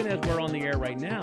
even as we're on the air right now.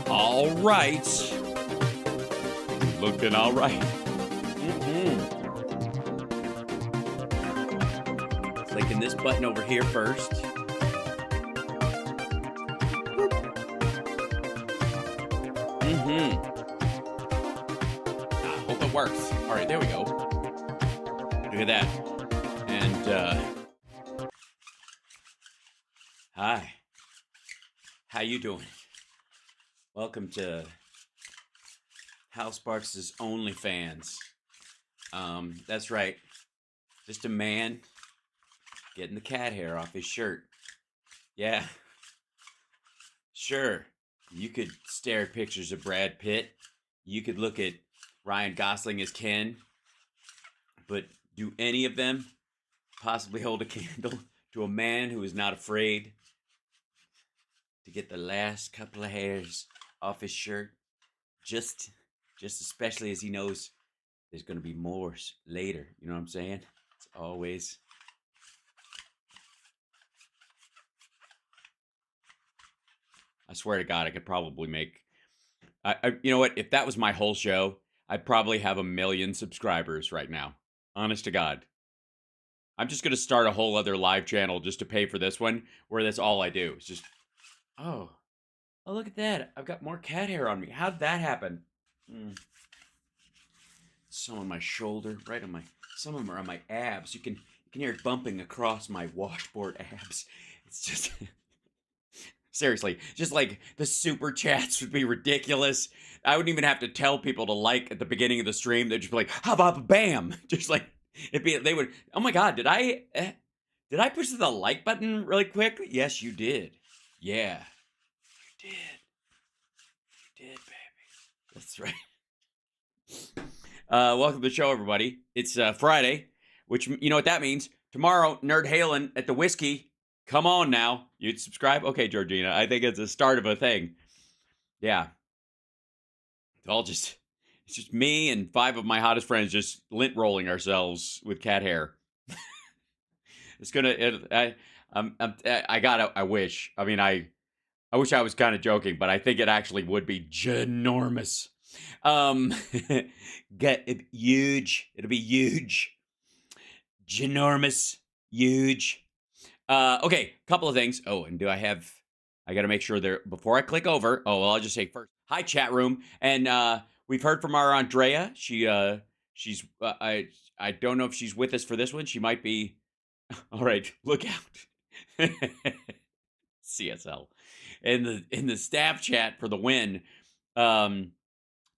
All right. Looking all right. Clicking this button over here first. I hope it works. All right, there we go. Look at that. And, hi. How you doing? Welcome to Hal Sparks' OnlyFans. That's right. Just a man getting the cat hair off his shirt. Yeah. Sure. You could stare at pictures of Brad Pitt. You could look at Ryan Gosling as Ken. But do any of them possibly hold a candle to a man who is not afraid to get the last couple of hairs off his shirt, just especially as he knows there's going to be more later. You know what I'm saying? It's always. I swear to God, I could probably make. You know what? If that was my whole show, I'd probably have 1 million subscribers right now. Honest to God. I'm just going to start a whole other live channel just to pay for this one, where that's all I do. It's just, oh, look at that. I've got more cat hair on me. How'd that happen? Some on my shoulder, right on my, some of them are on my abs. You can hear it bumping across my washboard abs. It's just, seriously, just like the super chats would be ridiculous. I wouldn't even have to tell people to like at the beginning of the stream. They'd just be like, how about bam? Just like, they would, oh my God, did I push the like button really quick? Yes, you did. Yeah. You did, baby. That's right. Welcome to the show, everybody. It's Friday, which, you know what that means. Tomorrow, Nerd Halen at the Whiskey. Come on now. You'd subscribe? Okay, Georgina. I think it's the start of a thing. Yeah. It's just me and 5 of my hottest friends just lint rolling ourselves with cat hair. It's gonna, I wish. I mean, I wish I was kind of joking, but I think it actually would be ginormous. Get huge. It'll be huge. Ginormous. Huge. Okay, couple of things. Oh, and I gotta make sure there, before I click over, well, I'll just say first, hi, chat room. And, we've heard from our Andrea. She's, I don't know if she's with us for this one. She might be. All right, look out. CSL. In the staff chat for the win.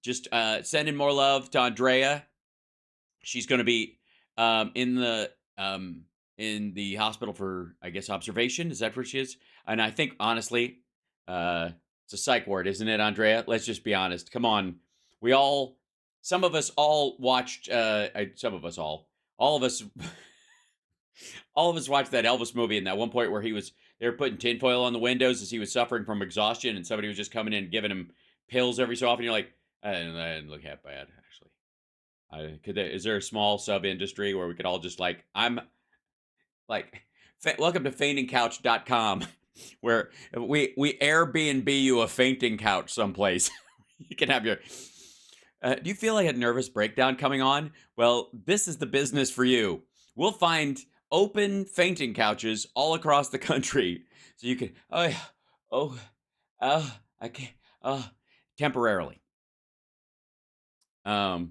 Just sending more love to Andrea. She's going to be in the in the hospital for, I guess, observation. Is that where she is? And I think, honestly, it's a psych ward, isn't it, Andrea? Let's just be honest. Come on. We all, some of us all watched, some of us all of us, all of us watched that Elvis movie, and that one point where they were putting tinfoil on the windows as he was suffering from exhaustion, and somebody was just coming in and giving him pills every so often. You're like, that didn't look half bad, actually. Is there a small sub industry where we could all just I'm like, welcome to faintingcouch.com, where we Airbnb you a fainting couch someplace. You can have your. Do you feel like a nervous breakdown coming on? Well, this is the business for you. We'll find open fainting couches all across the country, so you can. I can't. Temporarily. I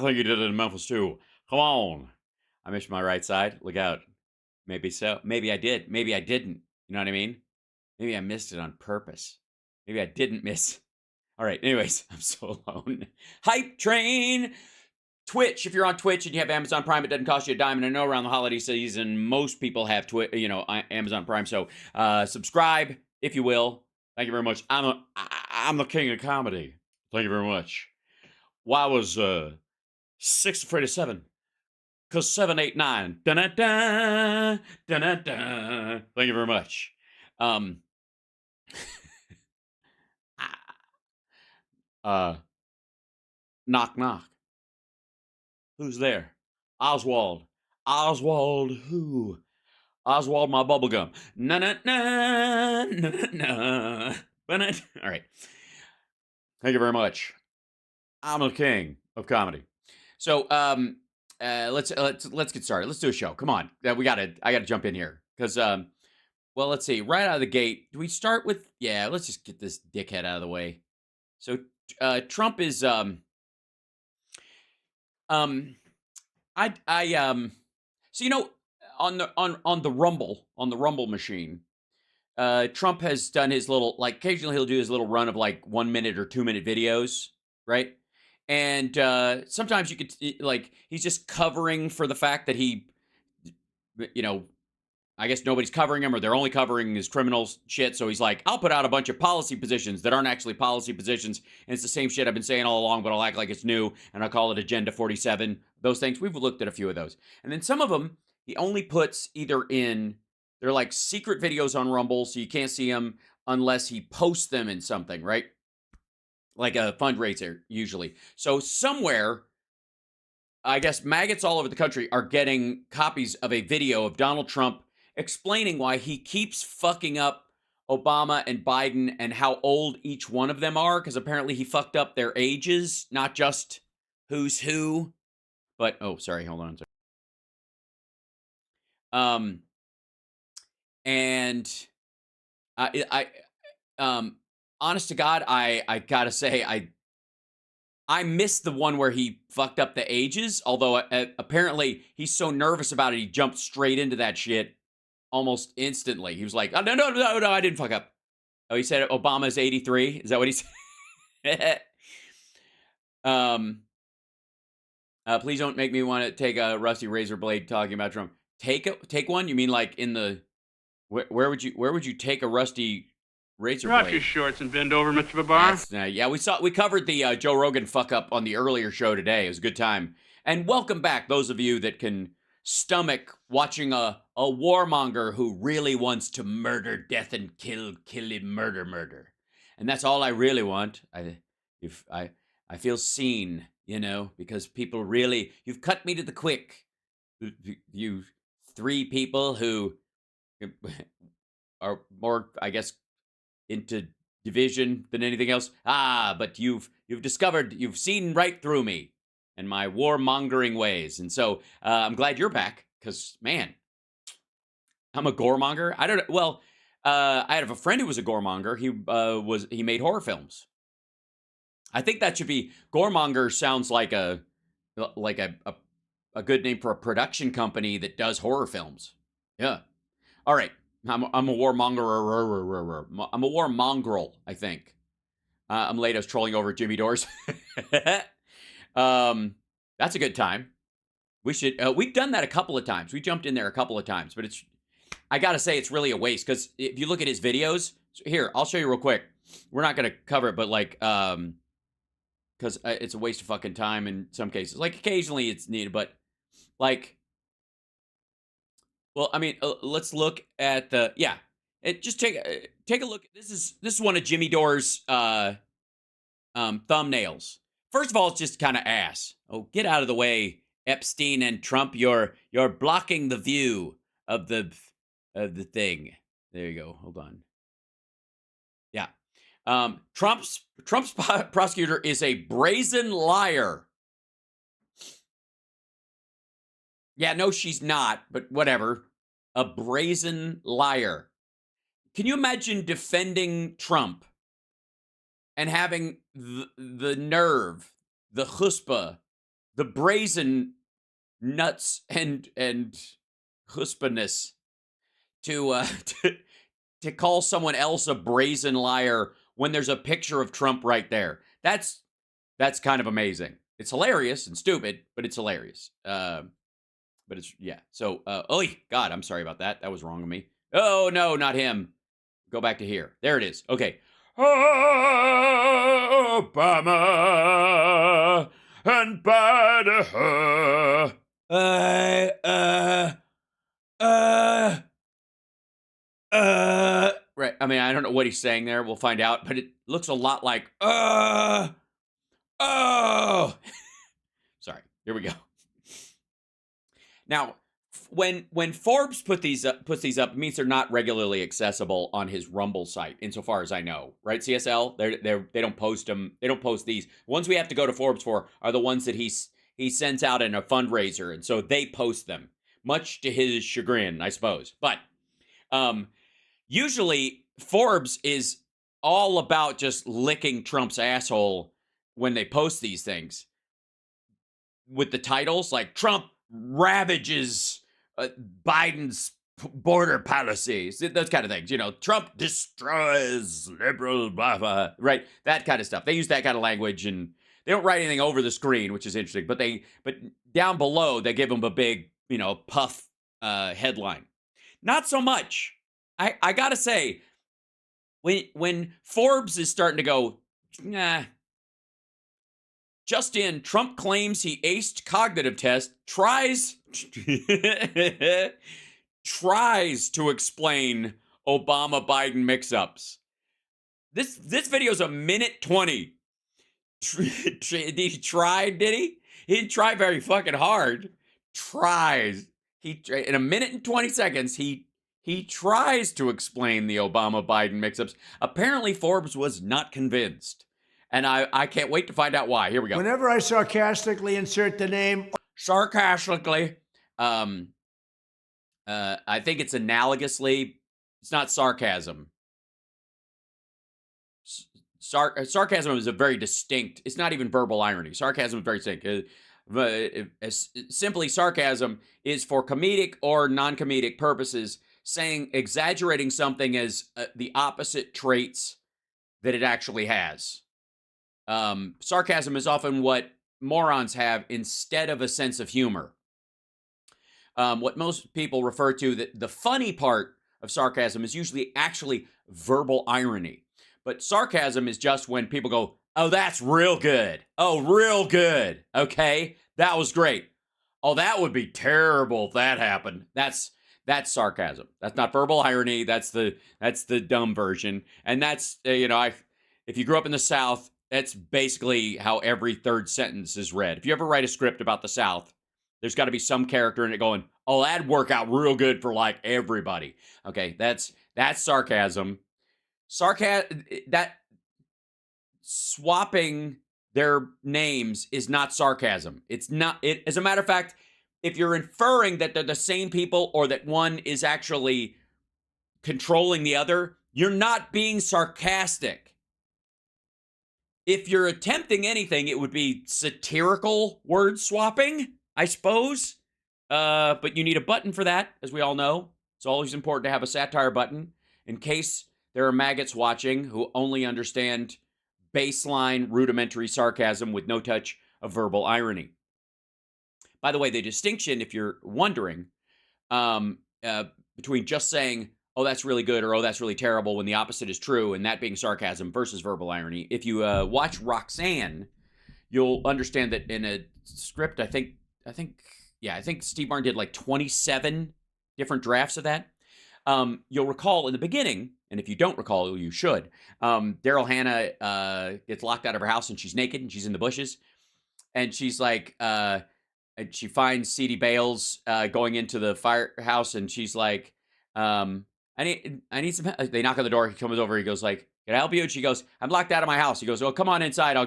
think you did it in Memphis too. Come on. I missed my right side. Look out. Maybe so. Maybe I did. Maybe I didn't. You know what I mean? Maybe I missed it on purpose. Maybe I didn't miss. All right. Anyways, I'm so alone. Hype train. Twitch. If you're on Twitch and you have Amazon Prime, it doesn't cost you a dime. And I know around the holiday season, most people have Amazon Prime. So subscribe, if you will. Thank you very much. I'm the king of comedy. Thank you very much. Why was 6 afraid of 7? Because 7, 8, 9. Da-da-da, da-da-da. Thank you very much. Knock, knock. Who's there? Oswald. Oswald who? Oswald, my bubblegum. Na-na-na, na-na-na. All right. Thank you very much. I'm the king of comedy. So, let's get started. Let's do a show. Come on. I gotta jump in here. Because, well, let's see. Right out of the gate, do we start with, let's just get this dickhead out of the way. So, Trump is, so, on the Rumble machine, Trump has done his little, occasionally he'll do his little run of 1 minute or 2 minute videos, right? And sometimes you could, he's just covering for the fact that he, I guess nobody's covering him, or they're only covering his criminal shit. So he's like, I'll put out a bunch of policy positions that aren't actually policy positions. And it's the same shit I've been saying all along, but I'll act like it's new. And I'll call it Agenda 47. Those things. We've looked at a few of those. And then some of them, he only puts either they're like secret videos on Rumble. So you can't see them unless he posts them in something, right? Like a fundraiser, usually. So somewhere, I guess maggots all over the country are getting copies of a video of Donald Trump explaining why he keeps fucking up Obama and Biden and how old each one of them are, because apparently he fucked up their ages, not just who's who. But, sorry, hold on a second. And honest to God, I gotta say, I missed the one where he fucked up the ages, although apparently he's so nervous about it, he jumped straight into that shit almost instantly. He was like, oh, no, I didn't fuck up. Oh, he said Obama's 83? Is that what he said? Please don't make me want to take a rusty razor blade talking about Trump. Take one? You mean in the... Where would you take a rusty razor blade? Drop your shorts and bend over, Mr. Babar. Yeah, we covered the Joe Rogan fuck up on the earlier show today. It was a good time. And welcome back, those of you that can stomach watching a warmonger who really wants to murder, death, and kill him, murder. And that's all I really want. I feel seen, because people really, you've cut me to the quick. You 3 people who are more, I guess, into division than anything else. But you've seen right through me and my warmongering ways. And so I'm glad you're back, because, man, I'm a goremonger. I don't know. Well, I have a friend who was a goremonger. He made horror films. I think that should be, goremonger sounds like a good name for a production company that does horror films. Yeah. All right. I'm a warmonger. I'm a warmongrel, I think. I'm late. I was trolling over Jimmy Dores. That's a good time. We should. We've done that a couple of times. We jumped in there a couple of times, but I gotta say, it's really a waste because if you look at his videos, here, I'll show you real quick. We're not gonna cover it, but like, because it's a waste of fucking time in some cases. Like occasionally it's needed, but like, well, I mean, let's look at the just take a look. This is one of Jimmy Dore's thumbnails. First of all, it's just kind of ass. Oh, get out of the way, Epstein and Trump. You're blocking the view of the thing. There you go. Hold on. Yeah. Trump's prosecutor is a brazen liar. Yeah, no, she's not, but whatever. A brazen liar. Can you imagine defending Trump and having the nerve, the chutzpah, the brazen nuts and chutzpahness to call someone else a brazen liar when there's a picture of Trump right there? That's kind of amazing. It's hilarious and stupid, but it's hilarious. But it's, yeah. So, oh, God, I'm sorry about that. That was wrong of me. Oh, no, not him. Go back to here. There it is. Okay. Obama and bad. Right. I mean, I don't know what he's saying there. We'll find out. But it looks a lot like, oh. Sorry. Here we go. Now, when Forbes puts these up, it means they're not regularly accessible on his Rumble site, insofar as I know, right? CSL, they don't post them. They don't post these. Ones we have to go to Forbes for are the ones that he sends out in a fundraiser, and so they post them, much to his chagrin, I suppose. But usually Forbes is all about just licking Trump's asshole when they post these things with the titles like Trump ravages Biden's border policies, those kind of things. You know, Trump destroys liberal, blah, blah, right? That kind of stuff. They use that kind of language, and they don't write anything over the screen, which is interesting. But down below, they give them a big, puff headline. Not so much. I gotta say, when Forbes is starting to go, nah. Just in, Trump claims he aced cognitive test, tries to explain Obama-Biden mix-ups. This video is a minute 20. He tried, did he? He didn't try very fucking hard. Tries. In a minute and 20 seconds, he tries to explain the Obama-Biden mix-ups. Apparently, Forbes was not convinced. And I can't wait to find out why. Here we go. Whenever I sarcastically insert the name... Sarcastically. I think it's analogously. It's not sarcasm. Sarcasm is a very distinct... It's not even verbal irony. Sarcasm is very distinct. Simply, sarcasm is for comedic or non-comedic purposes, exaggerating something as the opposite traits that it actually has. Sarcasm is often what morons have instead of a sense of humor. What most people refer to, the funny part of sarcasm is usually actually verbal irony. But sarcasm is just when people go, oh, that's real good. Oh, real good. Okay, that was great. Oh, that would be terrible if that happened. That's sarcasm. That's not verbal irony. That's the dumb version. And that's, if you grew up in the South, that's basically how every third sentence is read. If you ever write a script about the South, there's got to be some character in it going, oh, that'd work out real good for like everybody. Okay, that's sarcasm. That swapping their names is not sarcasm. It's not. As a matter of fact, if you're inferring that they're the same people or that one is actually controlling the other, you're not being sarcastic. If you're attempting anything, it would be satirical word swapping, I suppose. But you need a button for that, as we all know. It's always important to have a satire button in case there are maggots watching who only understand baseline rudimentary sarcasm with no touch of verbal irony. By the way, the distinction, if you're wondering, between just saying, oh, that's really good, or oh, that's really terrible, when the opposite is true, and that being sarcasm versus verbal irony. If you watch Roxanne, you'll understand that in a script, I think Steve Martin did like 27 different drafts of that. You'll recall in the beginning, and if you don't recall, you should. Daryl Hannah gets locked out of her house, and she's naked, and she's in the bushes, and she's like, and she finds C.D. Bales going into the firehouse, and she's like, I need some help. They knock on the door. He comes over. He goes like, can I help you? And she goes, I'm locked out of my house. He goes, oh, come on inside. I'll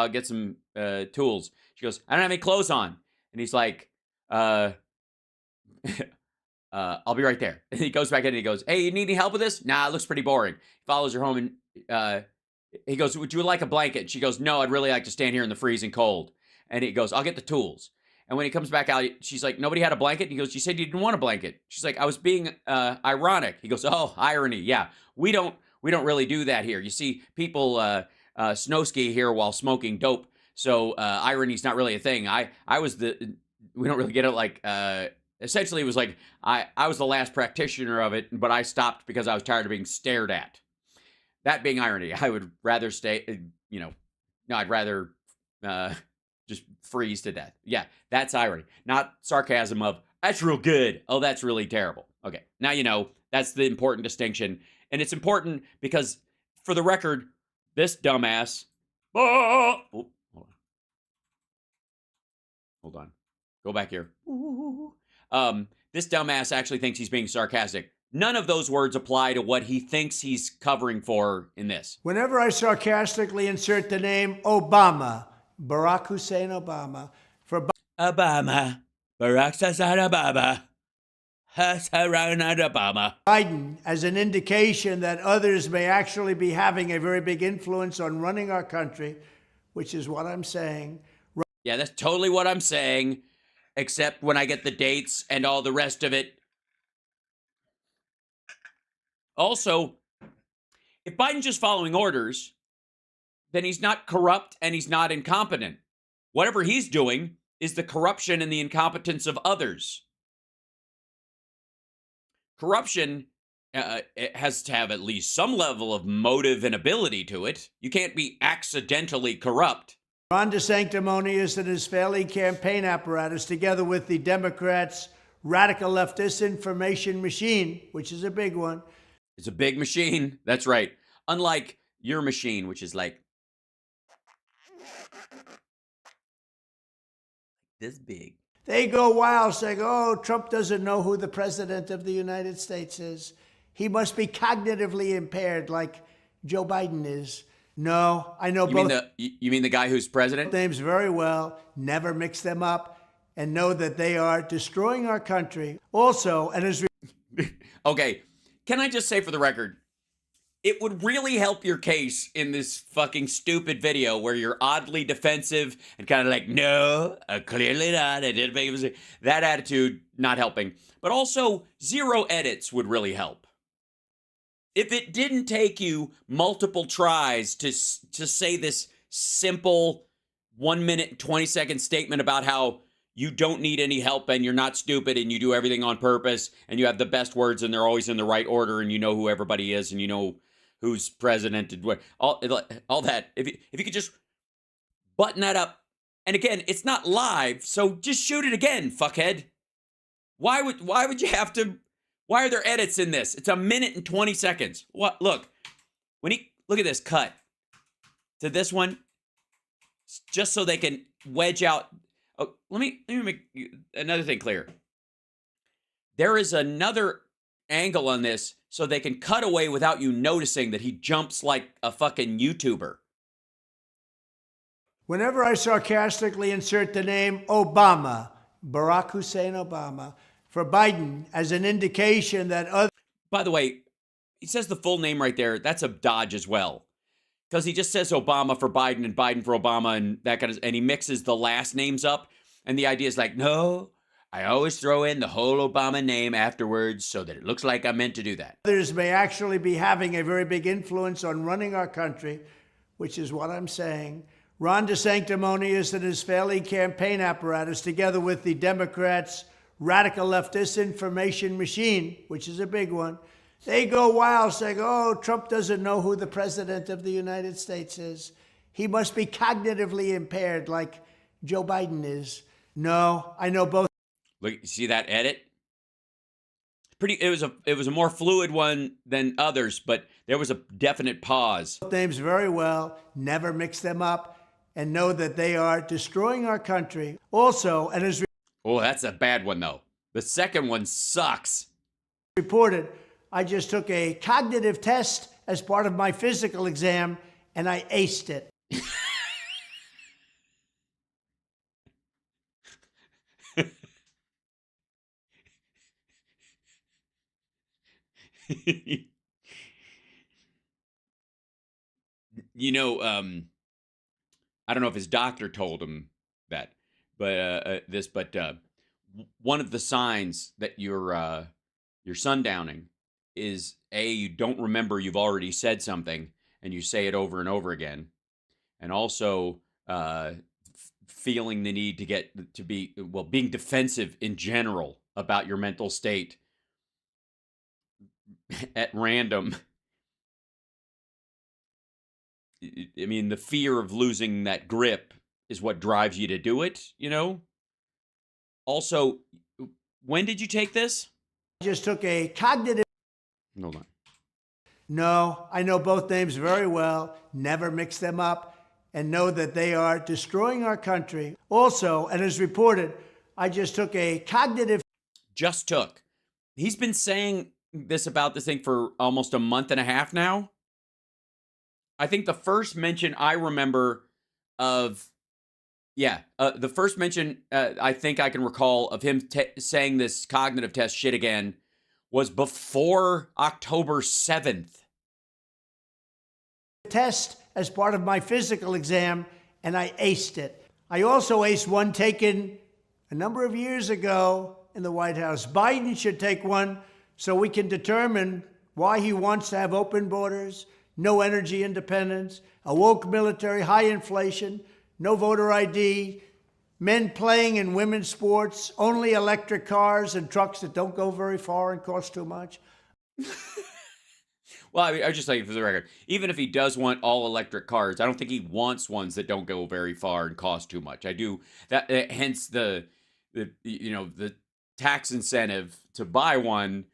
get some tools. She goes, I don't have any clothes on. And he's like, I'll be right there. And he goes back in and he goes, hey, you need any help with this? Nah, it looks pretty boring. He follows her home and he goes, would you like a blanket? She goes, no, I'd really like to stand here in the freezing cold. And he goes, I'll get the tools. And when he comes back out, she's like, nobody had a blanket? And he goes, you said you didn't want a blanket. She's like, I was being ironic. He goes, oh, irony. Yeah, we don't really do that here. You see, people snow ski here while smoking dope. So irony's not really a thing. We don't really get it. Like, essentially it was like, I was the last practitioner of it, but I stopped because I was tired of being stared at. That being irony, I would rather I'd rather just freeze to death. Yeah, that's irony, not sarcasm of, that's real good. Oh, that's really terrible. Okay, now you know, that's the important distinction. And it's important because, for the record, this dumbass... Oh, hold on. Go back here. This dumbass actually thinks he's being sarcastic. None of those words apply to what he thinks he's covering for in this. Whenever I sarcastically insert the name Obama, Barack Hussein Obama, for Obama, Barack Hussein Obama, Obama, Biden as an indication that others may actually be having a very big influence on running our country, which is what I'm saying. Yeah, that's totally what I'm saying, except when I get the dates and all the rest of it. Also, if Biden's just following orders, then he's not corrupt and he's not incompetent. Whatever he's doing is the corruption and the incompetence of others. Corruption it has to have at least some level of motive and ability to it. You can't be accidentally corrupt. Ron DeSanctimonious and his failing campaign apparatus, together with the Democrats' radical left disinformation machine, which is a big one. It's a big machine. That's right. Unlike your machine, which is like this big. They go wild saying, oh, Trump doesn't know who the president of the United States is. He must be cognitively impaired like Joe Biden is. No, I know you mean the guy who's president? Names very well, never mix them up, and know that they are destroying our country. Also, and as okay, can I just say for the record, it would really help your case in this fucking stupid video where you're oddly defensive and kind of like, no, clearly not. I didn't make a mistake. That attitude, not helping. But also, 0 edits would really help. If it didn't take you multiple tries to say this simple 1 minute and 20-second statement about how you don't need any help and you're not stupid and you do everything on purpose and you have the best words and they're always in the right order and you know who everybody is and you know who's president and all that. If you could just button that up. And again, it's not live, so just shoot it again, fuckhead. Why would you have to? Why are there edits in this? It's 1 minute and 20 seconds. What? Look, look at this cut to this one, just so they can wedge out. Oh, let me make another thing clear. There is another angle on this so they can cut away without you noticing that he jumps like a fucking YouTuber. Whenever I sarcastically insert the name Obama, Barack Hussein Obama, for Biden as an indication that other... By the way, he says the full name right there. That's a dodge as well. Because he just says Obama for Biden and Biden for Obama and that kind of... And he mixes the last names up. And the idea is like, no, I always throw in the whole Obama name afterwards so that it looks like I meant to do that. Others may actually be having a very big influence on running our country, which is what I'm saying. Ron DeSanctimonious and his failing campaign apparatus, together with the Democrats' radical left disinformation machine, which is a big one, they go wild saying, oh, Trump doesn't know who the president of the United States is. He must be cognitively impaired like Joe Biden is. No, I know both. Look, you see that edit? It was a more fluid one than others, but there was a definite pause. Names very well, never mix them up, and know that they are destroying our country. Also, and as Oh, that's a bad one, though. The second one sucks. reported, I just took a cognitive test as part of my physical exam, and I aced it. You know, I don't know if his doctor told him that, but one of the signs that you're sundowning is you don't remember you've already said something and you say it over and over again, and also feeling the need to be being defensive in general about your mental state at random. I mean, the fear of losing that grip is what drives you to do it, you know? Also, when did you take this? I just took a cognitive. Hold on. No, I know both names very well, never mix them up, and know that they are destroying our country. Also, and as reported, I just took a cognitive. Just took. He's been saying this about this thing for almost a month and a half now. I think the first mention I remember of, the first mention I think I can recall of him saying this cognitive test shit again was before October 7th. Test as part of my physical exam, and I aced it. I also aced one taken a number of years ago in the White House. Biden should take one so we can determine why he wants to have open borders, no energy independence, a woke military, high inflation, no voter ID, men playing in women's sports, only electric cars and trucks that don't go very far and cost too much. Well, I was just saying for the record, even if he does want all electric cars, I don't think he wants ones that don't go very far and cost too much. I do that. Hence the tax incentive to buy one,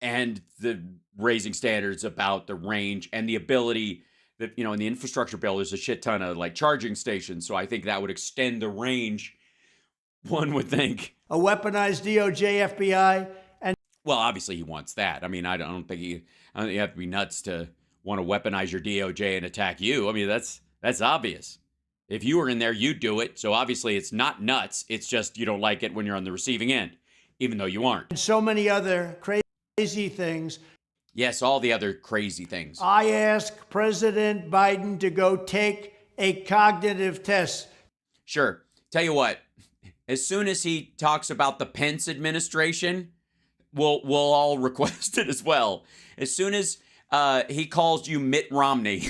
and the raising standards about the range and the ability that, in the infrastructure bill, there's a shit ton of like charging stations. So I think that would extend the range, one would think. A weaponized DOJ, FBI, and well, obviously he wants that. I mean, I don't think you have to be nuts to want to weaponize your DOJ and attack you. I mean, that's obvious. If you were in there, you'd do it. So obviously it's not nuts. It's just you don't like it when you're on the receiving end, even though you aren't. and so many other crazy things. Yes, all the other crazy things. I ask President Biden to go take a cognitive test. Sure. Tell you what, as soon as he talks about the Pence administration, we'll all request it as well. As soon as he calls you Mitt Romney.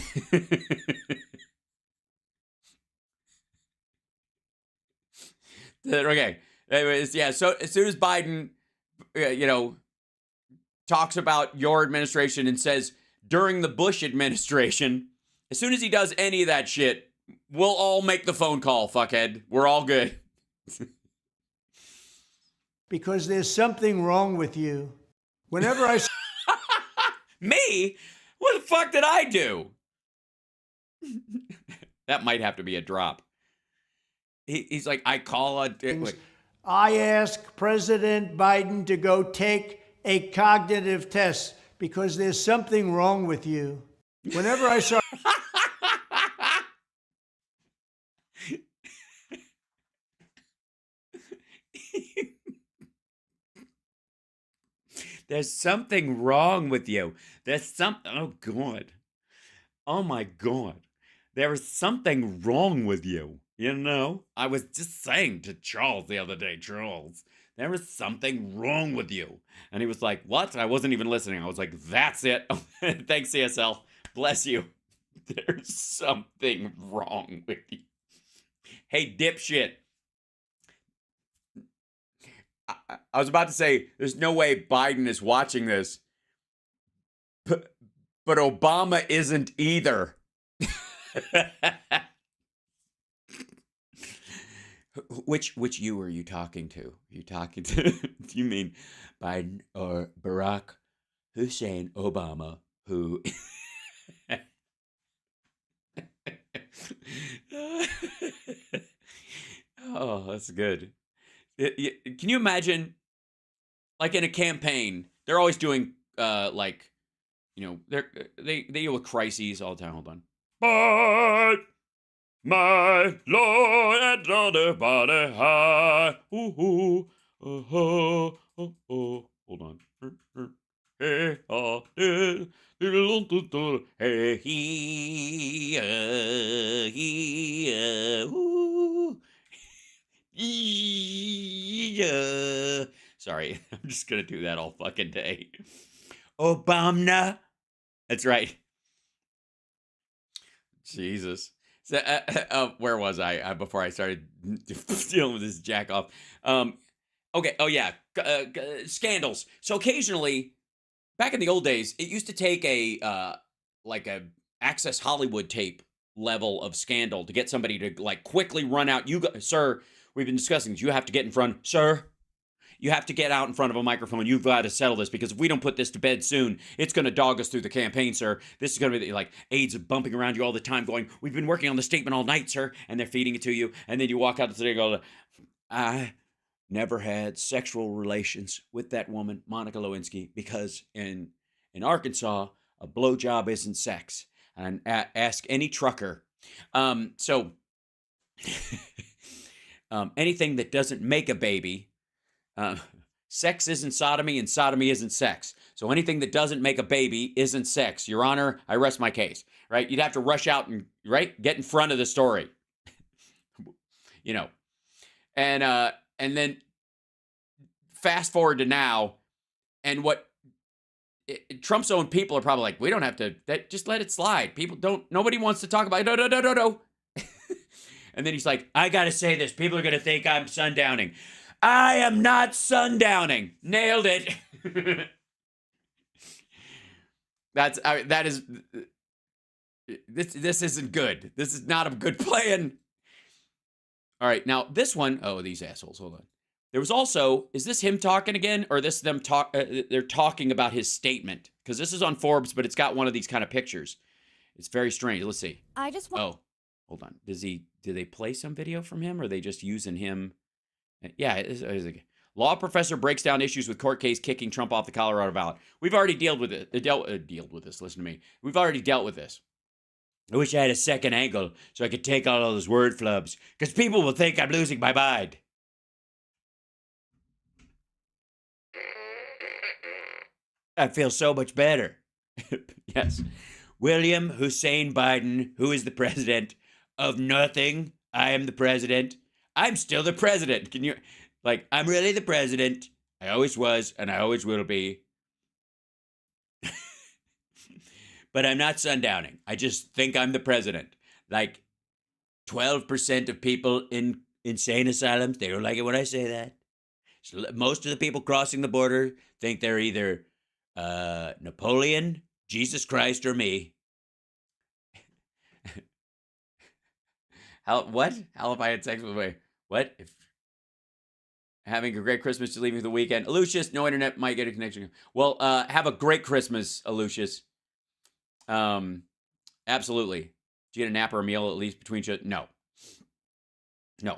Okay. Anyways, yeah. So as soon as Biden, talks about your administration and says during the Bush administration, as soon as he does any of that shit, we'll all make the phone call, fuckhead. We're all good. Because there's something wrong with you. Whenever I Me? What the fuck did I do? That might have to be a drop. He's like, I call a... I ask President Biden to go take a cognitive test because there's something wrong with you. Whenever I saw There's something wrong with you. There's something... Oh, God. Oh, my God. There is something wrong with you. I was just saying to Charles the other day, Charles, there is something wrong with you. And he was like, what? I wasn't even listening. I was like, that's it. Thanks, CSL. Bless you. There's something wrong with you. Hey, dipshit. I was about to say, there's no way Biden is watching this, but Obama isn't either. Which you are you talking to? You talking to? Do you mean Biden or Barack Hussein Obama, who? Oh, that's good. Can you imagine, like in a campaign, they're always doing like, you know, they deal with crises all the time. Hold on. But my Lord and other body high. Ooh, oh, oh, oh. Hold on. Hey, hey, he, ooh. Yeah. Sorry, I'm just gonna do that all fucking day. Obama. That's right. Jesus. So, where was I before I started dealing with this jack off? Okay. Oh yeah. Scandals. So occasionally, back in the old days, it used to take a like a Access Hollywood tape level of scandal to get somebody to like quickly run out. Sir, we've been discussing this. You have to get in front, sir. You have to get out in front of a microphone. You've got to settle this, because if we don't put this to bed soon, it's going to dog us through the campaign, sir. This is going to be like aides bumping around you all the time going, we've been working on the statement all night, sir. And they're feeding it to you. And then you walk out the thing and go, I never had sexual relations with that woman, Monica Lewinsky, because in Arkansas, a blowjob isn't sex. And ask any trucker. So anything that doesn't make a baby, sex isn't sodomy and sodomy isn't sex. So anything that doesn't make a baby isn't sex. Your Honor, I rest my case. Right? You'd have to rush out and get in front of the story. You know, and then fast forward to now, and Trump's own people are probably like, we don't have to. Just let it slide. Nobody wants to talk about it. No. And then he's like, I gotta say this. People are gonna think I'm sundowning. I am not sundowning. Nailed it. This isn't good. This is not a good plan. All right, now this one, oh, these assholes, hold on. There was also, is this him talking again, or this them they're talking about his statement? Because this is on Forbes, but it's got one of these kind of pictures. It's very strange. Let's see. Oh, hold on. Do they play some video from him, or are they just using him? Yeah, it's like, law professor breaks down issues with court case kicking Trump off the Colorado ballot. We've already dealt with it. Dealt with this. Listen to me. We've already dealt with this. I wish I had a second angle so I could take all those word flubs, because people will think I'm losing my mind. I feel so much better. Yes. William Hussein Biden, who is the president of nothing. I am the president. I'm still the president. Can you, like, I'm really the president. I always was, and I always will be. But I'm not sundowning. I just think I'm the president. Like, 12% of people in insane asylums, they don't like it when I say that. So most of the people crossing the border think they're either Napoleon, Jesus Christ, or me. How if I had sex with my... What? If having a great Christmas to leaving for the weekend. Aloysius, no internet, might get a connection. Well, have a great Christmas, Aloysius. Absolutely. Did you get a nap or a meal at least between shows? No.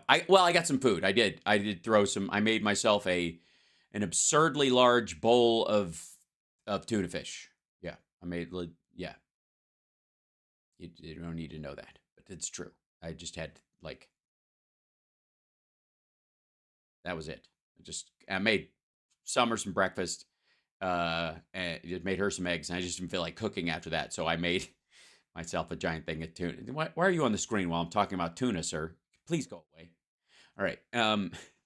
I got some food. I did throw some. I made myself an absurdly large bowl of tuna fish. Yeah. I made, yeah. You don't need to know that, but it's true. I just had, like, that was it. I made Summer some breakfast, and just made her some eggs, and I just didn't feel like cooking after that, so I made myself a giant thing of tuna. Why are you on the screen while I'm talking about tuna, sir? Please go away. All right.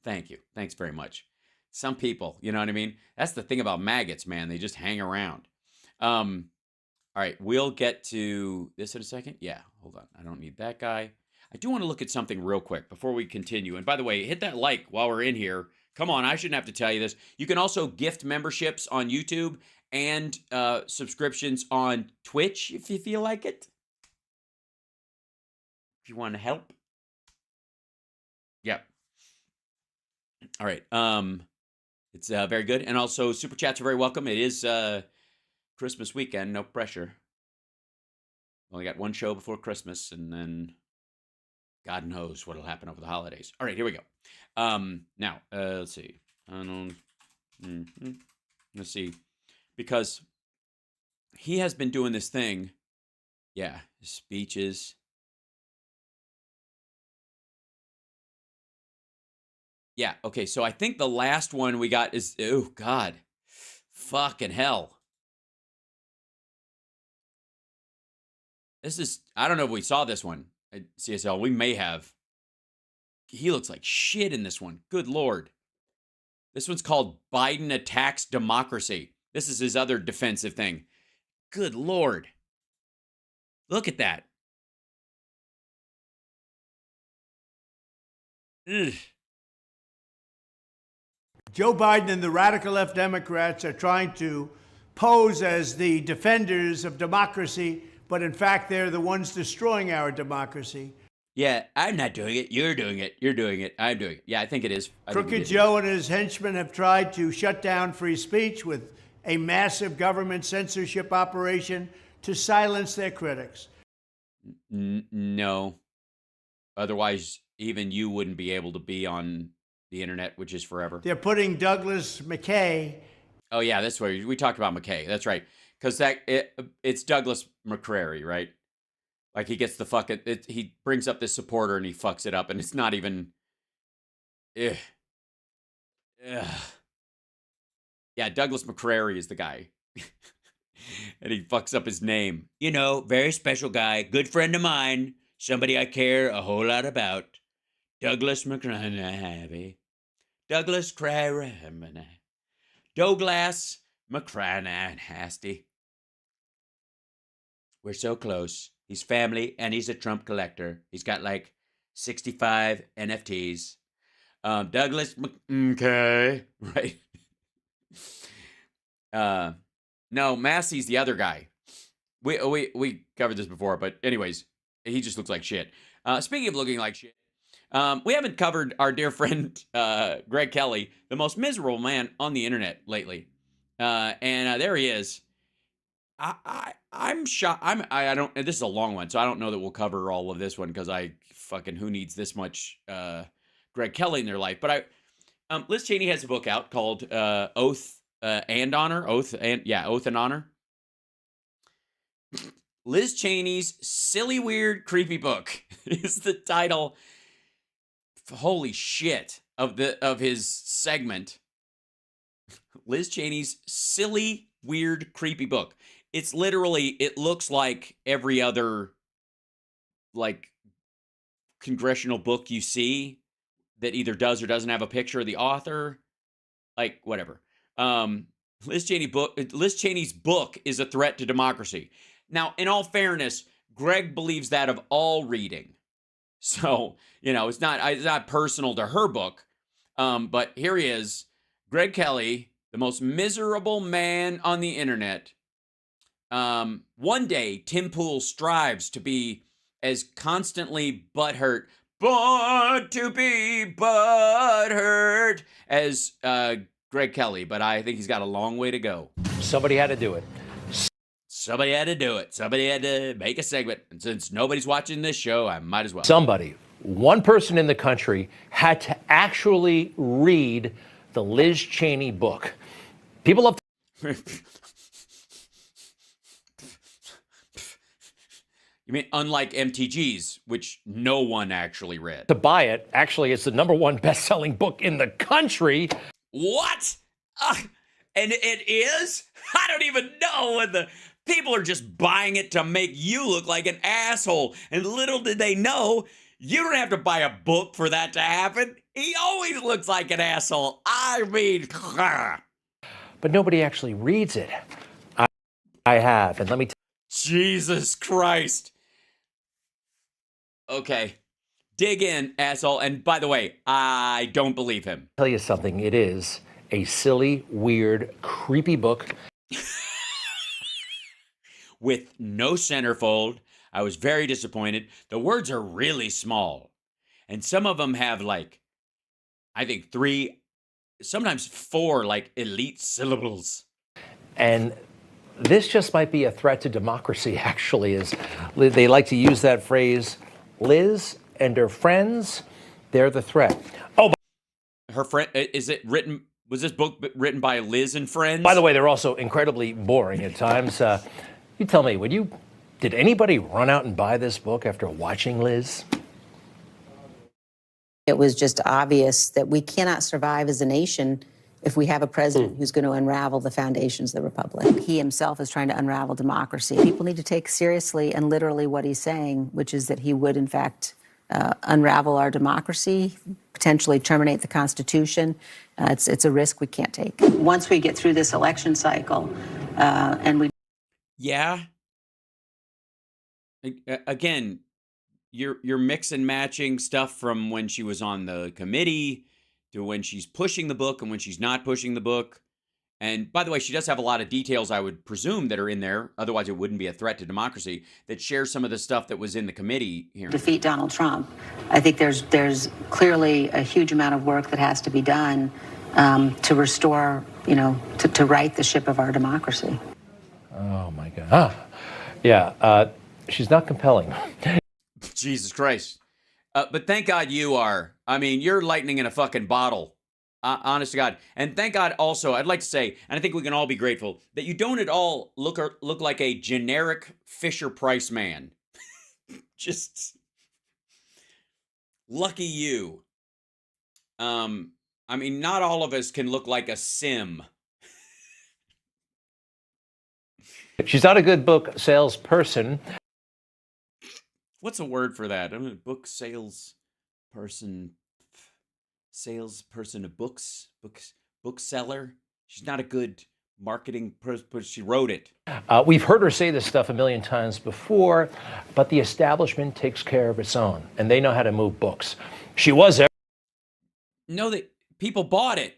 Thank you. Thanks very much. Some people, you know what I mean? That's the thing about maggots, man. They just hang around. All right, we'll get to this in a second. Yeah, hold on. I don't need that guy. I do want to look at something real quick before we continue. And by the way, hit that like while we're in here. Come on, I shouldn't have to tell you this. You can also gift memberships on YouTube and subscriptions on Twitch if you feel like it. If you want to help. Yep. All right. It's very good. And also, super chats are very welcome. It is Christmas weekend. No pressure. Only got one show before Christmas, and then God knows what'll happen over the holidays. All right, here we go. Now, let's see. Let's see. Because he has been doing this thing. Yeah, speeches. Yeah, okay, so I think the last one we got is, oh, God. Fucking hell. This is, I don't know if we saw this one at CSL. We may have. He looks like shit in this one. Good Lord. This one's called Biden Attacks Democracy. This is his other defensive thing. Good Lord. Look at that. Ugh. Joe Biden and the radical left Democrats are trying to pose as the defenders of democracy, but in fact, they're the ones destroying our democracy. Yeah, I'm not doing it. You're doing it. You're doing it. I'm doing it. Yeah, I think it is. Crooked Joe and his henchmen have tried to shut down free speech with a massive government censorship operation to silence their critics. No. Otherwise, even you wouldn't be able to be on the internet, which is forever. They're putting Douglas McKay. Oh, yeah, that's where we talked about McKay. That's right. Because it's Douglas McCrary, right? Like he gets the fucking, he brings up this supporter and he fucks it up, and it's not even. Ugh. Ugh. Yeah, Douglas McCrary is the guy. And he fucks up his name. You know, very special guy, good friend of mine, somebody I care a whole lot about. Douglas McCrary. Douglas McCrary. Douglas McCrary Hasty. We're so close. He's family, and he's a Trump collector. He's got like 65 NFTs. Douglas McKay, right? No, Massey's the other guy. We covered this before, but anyways, he just looks like shit. Speaking of looking like shit, we haven't covered our dear friend Greg Kelly, the most miserable man on the internet lately. And there he is. I'm shocked. I don't. This is a long one, so I don't know that we'll cover all of this one because who needs this much Greg Kelly in their life? But Liz Cheney has a book out called Oath and Honor. Oath and Honor. Liz Cheney's silly, weird, creepy book is the title. Holy shit of his segment. Liz Cheney's silly, weird, creepy book. It's literally, it looks like every other, like, congressional book you see that either does or doesn't have a picture of the author. Like, whatever. Liz Cheney's book is a threat to democracy. Now, in all fairness, Greg believes that of all reading. So, it's not personal to her book. But here he is, Greg Kelly, the most miserable man on the internet. One day, Tim Pool strives to be as constantly butthurt, as Greg Kelly, but I think he's got a long way to go. Somebody had to do it. Somebody had to do it. Somebody had to make a segment. And since nobody's watching this show, I might as well. Somebody, one person in the country, had to actually read the Liz Cheney book. People love You mean unlike MTG's, which no one actually read? to buy it. Actually, it's the #1 best-selling book in the country. What? And it is? I don't even know what the... People are just buying it to make you look like an asshole. And little did they know, you don't have to buy a book for that to happen. He always looks like an asshole. I mean... But nobody actually reads it. I have, and let me Jesus Christ. Okay. Dig in, asshole. And by the way, I don't believe him. I'll tell you something. It is a silly, weird, creepy book. With no centerfold. I was very disappointed. The words are really small. And some of them have like, I think 3, sometimes 4 like elite syllables. And this just might be a threat to democracy, actually. Is they like to use that phrase, Liz and her friends, they're the threat. Oh, Her friend, is it written, was this book written by Liz and friends? by the way, they're also incredibly boring at times. You tell me, did anybody run out and buy this book after watching Liz? It was just obvious that we cannot survive as a nation if we have a president who's going to unravel the foundations of the republic. He himself is trying to unravel democracy. People need to take seriously and literally what he's saying, which is that he would, in fact, unravel our democracy, potentially terminate the Constitution. It's a risk we can't take. Once we get through this election cycle and we... Yeah. Again, you're mix and matching stuff from when she was on the committee to when she's pushing the book and when she's not pushing the book. And by the way, she does have a lot of details, I would presume, that are in there. Otherwise, it wouldn't be a threat to democracy, that shares some of the stuff that was in the committee hearing. Defeat Donald Trump. I think there's clearly a huge amount of work that has to be done to restore, to right the ship of our democracy. Oh, my God. Yeah, she's not compelling. Jesus Christ. But thank God you are. I mean, you're lightning in a fucking bottle. Honest to God. And thank God also, I'd like to say, and I think we can all be grateful, that you don't at all look like a generic Fisher-Price man. Just lucky you. I mean, not all of us can look like a sim. She's not a good book salesperson. What's a word for that? I'm a book salesperson of books, bookseller. She's not a good marketing person, but she wrote it. We've heard her say this stuff a million times before, but the establishment takes care of its own, and they know how to move books. She was there. No, that people bought it.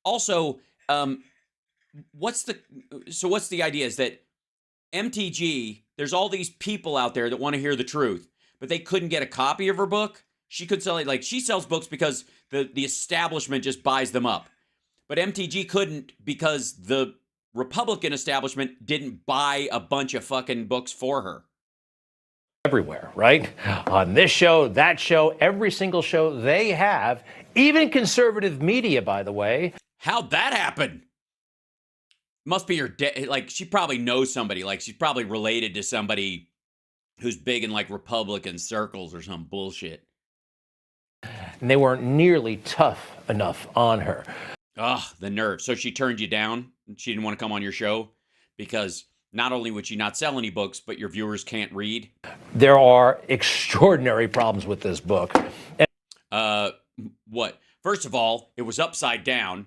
Also, what's the idea is that MTG, there's all these people out there that want to hear the truth, but they couldn't get a copy of her book. She could sell it, like she sells books because the establishment just buys them up. But MTG couldn't because the Republican establishment didn't buy a bunch of fucking books for her. Everywhere, right? On this show, that show, every single show they have, even conservative media, by the way. How'd that happen? Must be her like she probably knows somebody, like she's probably related to somebody who's big in like Republican circles or some bullshit. And they weren't nearly tough enough on her. Ugh, the nerve. So she turned you down? She didn't want to come on your show because not only would she not sell any books, but your viewers can't read? There are extraordinary problems with this book. What? First of all, it was upside down.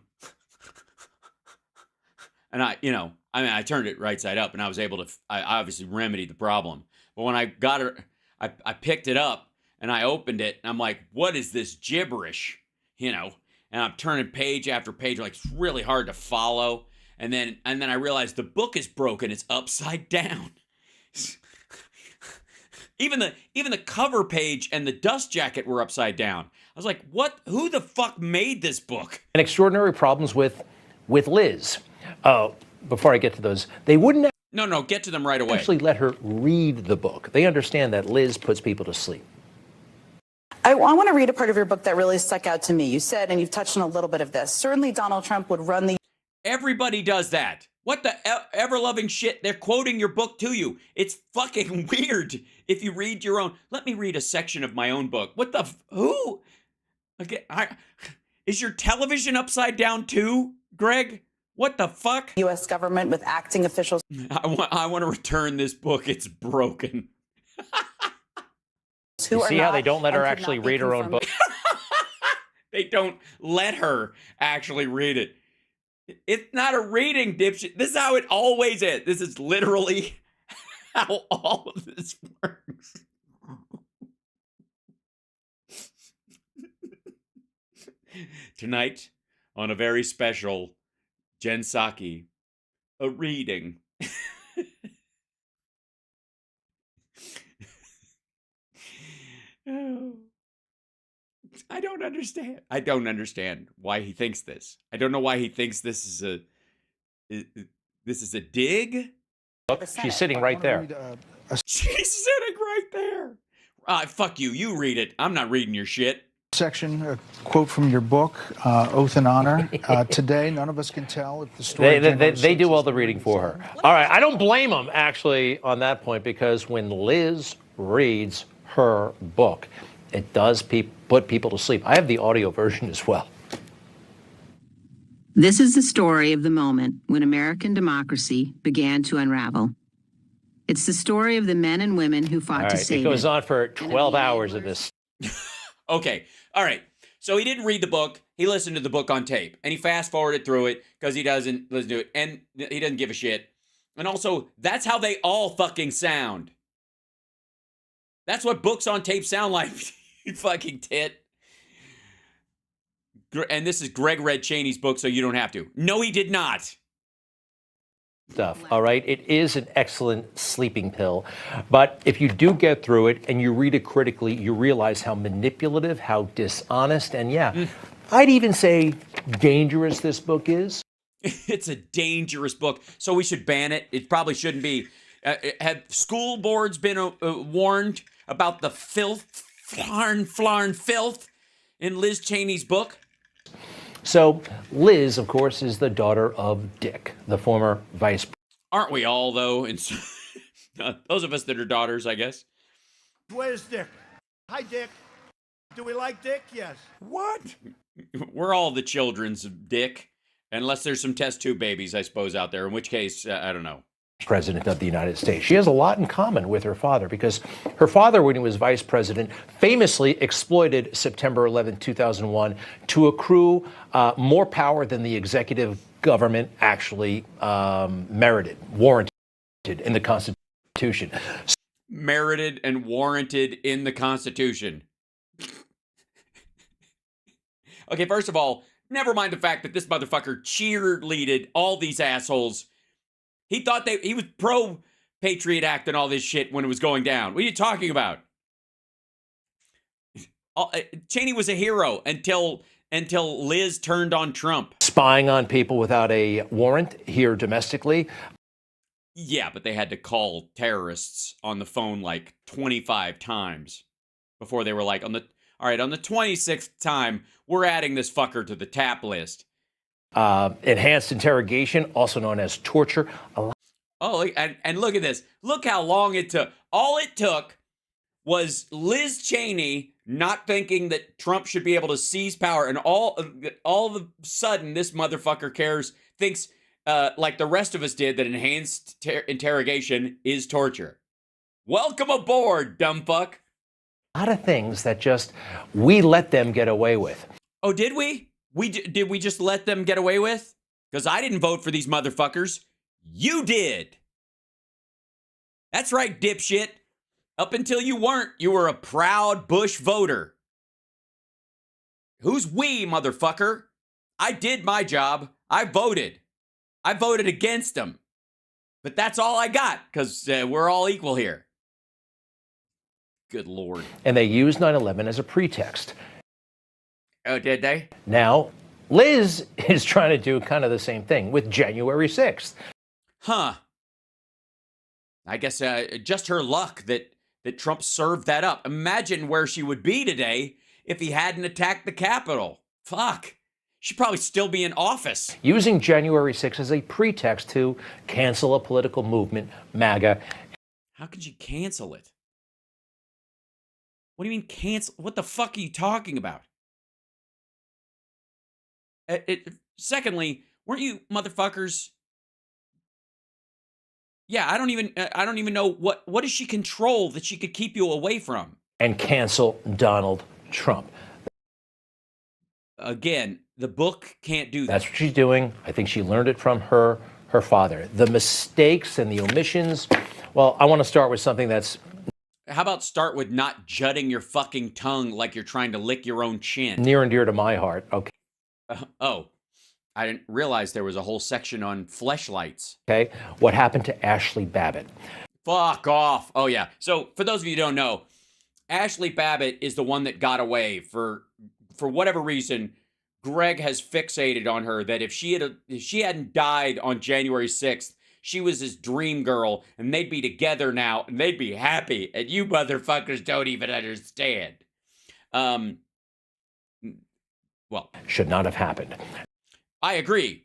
And I turned it right side up and I was able to, I obviously remedied the problem. But when I got her, I picked it up and I opened it and I'm like, what is this gibberish? And I'm turning page after page, like it's really hard to follow. And then I realized the book is broken. It's upside down. Even the cover page and the dust jacket were upside down. I was like, what? Who the fuck made this book? And extraordinary problems with Liz. Before I get to those, they wouldn't No, get to them right away. actually let her read the book. They understand that Liz puts people to sleep. I want to read a part of your book that really stuck out to me. You said, and you've touched on a little bit of this, certainly Donald Trump would run the... Everybody does that. What the ever-loving shit? They're quoting your book to you. It's fucking weird if you read your own. Let me read a section of my own book. What the... Who? Okay, is your television upside down too, Greg? What the fuck? U.S. government with acting officials. I want to return this book. It's broken. You see how they don't let her actually read her own book? They don't let her actually read it. It's not a reading, dipshit. This is how it always is. This is literally how all of this works. Tonight, on a very special Jen Psaki, a reading. Oh. I don't understand. I don't understand why he thinks this. I don't know why he thinks this is a dig. Look, she's sitting right there. She's sitting right there. Fuck you. You read it. I'm not reading your shit. Section, a quote from your book, Oath and Honor. Today, none of us can tell if the story... They do all the reading for her. All right, I don't blame them, actually, on that point, because when Liz reads her book, it does put people to sleep. I have the audio version as well. This is the story of the moment when American democracy began to unravel. It's the story of the men and women who fought to save it. It goes on for 12 hours of this. Okay. All right. So he didn't read the book. He listened to the book on tape. And he fast-forwarded through it because he doesn't listen to it. And he doesn't give a shit. And also, that's how they all fucking sound. That's what books on tape sound like, you fucking tit. And this is Greg read Cheney's book, so you don't have to. No, he did not. Stuff, all right? It is an excellent sleeping pill. But if you do get through it and you read it critically, you realize how manipulative, how dishonest, and I'd even say dangerous this book is. It's a dangerous book, so we should ban it. It probably shouldn't be. Have school boards been warned about the filth, flarn filth in Liz Cheney's book? So Liz, of course, is the daughter of Dick, the former vice president. Aren't we all, though? And those of us that are daughters, I guess. Where's Dick? Hi, Dick. Do we like Dick? Yes. What? We're all the children's of Dick, unless there's some test tube babies, I suppose, out there, in which case, I don't know. President of the United States. She has a lot in common with her father because her father, when he was vice president, famously exploited September 11, 2001 to accrue more power than the executive government actually merited, warranted in the Constitution. Merited and warranted in the Constitution. Okay, first of all, never mind the fact that this motherfucker cheerleaded all these assholes. He thought he was pro-Patriot Act and all this shit when it was going down. What are you talking about? Cheney was a hero until Liz turned on Trump. Spying on people without a warrant here domestically. Yeah, but they had to call terrorists on the phone like 25 times before they were like, all right, on the 26th time, we're adding this fucker to the tap list. Enhanced interrogation, also known as torture. And look at this. Look how long it took. All it took was Liz Cheney not thinking that Trump should be able to seize power, and all of a sudden this motherfucker thinks like the rest of us did, that enhanced interrogation is torture. Welcome aboard, dumb fuck. A lot of things that we let them get away with. Oh, did we? Did we just let them get away with? Because I didn't vote for these motherfuckers. You did. That's right, dipshit. Up until you weren't, you were a proud Bush voter. Who's we, motherfucker? I did my job. I voted. I voted against them. But that's all I got, because we're all equal here. Good Lord. And they used 9/11 as a pretext. Oh, did they? Now, Liz is trying to do kind of the same thing with January 6th. Huh. I guess just her luck that Trump served that up. Imagine where she would be today if he hadn't attacked the Capitol. Fuck. She'd probably still be in office. Using January 6th as a pretext to cancel a political movement, MAGA. How could you cancel it? What do you mean cancel? What the fuck are you talking about? Secondly, weren't you motherfuckers? Yeah, I don't even know what does she control that she could keep you away from? And cancel Donald Trump. Again, the book can't do that. That's what she's doing. I think she learned it from her father. The mistakes and the omissions. Well, I want to start with something that's... How about start with not jutting your fucking tongue like you're trying to lick your own chin? near and dear to my heart. Okay. Oh, I didn't realize there was a whole section on fleshlights. Okay. What happened to Ashley Babbitt? Fuck off. Oh, yeah. So for those of you who don't know, Ashley Babbitt is the one that got away. For whatever reason, Greg has fixated on her that if she hadn't died on January 6th, she was his dream girl, and they'd be together now, and they'd be happy, and you motherfuckers don't even understand. Well, Should not have happened. I agree,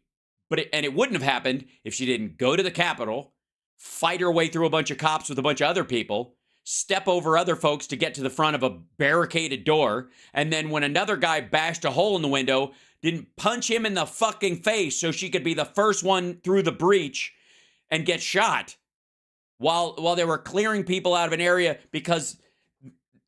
but it wouldn't have happened if she didn't go to the Capitol, fight her way through a bunch of cops with a bunch of other people, step over other folks to get to the front of a barricaded door, and then when another guy bashed a hole in the window, didn't punch him in the fucking face so she could be the first one through the breach and get shot while they were clearing people out of an area because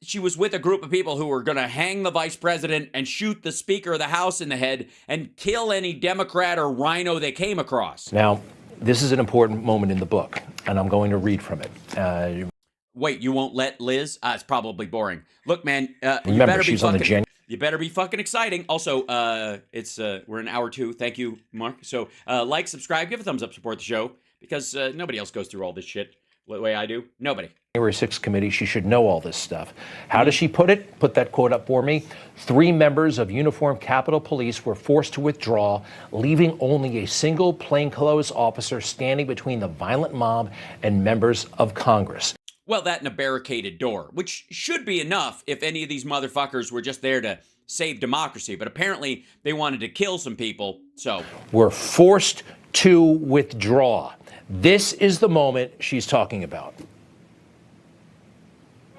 she was with a group of people who were going to hang the vice president and shoot the Speaker of the House in the head and kill any Democrat or rhino they came across. Now, this is an important moment in the book, and I'm going to read from it. Wait, you won't let Liz? It's probably boring. Look, man, Remember, she's on the you better be fucking exciting. Also, we're in hour 2. Thank you, Mark. So, like, subscribe, give a thumbs up, support the show, because nobody else goes through all this shit the way I do. Nobody. January 6th committee, she should know all this stuff. How does she put it? Put that quote up for me. 3 members of uniformed Capitol Police were forced to withdraw, leaving only a single plainclothes officer standing between the violent mob and members of Congress. Well, that and a barricaded door, which should be enough if any of these motherfuckers were just there to save democracy. But apparently they wanted to kill some people, so. Were forced to withdraw. This is the moment she's talking about.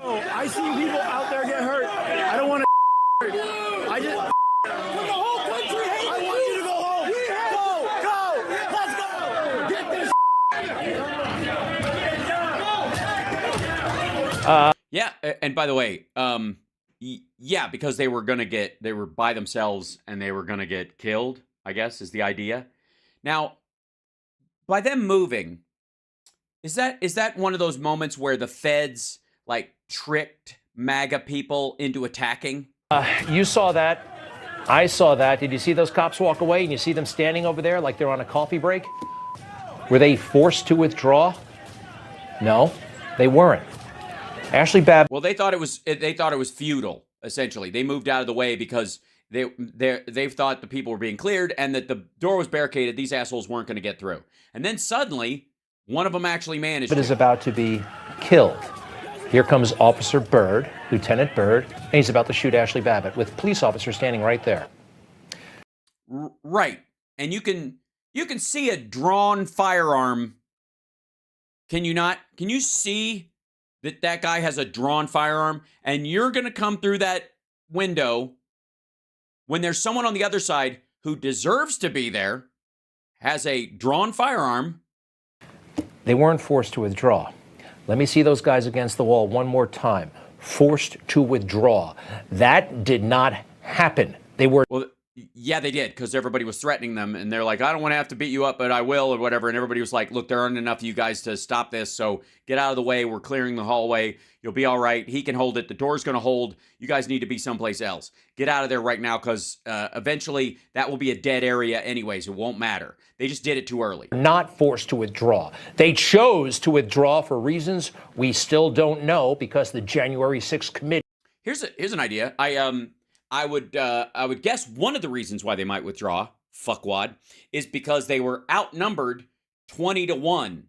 Oh, I see people out there get hurt. I don't want to hurt. I just. The whole country hates I want you to go home. Go, let's go. Get this. Yeah, and by the way, yeah, because they were by themselves and they were gonna get killed, I guess, is the idea. Now, by them moving, is that one of those moments where the feds like tricked MAGA people into attacking? You saw that. I saw that. Did you see those cops walk away and you see them standing over there like they're on a coffee break? Were they forced to withdraw? No, they weren't. Ashley Babbitt. Well, they thought it was futile. Essentially, they moved out of the way because they thought the people were being cleared and that the door was barricaded. These assholes weren't going to get through. And then suddenly, one of them actually managed. Is about to be killed. Here comes Officer Byrd, Lieutenant Byrd, and he's about to shoot Ashley Babbitt with police officers standing right there. Right, and you can see a drawn firearm. Can you not? Can you see that guy has a drawn firearm? And you're going to come through that window when there's someone on the other side who deserves to be there, has a drawn firearm. They weren't forced to withdraw. Let me see those guys against the wall one more time. Forced to withdraw. That did not happen. They were. Well, yeah, they did, because everybody was threatening them, and they're like, I don't want to have to beat you up, but I will, or whatever. And everybody was like, look, there aren't enough of you guys to stop this, so get out of the way. We're clearing the hallway. You'll be all right. He can hold it. The door's going to hold. You guys need to be someplace else. Get out of there right now, because eventually that will be a dead area anyways. It won't matter. They just did it too early. Not forced to withdraw. They chose to withdraw for reasons we still don't know, because the January 6th committee. Here's an idea. I would guess one of the reasons why they might withdraw, fuckwad, is because they were outnumbered 20-1.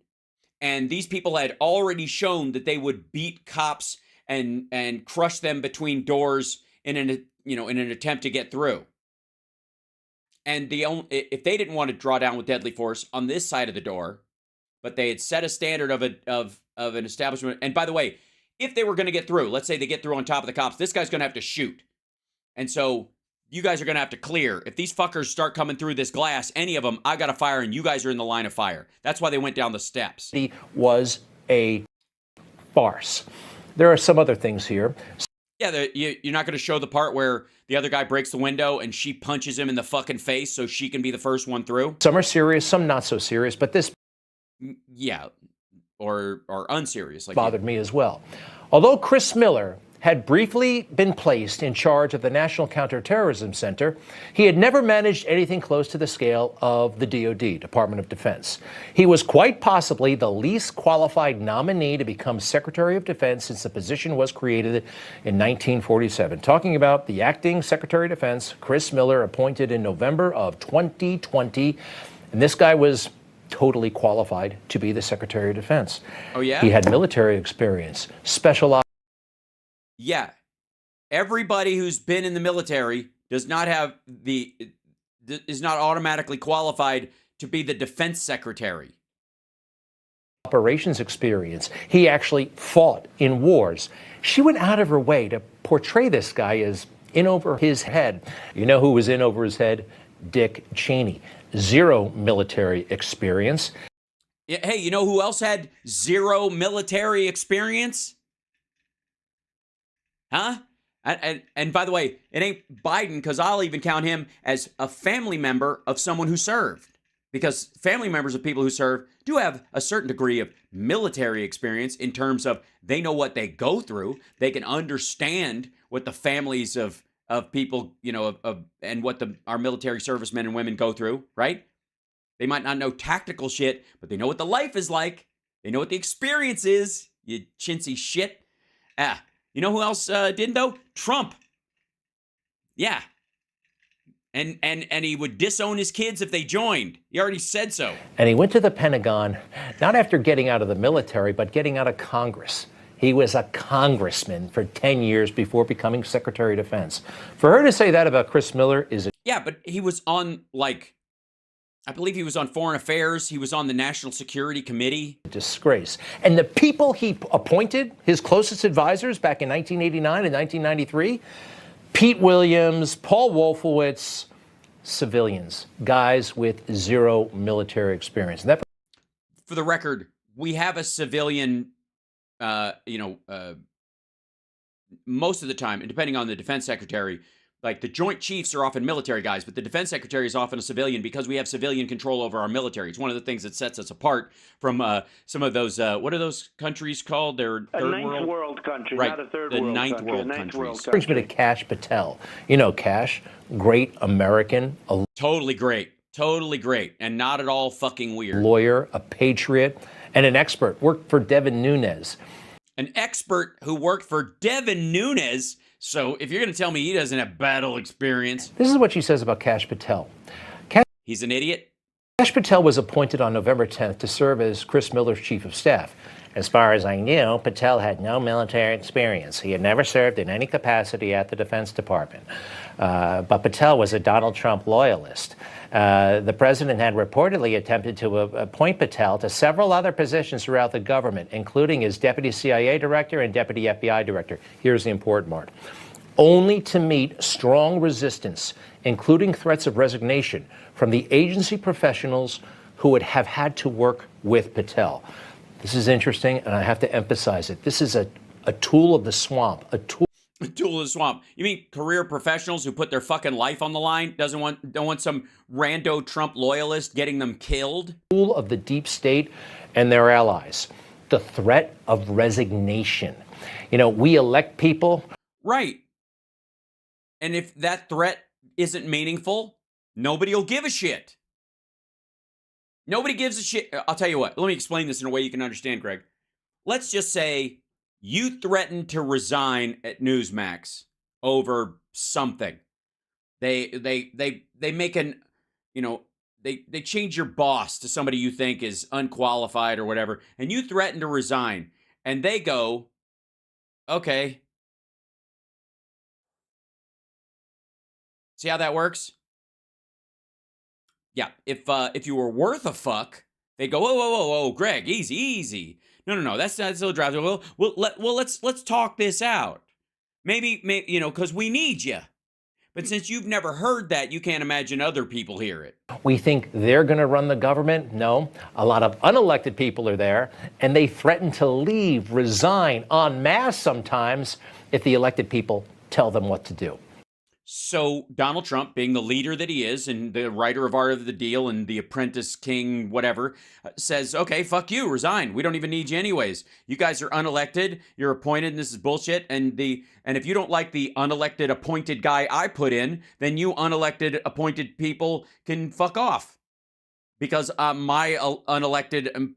And these people had already shown that they would beat cops and crush them between doors in an attempt to get through. And if they didn't want to draw down with deadly force on this side of the door, but they had set a standard of an establishment. And by the way, if they were going to get through, let's say they get through on top of the cops, this guy's going to have to shoot. And so you guys are going to have to clear. If these fuckers start coming through this glass, any of them, I got to fire, and you guys are in the line of fire. That's why they went down the steps. Was a farce. There are some other things here. Yeah, you're not going to show the part where the other guy breaks the window and she punches him in the fucking face so she can be the first one through. Some are serious, some not so serious, but this Yeah, or unserious. Like bothered me as well. Although Chris Miller had briefly been placed in charge of the National Counterterrorism Center, he had never managed anything close to the scale of the DoD, Department of Defense. He was quite possibly the least qualified nominee to become Secretary of Defense since the position was created in 1947. Talking about the acting Secretary of Defense, Chris Miller, appointed in November of 2020, and this guy was totally qualified to be the Secretary of Defense. Oh, yeah? He had military experience, special ops. Yeah, everybody who's been in the military is not automatically qualified to be the defense secretary. Operations experience. He actually fought in wars. She went out of her way to portray this guy as in over his head. You know who was in over his head? Dick Cheney. Zero military experience. Yeah, hey, you know who else had zero military experience? Huh? And by the way, it ain't Biden, because I'll even count him as a family member of someone who served. Because family members of people who serve do have a certain degree of military experience in terms of they know what they go through. They can understand what the families of people, you know, and what our military servicemen and women go through, right? They might not know tactical shit, but they know what the life is like. They know what the experience is, you chintzy shit. You know who else didn't, though? Trump. Yeah. And he would disown his kids if they joined. He already said so. And he went to the Pentagon, not after getting out of the military, but getting out of Congress. He was a congressman for 10 years before becoming Secretary of Defense. For her to say that about Chris Miller is... Yeah, but he was on, like, I believe he was on Foreign Affairs. He was on the National Security Committee. Disgrace. And the people he appointed, his closest advisors back in 1989 and 1993, Pete Williams, Paul Wolfowitz, civilians, guys with zero military experience. And that, for the record, we have a civilian, most of the time, and depending on the defense secretary, like the Joint Chiefs are often military guys, but the defense secretary is often a civilian because we have civilian control over our military. It's one of the things that sets us apart from some of those, what are those countries called? They're a third ninth world country, right, not a third the world ninth country. world A ninth countries. world brings me to Kash Patel. You know Kash, great American, a Totally great. Totally great. And not at all fucking weird. lawyer, a patriot, and an expert. Worked for Devin Nunes. An expert who worked for Devin Nunes. So if you're going to tell me he doesn't have battle experience. This is what she says about Kash Patel. He's an idiot. Kash Patel was appointed on November 10th to serve as Chris Miller's chief of staff. As far as I knew, Patel had no military experience. He had never served in any capacity at the Defense Department. But Patel was a Donald Trump loyalist. The president had reportedly attempted to appoint Patel to several other positions throughout the government, including as deputy CIA director and deputy FBI director. Here's the important part. Only to meet strong resistance, including threats of resignation, from the agency professionals who would have had to work with Patel. This is interesting, and I have to emphasize it. This is a tool of the swamp, a tool Tool of the deep state and their allies. The threat of resignation. You know, we elect people. Right. And if that threat isn't meaningful, nobody will give a shit. Nobody gives a shit. I'll tell you what. Let me explain this in a way you can understand, Greg. Let's just say you threaten to resign at Newsmax over something. They make an, you know, they change your boss to somebody you think is unqualified or whatever, and you threaten to resign, and they go, okay. See how that works? Yeah, if you were worth a fuck, they go, whoa, Greg, easy. No, that's not so drastic. Well, let's talk this out. Maybe you know, because we need you. But since you've never heard that, you can't imagine other people hear it. We think they're going to run the government. No, a lot of unelected people are there, and they threaten to leave, resign en masse sometimes if the elected people tell them what to do. So Donald Trump, being the leader that he is and the writer of Art of the Deal and the Apprentice King, whatever, says, okay, fuck you, resign. We don't even need you anyways. You guys are unelected. You're appointed and this is bullshit. And if you don't like the unelected appointed guy I put in, then you unelected appointed people can fuck off. Because my unelected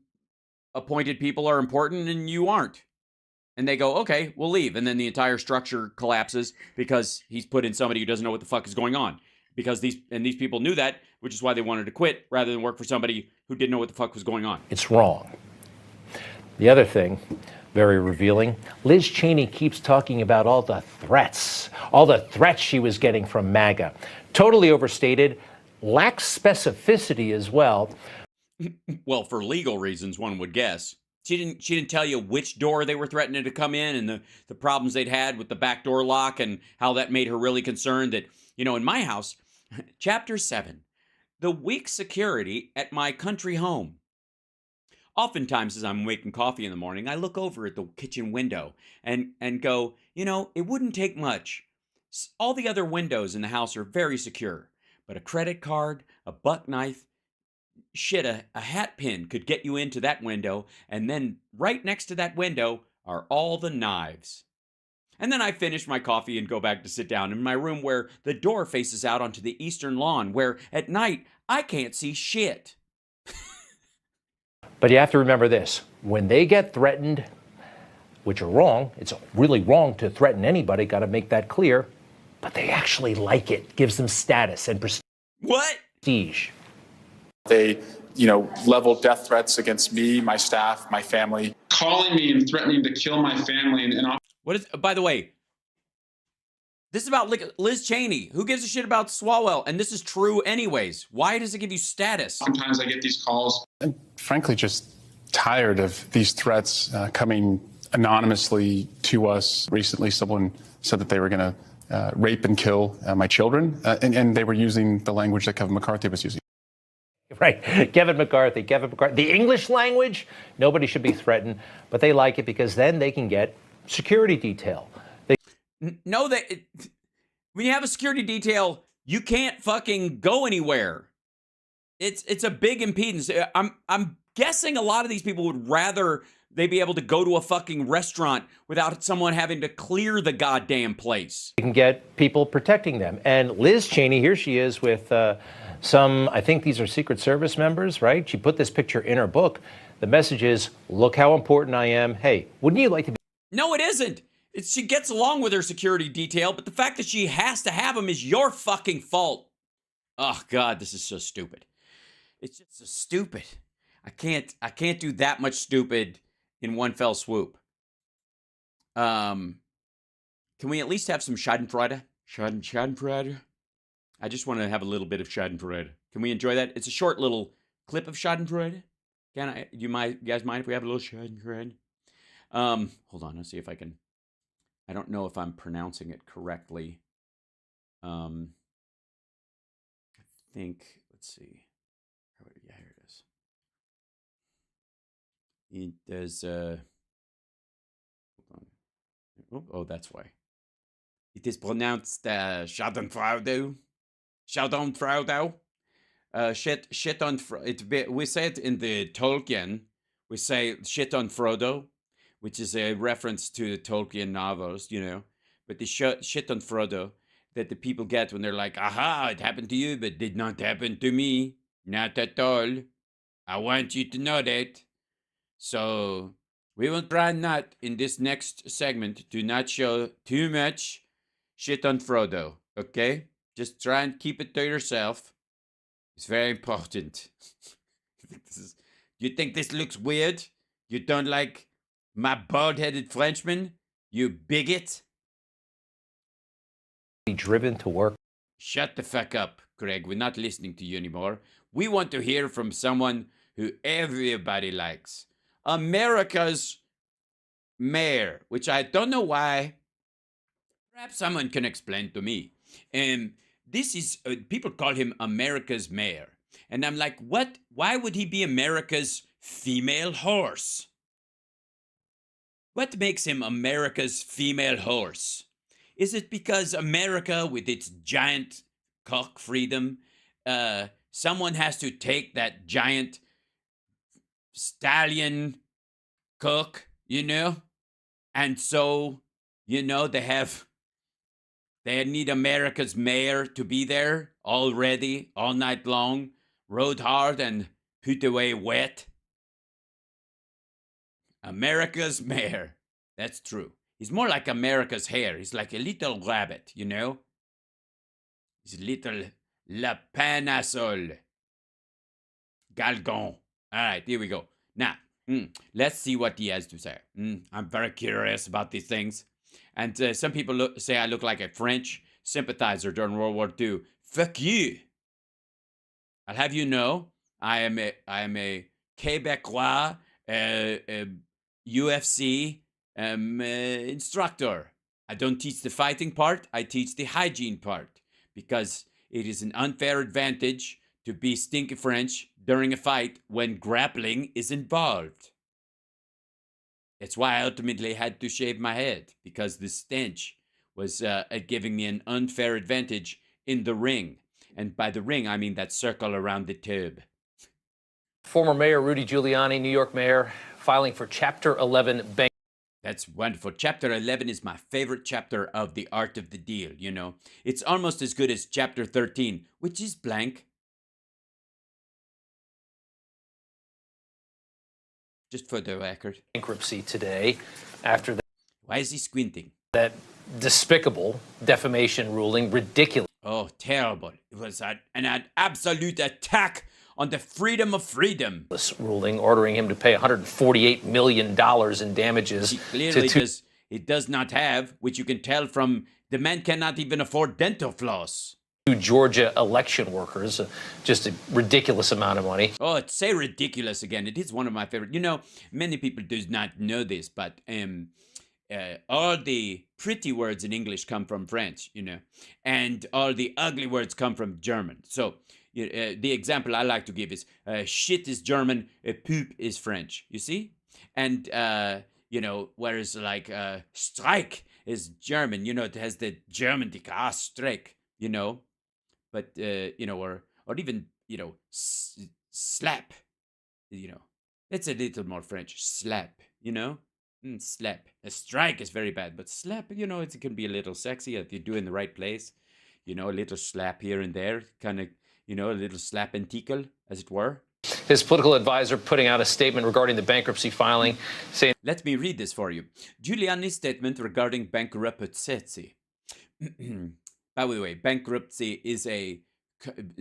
appointed people are important and you aren't. And they go, okay, we'll leave. And then the entire structure collapses because he's put in somebody who doesn't know what the fuck is going on. Because these people knew that, which is why they wanted to quit rather than work for somebody who didn't know what the fuck was going on. It's wrong. The other thing, very revealing, Liz Cheney keeps talking about all the threats she was getting from MAGA. Totally overstated, lacks specificity as well. Well, for legal reasons, one would guess. She didn't tell you which door they were threatening to come in and the problems they'd had with the back door lock and how that made her really concerned that, in my house, Chapter 7, the weak security at my country home. Oftentimes, as I'm making coffee in the morning, I look over at the kitchen window and go, it wouldn't take much. All the other windows in the house are very secure, but a credit card, a buck knife, shit, a hat pin could get you into that window, and then right next to that window are all the knives. And then I finish my coffee and go back to sit down in my room where the door faces out onto the eastern lawn, where at night I can't see shit. But you have to remember this, when they get threatened, which are wrong, it's really wrong to threaten anybody, got to make that clear, but they actually like it, gives them status and prestige. What? They, level death threats against me, my staff, my family. Calling me and threatening to kill my family. What is, by the way, this is about Liz Cheney. Who gives a shit about Swalwell? And this is true anyways. Why does it give you status? Sometimes I get these calls. I'm frankly just tired of these threats coming anonymously to us. Recently, someone said that they were going to rape and kill my children, and they were using the language that Kevin McCarthy was using. Right, Kevin McCarthy. The English language, nobody should be threatened, but they like it because then they can get security detail. No, when you have a security detail, you can't fucking go anywhere. It's a big impedance. I'm guessing a lot of these people would rather they be able to go to a fucking restaurant without someone having to clear the goddamn place. They can get people protecting them. And Liz Cheney, here she is with some, I think these are Secret Service members, right? She put this picture in her book. The message is, look how important I am. Hey, wouldn't you like to be? No, it isn't. She gets along with her security detail, but the fact that she has to have them is your fucking fault. Oh, God, this is so stupid. It's just so stupid. I can't do that much stupid in one fell swoop. Can we at least have some Schadenfreude? Schadenfreude? I just want to have a little bit of Schadenfreude. Can we enjoy that? It's a short little clip of Schadenfreude. You guys mind if we have a little Schadenfreude? Hold on, let's see if I can. I don't know if I'm pronouncing it correctly. I think, let's see. Yeah, here it is. It is, hold on. Oh, that's why. It is pronounced Schadenfreude. Schadenfreude. Shit on, we say it in the Tolkien. We say shit on Frodo, which is a reference to the Tolkien novels, But the shit on Frodo that the people get when they're like, aha, it happened to you, but did not happen to me. Not at all. I want you to know that. So we will try not, in this next segment, to not show too much shit on Frodo, okay? Just try and keep it to yourself. It's very important. You think this looks weird? You don't like my bald-headed Frenchman? You bigot? Be driven to work. Shut the fuck up, Greg. We're not listening to you anymore. We want to hear from someone who everybody likes. America's mayor, which I don't know why. Perhaps someone can explain to me. This is, people call him America's mayor. And I'm like, what? Why would he be America's female horse? What makes him America's female horse? Is it because America, with its giant cock freedom, someone has to take that giant stallion cock, you know? And so, you know, they need America's mayor to be there already, all night long, rode hard and put away wet. America's mayor. That's true. He's more like America's hare. He's like a little rabbit, you know? He's a little lapinasol. Galgon. All right, here we go. Now, let's see what he has to say. I'm very curious about these things. And some people say I look like a French sympathizer during World War II. Fuck you. I'll have you know, I am a Quebecois UFC instructor. I don't teach the fighting part. I teach the hygiene part because it is an unfair advantage to be stinky French during a fight when grappling is involved. That's why I ultimately had to shave my head, because the stench was giving me an unfair advantage in the ring. And by the ring, I mean that circle around the tube. Former Mayor Rudy Giuliani, New York mayor, filing for Chapter 11 bankruptcy. That's wonderful. Chapter 11 is my favorite chapter of The Art of the Deal, you know. It's almost as good as Chapter 13, which is blank. Just for the record. Bankruptcy today after that. Why is he squinting? That despicable defamation ruling, ridiculous. Oh, terrible. It was an absolute attack on the freedom of freedom. Ruling ordering him to pay $148 million in damages. He clearly does not have, which you can tell from the man cannot even afford dental floss. Two Georgia election workers, just a ridiculous amount of money. Oh, say ridiculous again. It is one of my favorite. You know, many people do not know this, but all the pretty words in English come from French, you know, and all the ugly words come from German. So the example I like to give is shit is German, poop is French, you see? And, you know, whereas like strike is German, you know, it has the German strike, you know, but, you know, or even, you know, slap, you know, it's a little more French, slap, you know? Slap. A strike is very bad, but slap, you know, it can be a little sexy if you do it in the right place. You know, a little slap here and there, kind of, you know, a little slap and tickle, as it were. His political advisor putting out a statement regarding the bankruptcy filing, saying... Let me read this for you. Giuliani's statement regarding bankruptcy. By the way, bankruptcy is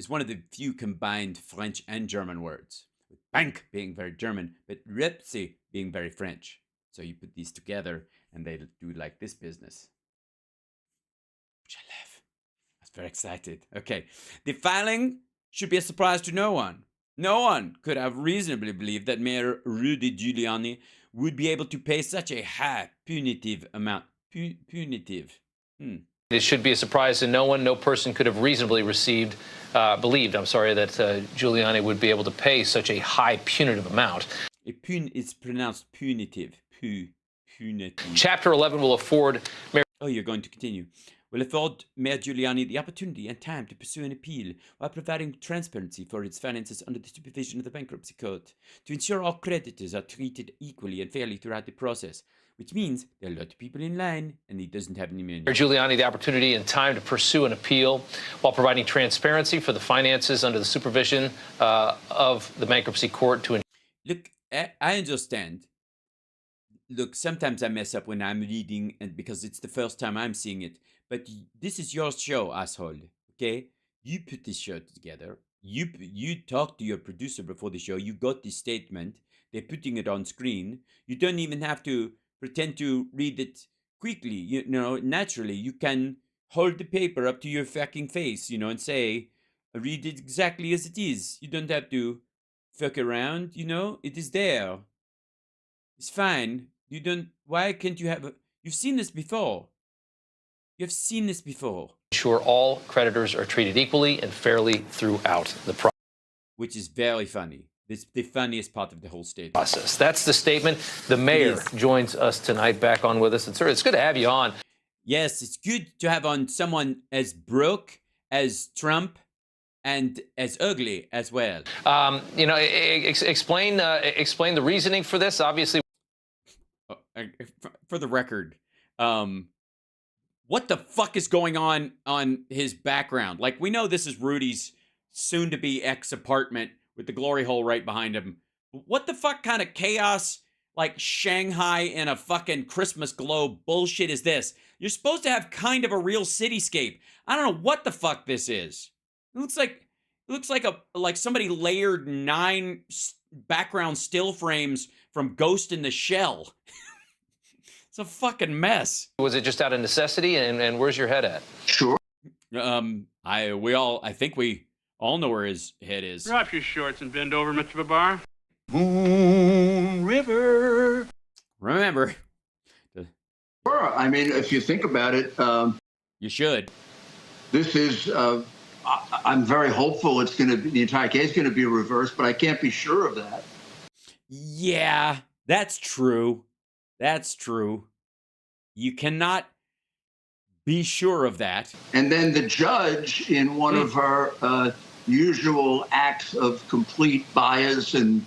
one of the few combined French and German words. With bank being very German, but ruptcy being very French. So you put these together and they do like this business. Which I love. I was very excited. Okay. The filing should be a surprise to no one. No one could have reasonably believed that Mayor Rudy Giuliani would be able to pay such a high punitive amount. Punitive. It should be a surprise to no one. No person could have reasonably believed that Giuliani would be able to pay such a high punitive amount. It's pronounced punitive. Punitive. Chapter 11 will afford Mayor... Oh, you're going to continue. Will afford Mayor Giuliani the opportunity and time to pursue an appeal while providing transparency for its finances under the supervision of the bankruptcy court, to ensure all creditors are treated equally and fairly throughout the process, which means there are a lot of people in line and he doesn't have any money. Mayor Giuliani the opportunity and time to pursue an appeal while providing transparency for the finances under the supervision of the bankruptcy court to... Look, I understand. Look, sometimes I mess up when I'm reading, and because it's the first time I'm seeing it. But this is your show, asshole. Okay, you put this show together. You talk to your producer before the show. You got this statement. They're putting it on screen. You don't even have to pretend to read it quickly. You know, naturally, you can hold the paper up to your fucking face, you know, and say, read it exactly as it is. You don't have to fuck around. You know, it is there. It's fine. You don't, why can't you have, you've seen this before. You've seen this before. Ensure all creditors are treated equally and fairly throughout the process. Which is very funny. It's the funniest part of the whole state. Process. That's the statement. The mayor joins us tonight, back on with us. It's good to have you on. Yes, it's good to have on someone as broke as Trump and as ugly as well. Explain the reasoning for this. Obviously, for the record, what the fuck is going on his background? Like, we know this is Rudy's soon-to-be ex-apartment with the glory hole right behind him. What the fuck kind of chaos, like Shanghai in a fucking Christmas globe bullshit is this? You're supposed to have kind of a real cityscape. I don't know what the fuck this is. It looks like somebody layered 9 background still frames from Ghost in the Shell. It's a fucking mess. was it just out of necessity? And where's your head at? Sure. I think we all know where his head is. Drop your shorts and bend over, Mr. Babar. Moon River. Remember. Sure. I mean, if you think about it, You should. this is, I'm very hopeful it's going to be, the entire case is going to be reversed, but I can't be sure of that. Yeah, that's true. That's true. You cannot be sure of that. And then the judge, in one of her usual acts of complete bias and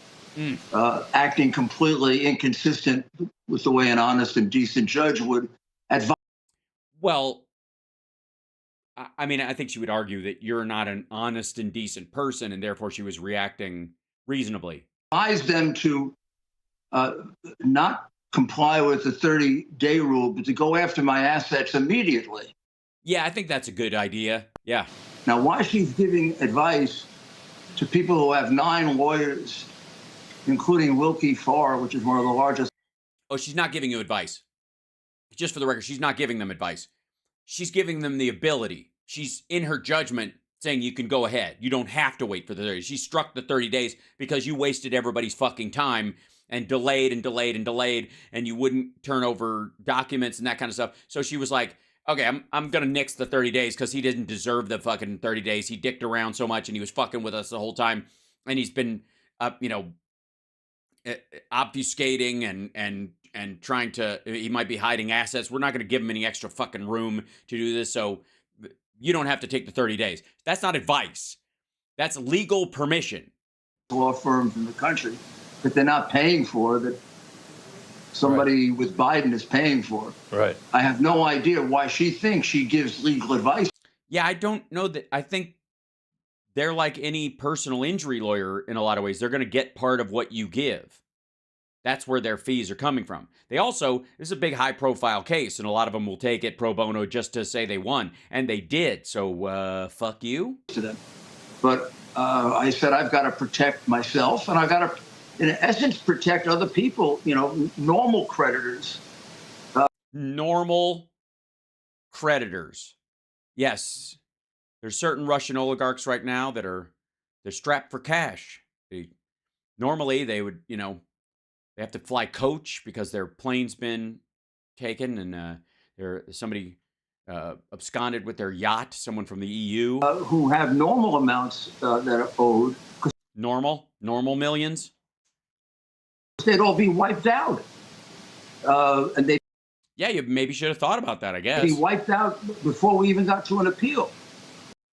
acting completely inconsistent with the way an honest and decent judge would advise. Well, I mean, I think she would argue that you're not an honest and decent person, and therefore she was reacting reasonably. Advise them to not comply with the 30-day rule, but to go after my assets immediately. Yeah, I think that's a good idea. Yeah. Now, why she's giving advice to people who have 9 lawyers, including Wilkie Farr, which is one of the largest. Oh, she's not giving you advice. Just for the record, she's not giving them advice. She's giving them the ability. She's, in her judgment, saying you can go ahead. You don't have to wait for the 30 days. She struck the 30 days because you wasted everybody's fucking time and delayed and delayed and delayed, and you wouldn't turn over documents and that kind of stuff. So she was like, okay, I'm going to nix the 30 days because he didn't deserve the fucking 30 days. He dicked around so much and he was fucking with us the whole time. And he's been, obfuscating and trying to, he might be hiding assets. We're not going to give him any extra fucking room to do this. So you don't have to take the 30 days. That's not advice. That's legal permission. Law firms in the country that they're not paying for, that somebody with Biden is paying for. Right. I have no idea why she thinks she gives legal advice. Yeah, I don't know that. I think they're like any personal injury lawyer in a lot of ways. They're going to get part of what you give. That's where their fees are coming from. They also, this is a big high-profile case, and a lot of them will take it pro bono just to say they won, and they did. So, fuck you. To them. But I said I've got to protect myself, and I've got to, in essence, protect other people, normal creditors. Normal creditors. Yes. There's certain Russian oligarchs right now that they're strapped for cash. Normally, they would, they have to fly coach because their plane's been taken, and somebody absconded with their yacht, someone from the EU. Who have normal amounts that are owed. Normal millions? They'd all be wiped out. And they'd Yeah, you maybe should have thought about that, I guess. be wiped out before we even got to an appeal.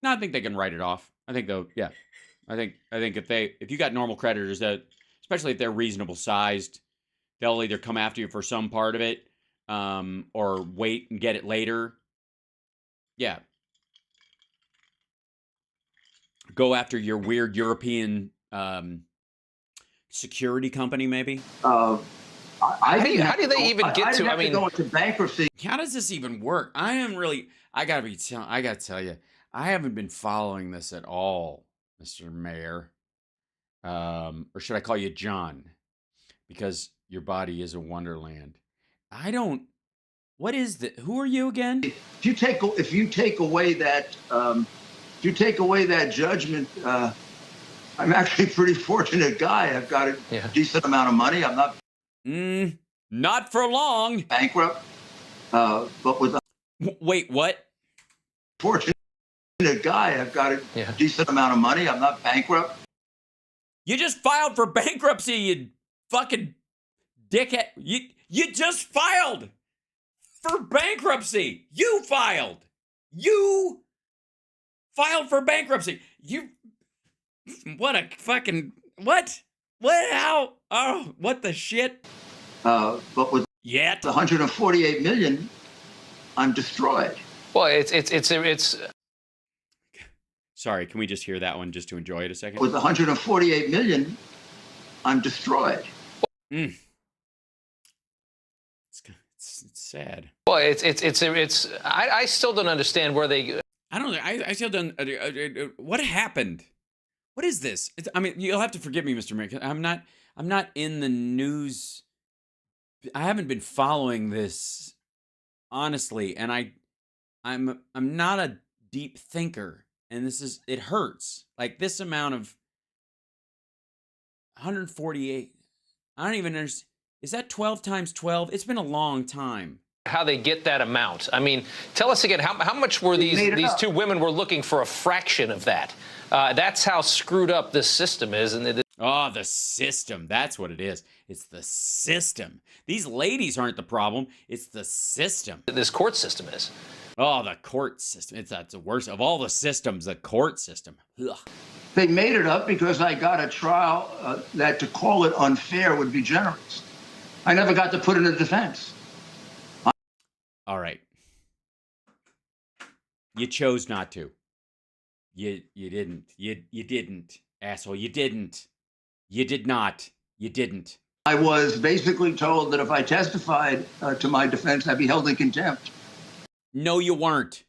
No, I think they can write it off. I think though, yeah. I think if you got normal creditors that, especially if they're reasonable sized, they'll either come after you for some part of it, or wait and get it later. Yeah. Go after your weird European security company, maybe. How do they even get to? I mean, go into bankruptcy. How does this even work? I gotta tell you, I haven't been following this at all, Mr. Mayor. Or should I call you John? Because your body is a wonderland. What is that? Who are you again? If you take away that judgment, I'm actually a pretty fortunate guy. I've got a decent amount of money. I'm not Not for long. bankrupt, but with a Wait, what? fortunate guy. I've got a decent amount of money. I'm not bankrupt. You just filed for bankruptcy, you fucking dickhead. You just filed for bankruptcy. You filed for bankruptcy. What a fucking, what? How? Oh, what the shit? But with Yet. the 148 million, I'm destroyed. Well, it's. Sorry, can we just hear that one just to enjoy it a second? With 148 million, I'm destroyed. It's sad. Well, I still don't understand where they. I don't know. I still don't. What happened? What is this? I mean, you'll have to forgive me, Mr. American. I'm not in the news. I haven't been following this honestly, and I'm not a deep thinker, and it hurts. Like this amount of 148. I don't even understand. Is that 12 times 12? It's been a long time. How they get that amount? I mean, tell us again. How much were these two women were looking for a fraction of that? That's how screwed up this system is, and the system. That's what it is. It's the system. These ladies aren't the problem. It's the system. This court system is. Oh, the court system. That's the worst of all the systems. The court system. Ugh. They made it up because I got a trial that to call it unfair would be generous. I never got to put in a defense. All right. You chose not to. You didn't. You didn't, asshole. You didn't. You did not. You didn't. I was basically told that if I testified to my defense, I'd be held in contempt. No, you weren't.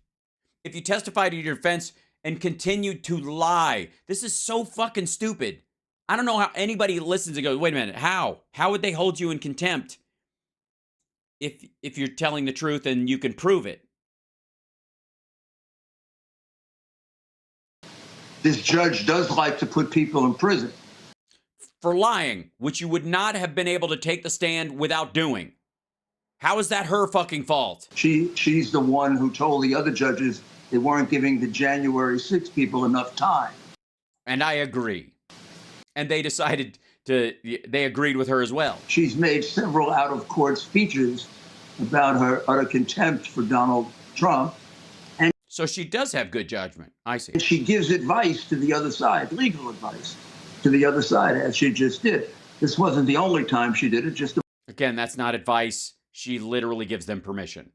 If you testified to your defense and continued to lie, this is so fucking stupid. I don't know how anybody listens and goes, wait a minute, how? How would they hold you in contempt if you're telling the truth and you can prove it? This judge does like to put people in prison. For lying, which you would not have been able to take the stand without doing. How is that her fucking fault? She's the one who told the other judges they weren't giving the January 6 people enough time. And I agree. And they they agreed with her as well. She's made several out-of-court speeches about her utter contempt for Donald Trump. And so she does have good judgment. I see. And she gives advice to the other side, legal advice to the other side, as she just did. This wasn't the only time she did it, just again, that's not advice. She literally gives them permission.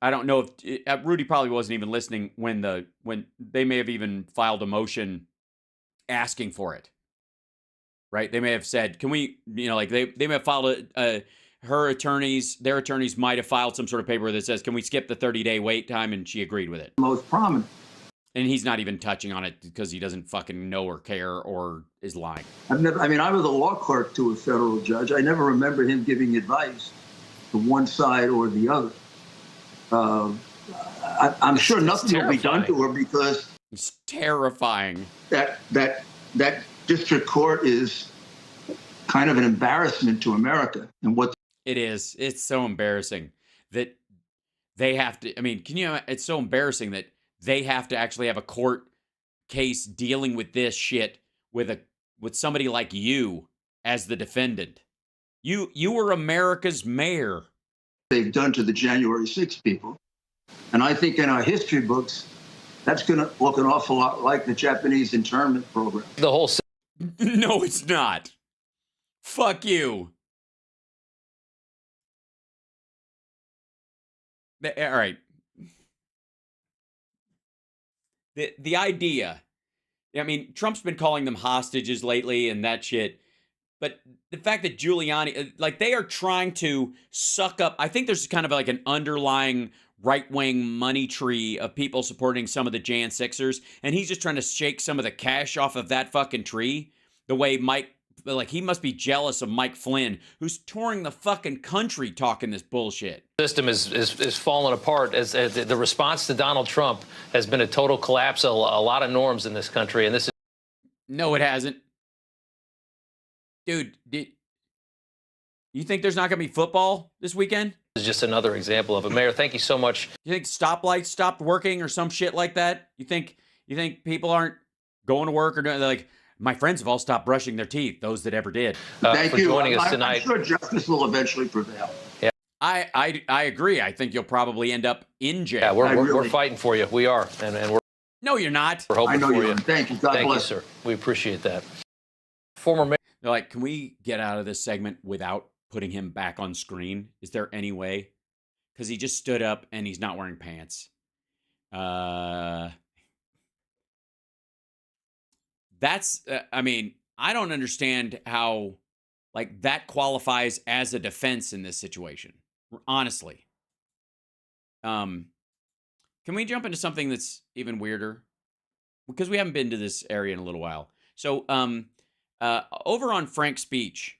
I don't know if Rudy probably wasn't even listening when they may have even filed a motion asking for it. Right? They may have said, can we, they may have filed their attorneys might have filed some sort of paper that says, can we skip the 30-day wait time? And she agreed with it. Most prominent. And he's not even touching on it because he doesn't fucking know or care or is lying. I was a law clerk to a federal judge. I never remember him giving advice to one side or the other. I'm sure nothing will be done to her because it's terrifying. That district court is kind of an embarrassment to America. And what it is, it's so embarrassing that they have to. I mean, it's so embarrassing that they have to actually have a court case dealing with this shit with somebody like you as the defendant. You were America's mayor. They've done to the January 6 people. And I think in our history books, that's going to look an awful lot like the Japanese internment program. The whole. No, it's not. Fuck you. All right. The idea, I mean, Trump's been calling them hostages lately and that shit. But the fact that Giuliani, they are trying to suck up, I think there's kind of like an underlying right-wing money tree of people supporting some of the Jan 6ers. And he's just trying to shake some of the cash off of that fucking tree. The way he must be jealous of Mike Flynn, who's touring the fucking country talking this bullshit. System is falling apart as the response to Donald Trump has been a total collapse of a lot of norms in this country. And this is. No, it hasn't. Dude, you think there's not going to be football this weekend? This is just another example of it. Mayor, thank you so much. You think stoplights stopped working or some shit like that? You think people aren't going to work or doing, like, my friends have all stopped brushing their teeth, those that ever did. Thank for you. joining us I'm tonight. sure justice will eventually prevail. I agree. I think you'll probably end up in jail. Yeah, we're really- fighting for you. We are, and we're No, you're not. hoping I know for you you. are. Thank you. God Thank you, bless. sir. We appreciate that. Former mayor. They're like, can we get out of this segment without putting him back on screen? Is there any way? Because he just stood up and he's not wearing pants. That's, I mean, I don't understand how, like, that qualifies as a defense in this situation. Honestly. Can we jump into something that's even weirder? Because we haven't been to this area in a little while. So, over on Frank's Speech,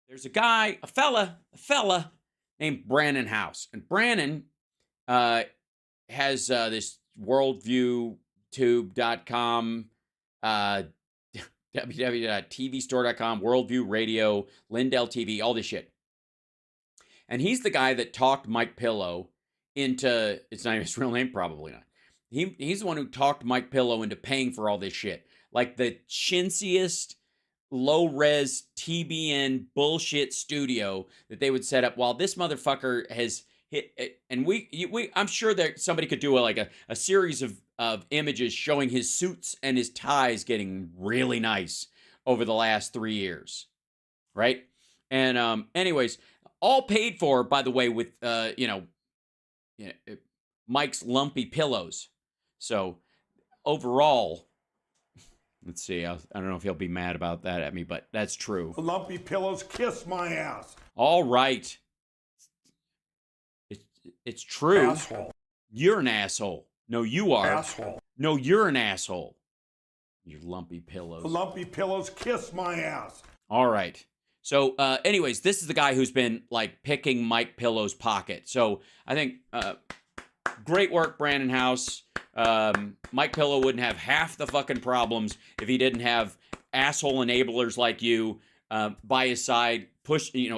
there's a fella named Brannon House. And Brannon has this worldviewtube.com, www.tvstore.com, Worldview Radio, Lindell TV, all this shit. And he's the guy that talked Mike Pillow into, it's not even his real name, probably not. He's the one who talked Mike Pillow into paying for all this shit. Like the chintziest, low-res TBN bullshit studio that they would set up while this motherfucker has hit. And I'm sure that somebody could do a series of images showing his suits and his ties getting really nice over the last 3 years. Right? And anyways, all paid for, by the way, with, Mike's lumpy pillows. So overall, let's see, I don't know if he'll be mad about that at me, but that's true. Lumpy pillows kiss my ass. All right. It's true. Asshole. You're an asshole. No, you are. Asshole. No, you're an asshole. Your lumpy pillows. Lumpy pillows kiss my ass. All right. So, anyways, this is the guy who's been, like, picking Mike Pillow's pocket. So, I think, great work, Brannon House. Mike Pillow wouldn't have half the fucking problems if he didn't have asshole enablers like you by his side,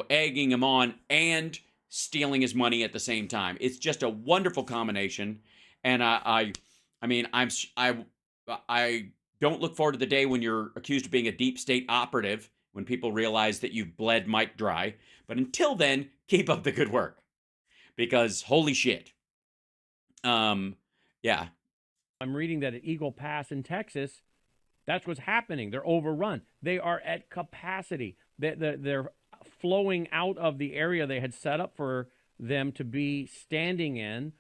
egging him on and stealing his money at the same time. It's just a wonderful combination. And I don't look forward to the day when you're accused of being a deep state operative, when people realize that you've bled Mike dry. But until then, keep up the good work. Because holy shit. Yeah. I'm reading that at Eagle Pass in Texas, that's what's happening. They're overrun. They are at capacity. They're flowing out of the area they had set up for them to be standing in.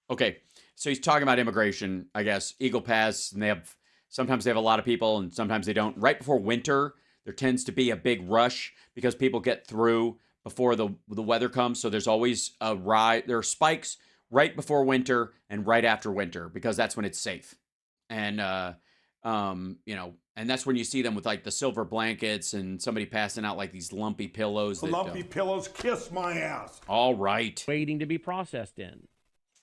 Okay, so he's talking about immigration, I guess. Eagle Pass, and sometimes they have a lot of people, and sometimes they don't. Right before winter, there tends to be a big rush because people get through before the weather comes. So there's always a ride. There are spikes right before winter and right after winter because that's when it's safe. And and that's when you see them with like the silver blankets and somebody passing out like these lumpy pillows. Lumpy pillows kiss my ass. All right. Waiting to be processed in.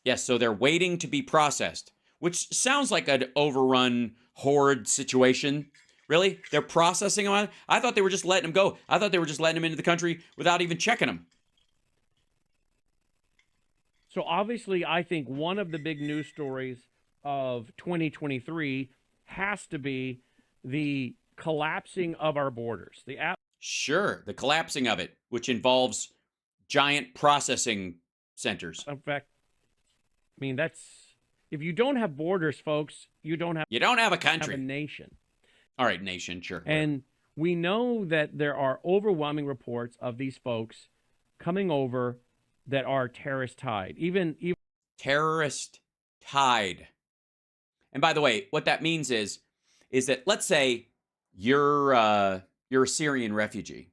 Yes, so they're waiting to be processed, which sounds like an overrun, horrid situation. Really? They're processing them? I thought they were just letting them go. I thought they were just letting them into the country without even checking them. So obviously, I think one of the big news stories of 2023 has to be the collapsing of our borders. Sure, the collapsing of it, which involves giant processing centers. In fact, I mean, if you don't have borders, folks, you don't have a country. Have a nation. All right, nation, sure. And we know that there are overwhelming reports of these folks coming over that are terrorist tied. Even terrorist tied. And by the way, what that means is that let's say you're a Syrian refugee,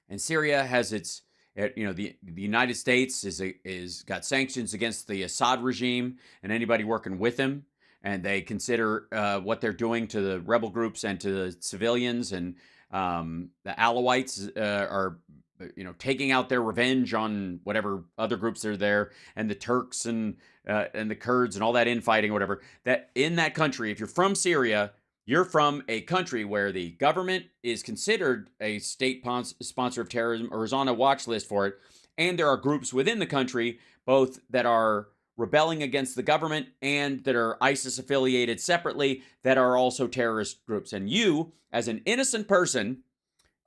and Syria has the United States is got sanctions against the Assad regime and anybody working with him, and they consider what they're doing to the rebel groups and to the civilians, and the Alawites are taking out their revenge on whatever other groups are there, and the Turks and the Kurds and all that infighting or whatever. That in that country, if you're from Syria, you're from a country where the government is considered a state sponsor of terrorism or is on a watch list for it, and there are groups within the country, both that are rebelling against the government and that are ISIS affiliated separately that are also terrorist groups. And you, as an innocent person,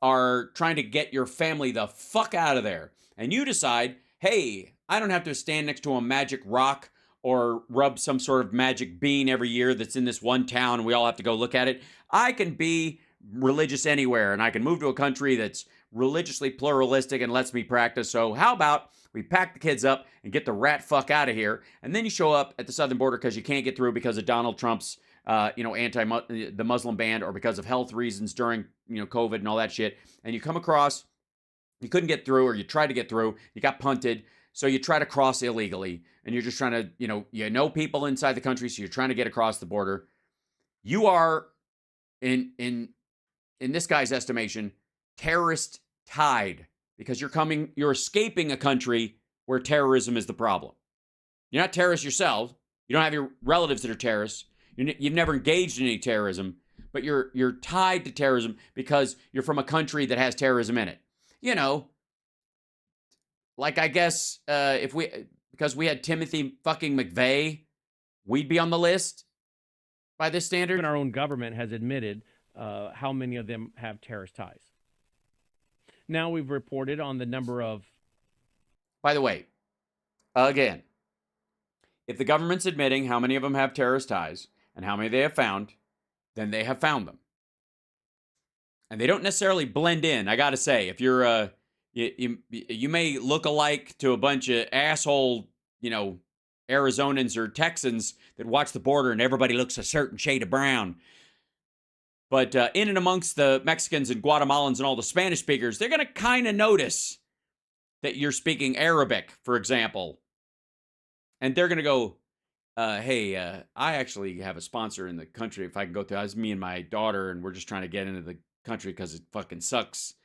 are trying to get your family the fuck out of there. And you decide, hey, I don't have to stand next to a magic rock or rub some sort of magic bean every year that's in this one town and we all have to go look at it. I can be religious anywhere and I can move to a country that's religiously pluralistic and lets me practice. So how about we pack the kids up and get the rat fuck out of here, and then you show up at the southern border because you can't get through because of Donald Trump's the Muslim ban, or because of health reasons during COVID and all that shit, and you come across, you couldn't get through, or you tried to get through, you got punted, so you try to cross illegally, and you're just trying to people inside the country, so you're trying to get across the border. You are in this guy's estimation terrorist tied, because you're escaping a country where terrorism is the problem. You're not terrorists yourself. You don't have your relatives that are terrorists. You've never engaged in any terrorism, but you're tied to terrorism because you're from a country that has terrorism in it. Like, I guess because we had Timothy fucking McVeigh, we'd be on the list by this standard. Even our own government has admitted how many of them have terrorist ties. Now we've reported on the number of... By the way, again, if the government's admitting how many of them have terrorist ties and how many they have found, then they have found them. And they don't necessarily blend in. I got to say, if you're... You may look alike to a bunch of asshole, Arizonans or Texans that watch the border and everybody looks a certain shade of brown. But in and amongst the Mexicans and Guatemalans and all the Spanish speakers, they're going to kind of notice that you're speaking Arabic, for example. And they're going to go, hey, I actually have a sponsor in the country. If I can go through, it's me and my daughter, and we're just trying to get into the country because it fucking sucks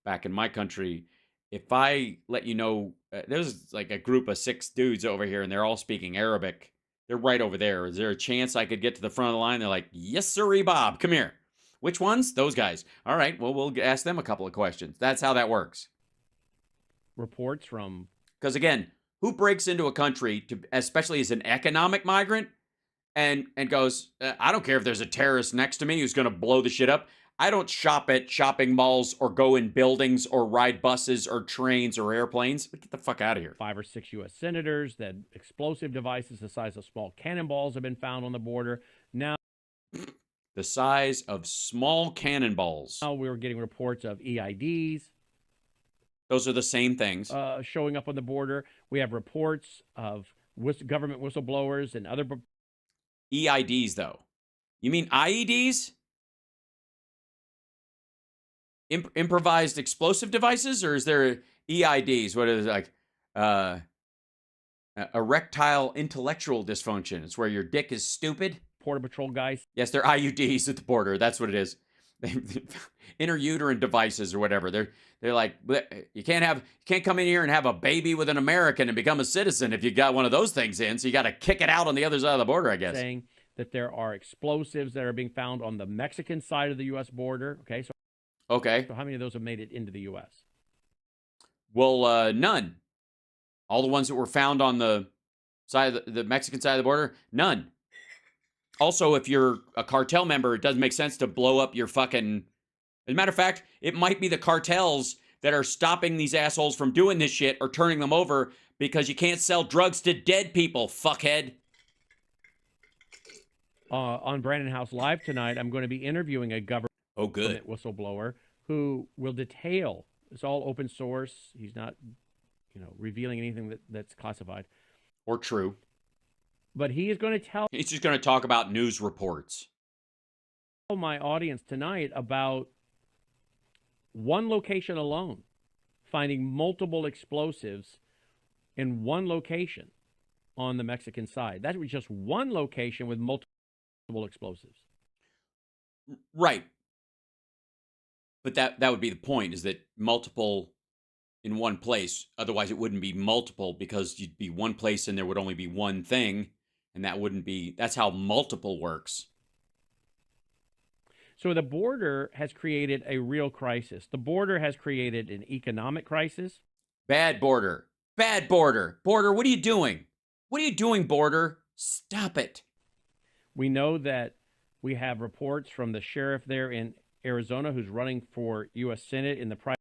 back in my country. If I let you know, there's like a group of 6 dudes over here, and they're all speaking Arabic. They're right over there. Is there a chance I could get to the front of the line? They're like, yes, sirree, Bob. Come here. Which ones? Those guys. All right, well, we'll ask them a couple of questions. That's how that works. Reports from... Because, again, who breaks into a country, especially as an economic migrant, and goes, I don't care if there's a terrorist next to me who's going to blow the shit up. I don't shop at shopping malls or go in buildings or ride buses or trains or airplanes. Get the fuck out of here. 5 or 6 U.S. senators, that explosive devices the size of small cannonballs have been found on the border. Now, the size of small cannonballs. Now we're getting reports of EIDs. Those are the same things. Showing up on the border. We have reports of government whistleblowers and other... EIDs, though. You mean IEDs? Improvised explosive devices? Or is there EIDs? What is it, like erectile intellectual dysfunction? It's where your dick is stupid? Border Patrol guys. Yes, they're IUDs at the border. That's what it is. Interuterine devices or whatever. They're like, you can't come in here and have a baby with an American and become a citizen if you got one of those things in. So you got to kick it out on the other side of the border, I guess. Saying that there are explosives that are being found on the Mexican side of the U.S. border. Okay. So how many of those have made it into the U.S.? Well, none. All the ones that were found on the side of the Mexican side of the border, none. Also, if you're a cartel member, it doesn't make sense to blow up your fucking... As a matter of fact, it might be the cartels that are stopping these assholes from doing this shit or turning them over because you can't sell drugs to dead people, fuckhead. On Brandon House Live tonight, I'm going to be interviewing a government whistleblower who will detail... It's all open source. He's not, revealing anything that's classified. Or true. But he is going to tell... He's just going to talk about news reports. My audience tonight about one location alone, finding multiple explosives in one location on the Mexican side. That was just one location with multiple explosives. Right. But that would be the point, is that multiple in one place. Otherwise, it wouldn't be multiple, because you'd be one place and there would only be one thing. And that wouldn't be... That's how multiple works. So the border has created a real crisis. The border has created an economic crisis. Bad border. Bad border. Border, what are you doing? What are you doing, border? Stop it. We know that we have reports from the sheriff there in Arizona who's running for U.S. Senate in the primary.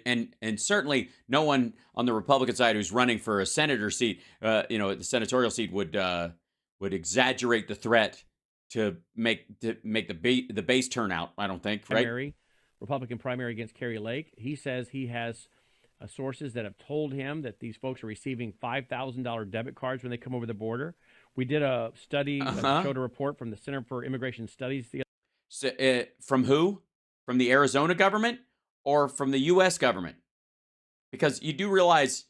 And certainly no one on the Republican side who's running for a senator seat, the senatorial seat would exaggerate the threat to make the base turnout. I don't think, right? Republican primary against Kerry Lake. He says he has sources that have told him that these folks are receiving $5,000 debit cards when they come over the border. We did a study that showed a report from the Center for Immigration Studies. From who? From the Arizona government or from the U.S. government? Because you do realize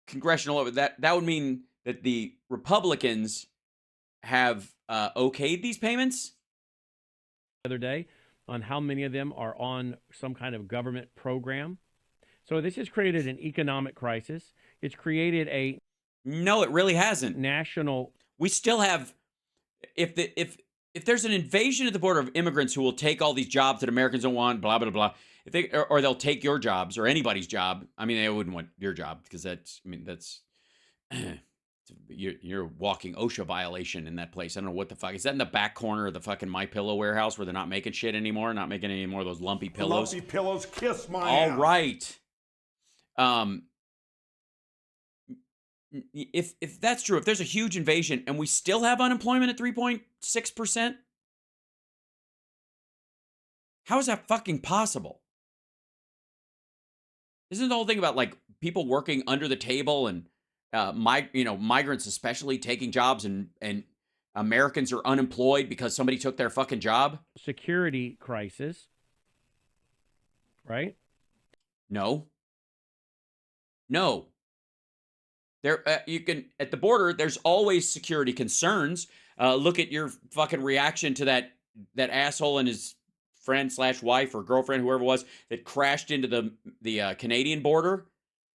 congressional, that would mean that the Republicans have okayed these payments? The other day on how many of them are on some kind of government program. So this has created an economic crisis. It's created a... No, it really hasn't. National... We still have... If there's an invasion at the border of immigrants who will take all these jobs that Americans don't want, blah, blah, blah, or they'll take your jobs or anybody's job. I mean, they wouldn't want your job because that's you're a walking OSHA violation in that place. I don't know what the fuck. Is that in the back corner of the fucking MyPillow warehouse where they're not making shit anymore? Not making any more of those lumpy pillows? Lumpy pillows, kiss my ass. All right. If that's true, if there's a huge invasion and we still have unemployment at 3.6%, how is that fucking possible? Isn't the whole thing about like people working under the table and migrants especially taking jobs and Americans are unemployed because somebody took their fucking job? Security crisis, right? No. There, you can at the border. There's always security concerns. Look at your fucking reaction to that asshole and his friend / wife or girlfriend, whoever it was, that crashed into the Canadian border,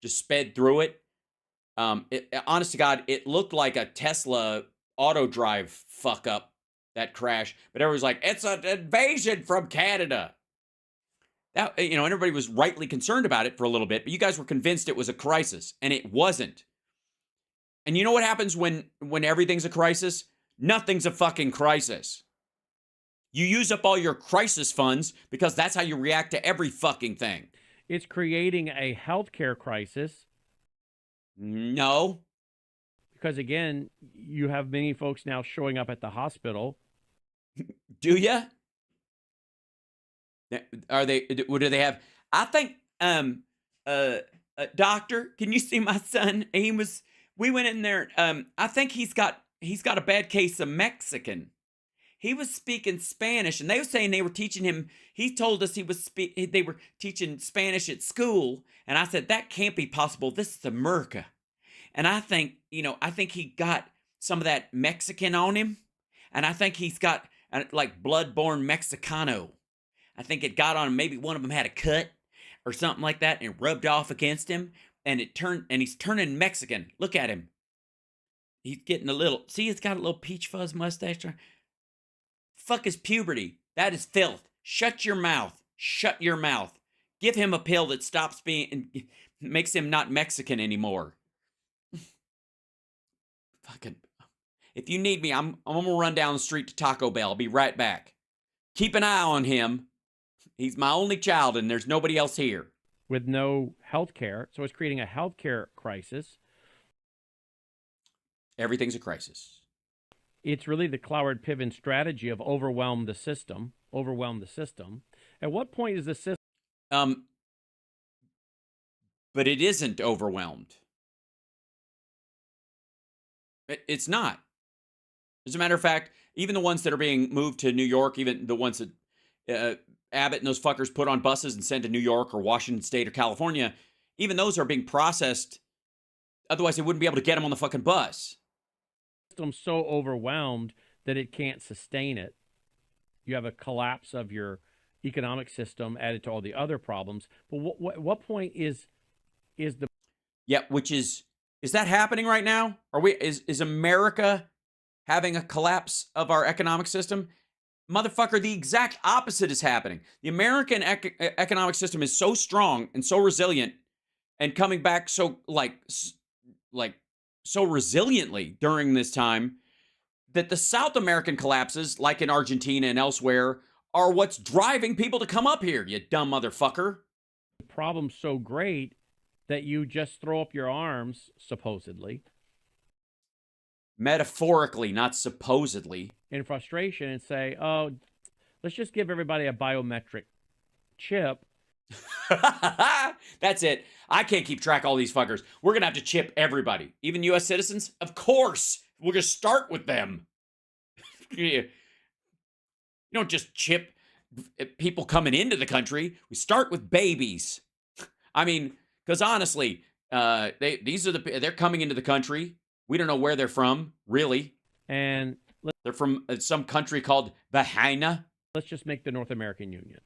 just sped through it. Honest to God, it looked like a Tesla auto drive fuck up, that crash. But everyone's like, it's an invasion from Canada. That, everybody was rightly concerned about it for a little bit, but you guys were convinced it was a crisis, and it wasn't. And you know what happens when everything's a crisis? Nothing's a fucking crisis. You use up all your crisis funds because that's how you react to every fucking thing. It's creating a healthcare crisis. No. Because again, you have many folks now showing up at the hospital. Do you? What do they have? I think, doctor, can you see my son? We went in there. I think he's got a bad case of Mexican. He was speaking Spanish, and they were saying they were teaching him. He told us they were teaching Spanish at school, and I said that can't be possible. This is America, and I think he got some of that Mexican on him, and I think he's got like blood-borne Mexicano. I think it got on him. Maybe one of them had a cut or something like that, and it rubbed off against him, and he's turning Mexican. Look at him. He's getting he's got a little peach fuzz mustache. Fuck his puberty. That is filth. Shut your mouth. Shut your mouth. Give him a pill that makes him not Mexican anymore. Fucking. If you need me, I'm gonna run down the street to Taco Bell. I'll be right back. Keep an eye on him. He's my only child, and there's nobody else here. With no health care. So it's creating a health care crisis. Everything's a crisis. It's really the Cloward Piven strategy of overwhelm the system. At what point is the system? But it isn't overwhelmed. It's not. As a matter of fact, even the ones that are being moved to New York, even the ones that Abbott and those fuckers put on buses and sent to New York or Washington State or California, even those are being processed. Otherwise, they wouldn't be able to get them on the fucking bus. System so overwhelmed that it can't sustain it. You have a collapse of your economic system added to all the other problems. But what point is the... Yeah, which is that happening right now? Is America having a collapse of our economic system? Motherfucker, the exact opposite is happening. The American economic system is so strong and so resilient and coming back so like so resiliently during this time that the South American collapses, like in Argentina and elsewhere, are what's driving people to come up here, you dumb motherfucker. The problem's so great that you just throw up your arms, supposedly. Metaphorically, not supposedly. In frustration and say, oh, let's just give everybody a biometric chip. That's it. I can't keep track of all these fuckers. We're going to have to chip everybody. Even U.S. citizens? Of course. We're going to start with them. You don't just chip people coming into the country. We start with babies. I mean, because honestly, they're coming into the country. We don't know where they're from, really. And they're from some country called Bahina. Let's just make the North American Union.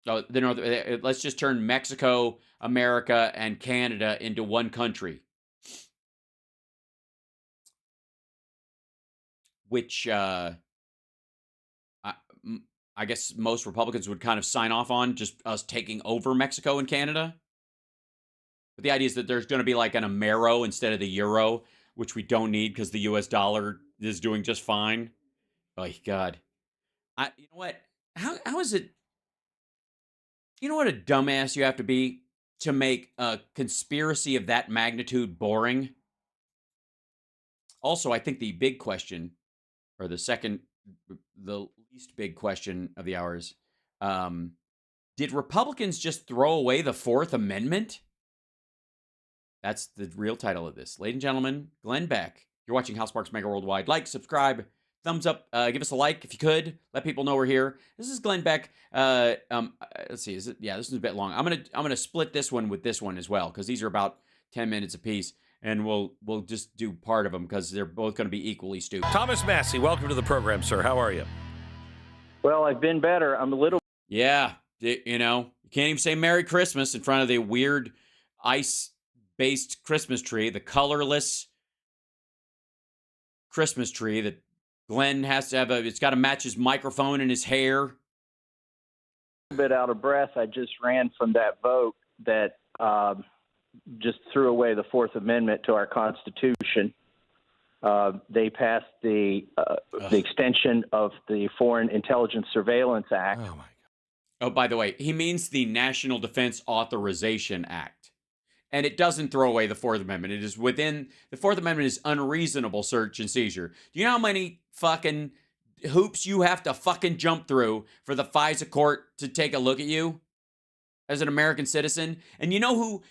Oh, let's just turn Mexico, America, and Canada into one country. Which I guess most Republicans would kind of sign off on, just us taking over Mexico and Canada. But the idea is that there's going to be like an Amero instead of the euro, which we don't need because the U.S. dollar is doing just fine. Oh, God. You know what? How is it? You know what a dumbass you have to be to make a conspiracy of that magnitude boring? Also, I think the big question, or the least big question of the hour is, did Republicans just throw away the Fourth Amendment? That's the real title of this. Ladies and gentlemen, Glenn Beck. You're watching House Sparks Mega Worldwide. Like, subscribe, thumbs up, give us a like if you could. Let people know we're here. This is Glenn Beck. Let's see. Is it? Yeah, this is a bit long. I'm gonna split this one with this one as well because these are about 10 minutes apiece, and we'll just do part of them because they're both going to be equally stupid. Thomas Massey, welcome to the program, sir. How are you? Well, I've been better. I'm a little. Yeah, you know, you can't even say Merry Christmas in front of the weird ice-based Christmas tree, the colorless Christmas tree that Glenn has to have. It's got to match his microphone and his hair. A bit out of breath. I just ran from that vote that just threw away the Fourth Amendment to our Constitution. They passed the extension of the Foreign Intelligence Surveillance Act. Oh, my God. Oh, by the way, he means the National Defense Authorization Act. And it doesn't throw away the Fourth Amendment. It is within the Fourth Amendment is unreasonable search and seizure. Do you know how many fucking hoops you have to fucking jump through for the FISA court to take a look at you as an American citizen? And you know who?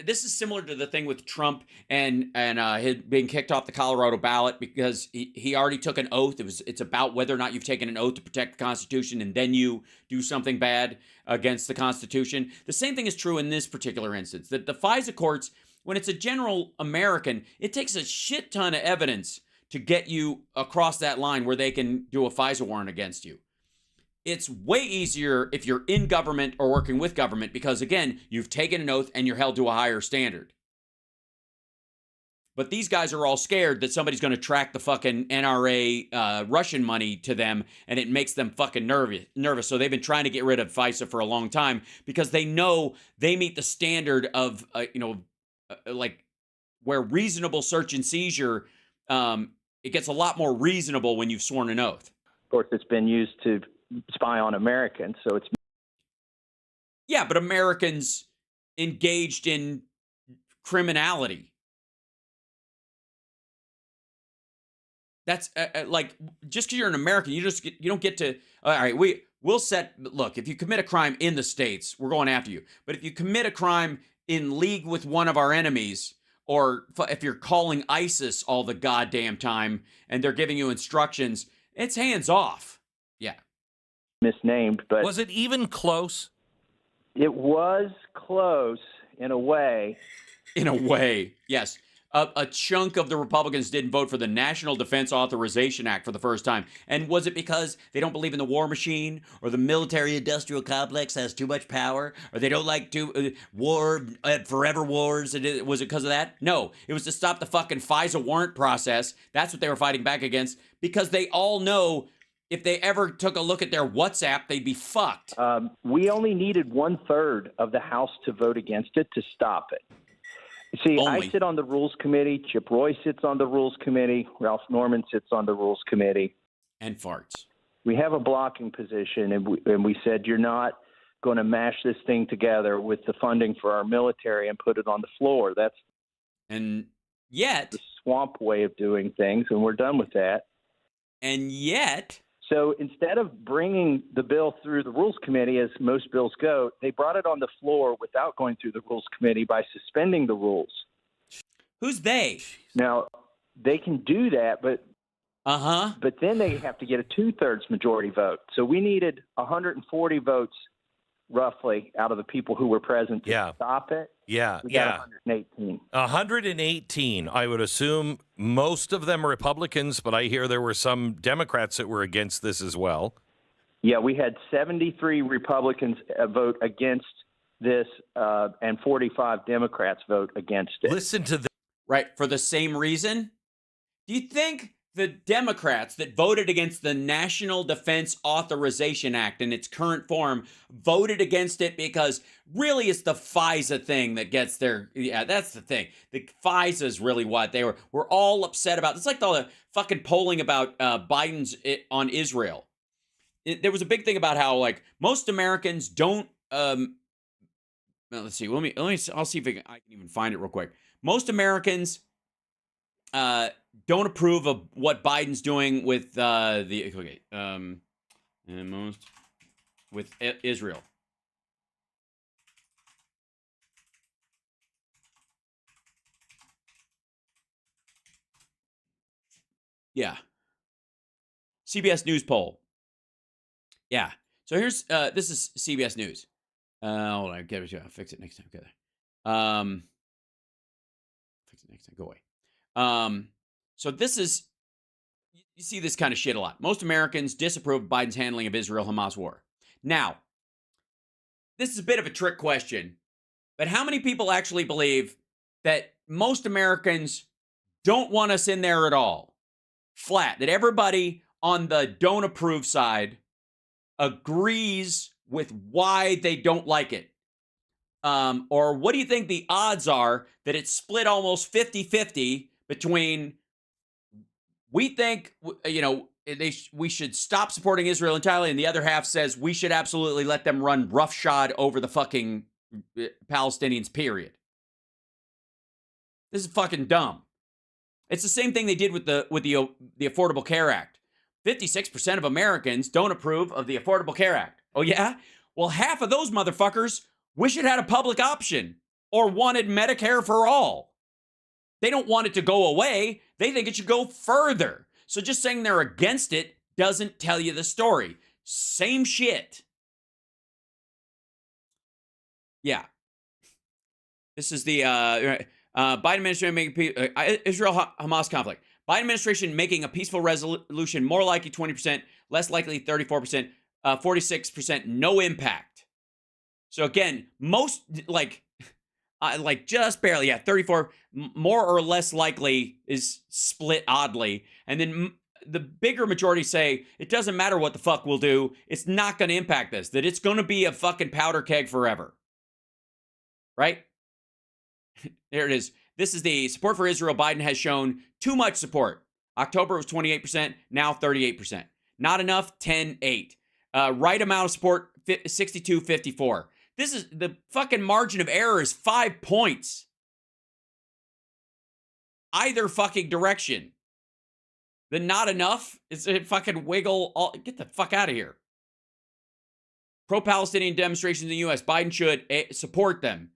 This is similar to the thing with Trump and him being kicked off the Colorado ballot because he already took an oath. It's about whether or not you've taken an oath to protect the Constitution, and then you do something bad against the Constitution. The same thing is true in this particular instance. That the FISA courts, when it's a general American, it takes a shit ton of evidence to get you across that line where they can do a FISA warrant against you. It's way easier if you're in government or working with government because, again, you've taken an oath and you're held to a higher standard. But these guys are all scared that somebody's going to track the fucking NRA Russian money to them, and it makes them fucking nervous. So they've been trying to get rid of FISA for a long time because they know they meet the standard of, like where reasonable search and seizure, it gets a lot more reasonable when you've sworn an oath. Of course, it's been used to spy on Americans, so it's. Yeah, but Americans engaged in criminality. That's like, just because you're an American, you don't get to. All right, we'll set. Look, if you commit a crime in the States, we're going after you. But if you commit a crime in league with one of our enemies, or if you're calling ISIS all the goddamn time and they're giving you instructions, it's hands off. Yeah. Misnamed, but was it even close? It was close in a way. In a way, yes. A chunk of the Republicans didn't vote for the National Defense Authorization Act for the first time. And was it because they don't believe in the war machine, or the military-industrial complex has too much power, or they don't like forever wars? Was it because of that? No, it was to stop the fucking FISA warrant process. That's what they were fighting back against, because they all know if they ever took a look at their WhatsApp, they'd be fucked. We only needed 1/3 of the House to vote against it to stop it. See, Only. I sit on the Rules Committee. Chip Roy sits on the Rules Committee. Ralph Norman sits on the Rules Committee. And farts. We have a blocking position, and we said you're not going to mash this thing together with the funding for our military and put it on the floor. That's yet the swamp way of doing things, and we're done with that. And yet, so instead of bringing the bill through the Rules Committee, as most bills go, they brought it on the floor without going through the Rules Committee by suspending the rules. Who's they? Now, they can do that, but but then they have to get a 2/3 majority vote. So we needed 140 votes, roughly, out of the people who were present to stop it. Yeah, we got 118. 118. I would assume most of them Republicans, but I hear there were some Democrats that were against this as well. Yeah, we had 73 Republicans vote against this, and 45 Democrats vote against it. Listen to this. Right, for the same reason? Do you think the Democrats that voted against the National Defense Authorization Act in its current form voted against it because really it's the FISA thing that gets their, that's the thing. The FISA is really what they were all upset about. It's like all the fucking polling about Biden's on Israel. There was a big thing about how like most Americans don't, let's see, I'll see if I can even find it real quick. Most Americans don't approve of what Biden's doing with with Israel. Yeah. CBS News poll. Yeah. So here's this is CBS News. Hold on, I'll fix it next time. Okay. Fix it next time. Go away. So this is, you see this kind of shit a lot. Most Americans disapprove of Biden's handling of Israel-Hamas war. Now, this is a bit of a trick question, but how many people actually believe that most Americans don't want us in there at all? Flat. That everybody on the don't approve side agrees with why they don't like it. Or what do you think the odds are that it's split almost 50-50 between we think, we should stop supporting Israel entirely, and the other half says we should absolutely let them run roughshod over the fucking Palestinians, period. This is fucking dumb. It's the same thing they did with the Affordable Care Act. 56% of Americans don't approve of the Affordable Care Act. Oh, yeah? Well, half of those motherfuckers wish it had a public option or wanted Medicare for all. They don't want it to go away. They think it should go further. So just saying they're against it doesn't tell you the story. Same shit. Yeah. This is the Biden administration making Israel-Hamas conflict. Biden administration making a peaceful resolution more likely 20%, less likely 34%, 46% no impact. So again, most like just barely, 34, more or less likely is split oddly. And then the bigger majority say, it doesn't matter what the fuck we'll do. It's not going to impact this, that it's going to be a fucking powder keg forever. Right? There it is. This is the support for Israel. Biden has shown too much support. October was 28%, now 38%. Not enough, 10-8. Right amount of support, 62-54. This is the fucking margin of error is 5 points. Either fucking direction. The not enough is a fucking wiggle. Get the fuck out of here. Pro-Palestinian demonstrations in the U.S. Biden should support them.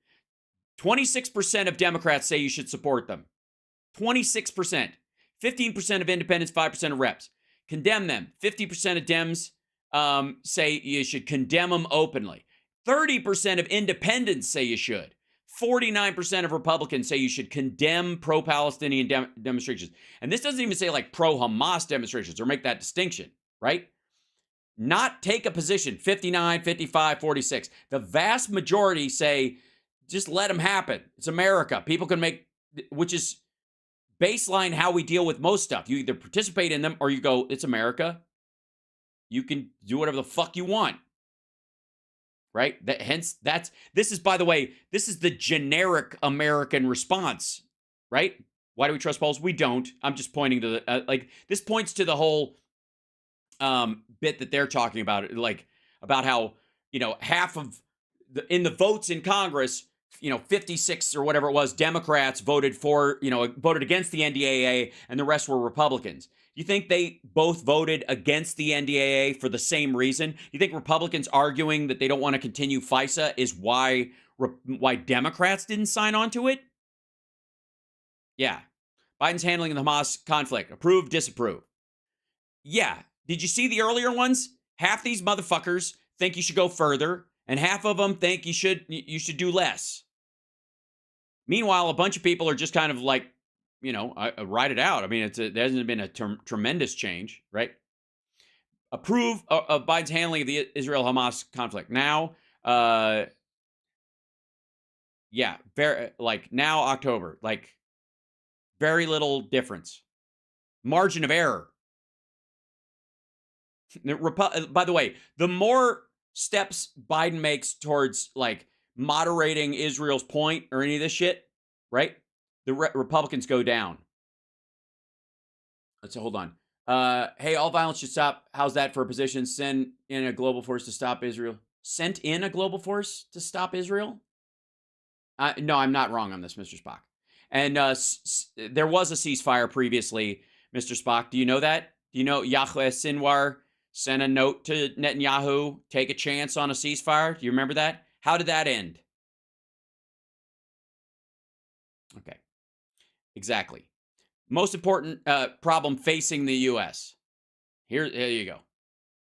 26% of Democrats say you should support them. 26%. 15% of independents, 5% of reps. Condemn them. 50% of Dems say you should condemn them openly. 30% of independents say you should. 49% of Republicans say you should condemn pro-Palestinian demonstrations. And this doesn't even say like pro-Hamas demonstrations or make that distinction, right? Not take a position, 59, 55, 46. The vast majority say just let them happen. It's America. People can make, which is baseline how we deal with most stuff. You either participate in them or you go, it's America. You can do whatever the fuck you want. right? This is, by the way, this is the generic American response, right? Why do we trust polls? We don't. I'm just pointing to the this points to the whole bit that they're talking about, like about how half of in the votes in Congress, 56 or whatever it was, Democrats voted against the NDAA, and the rest were Republicans. You think they both voted against the NDAA for the same reason? You think Republicans arguing that they don't want to continue FISA is why Democrats didn't sign on to it? Yeah. Biden's handling the Hamas conflict. Approve, disapprove. Yeah. Did you see the earlier ones? Half these motherfuckers think you should go further, and half of them think you should do less. Meanwhile, a bunch of people are just kind of like, ride it out. I mean, there hasn't been a tremendous change, right? Approve of Biden's handling of the Israel-Hamas conflict. Now, now October, very little difference. Margin of error. By the way, the more steps Biden makes towards moderating Israel's point or any of this shit, right? The Republicans go down. Let's hold on. Hey, all violence should stop. How's that for a position? Send in a global force to stop Israel. Sent in a global force to stop Israel? No, I'm not wrong on this, Mr. Spock. And there was a ceasefire previously, Mr. Spock. Do you know that? Do you know Yahweh Sinwar sent a note to Netanyahu, take a chance on a ceasefire? Do you remember that? How did that end? Okay. Exactly. Most important problem facing the U.S. Here you go.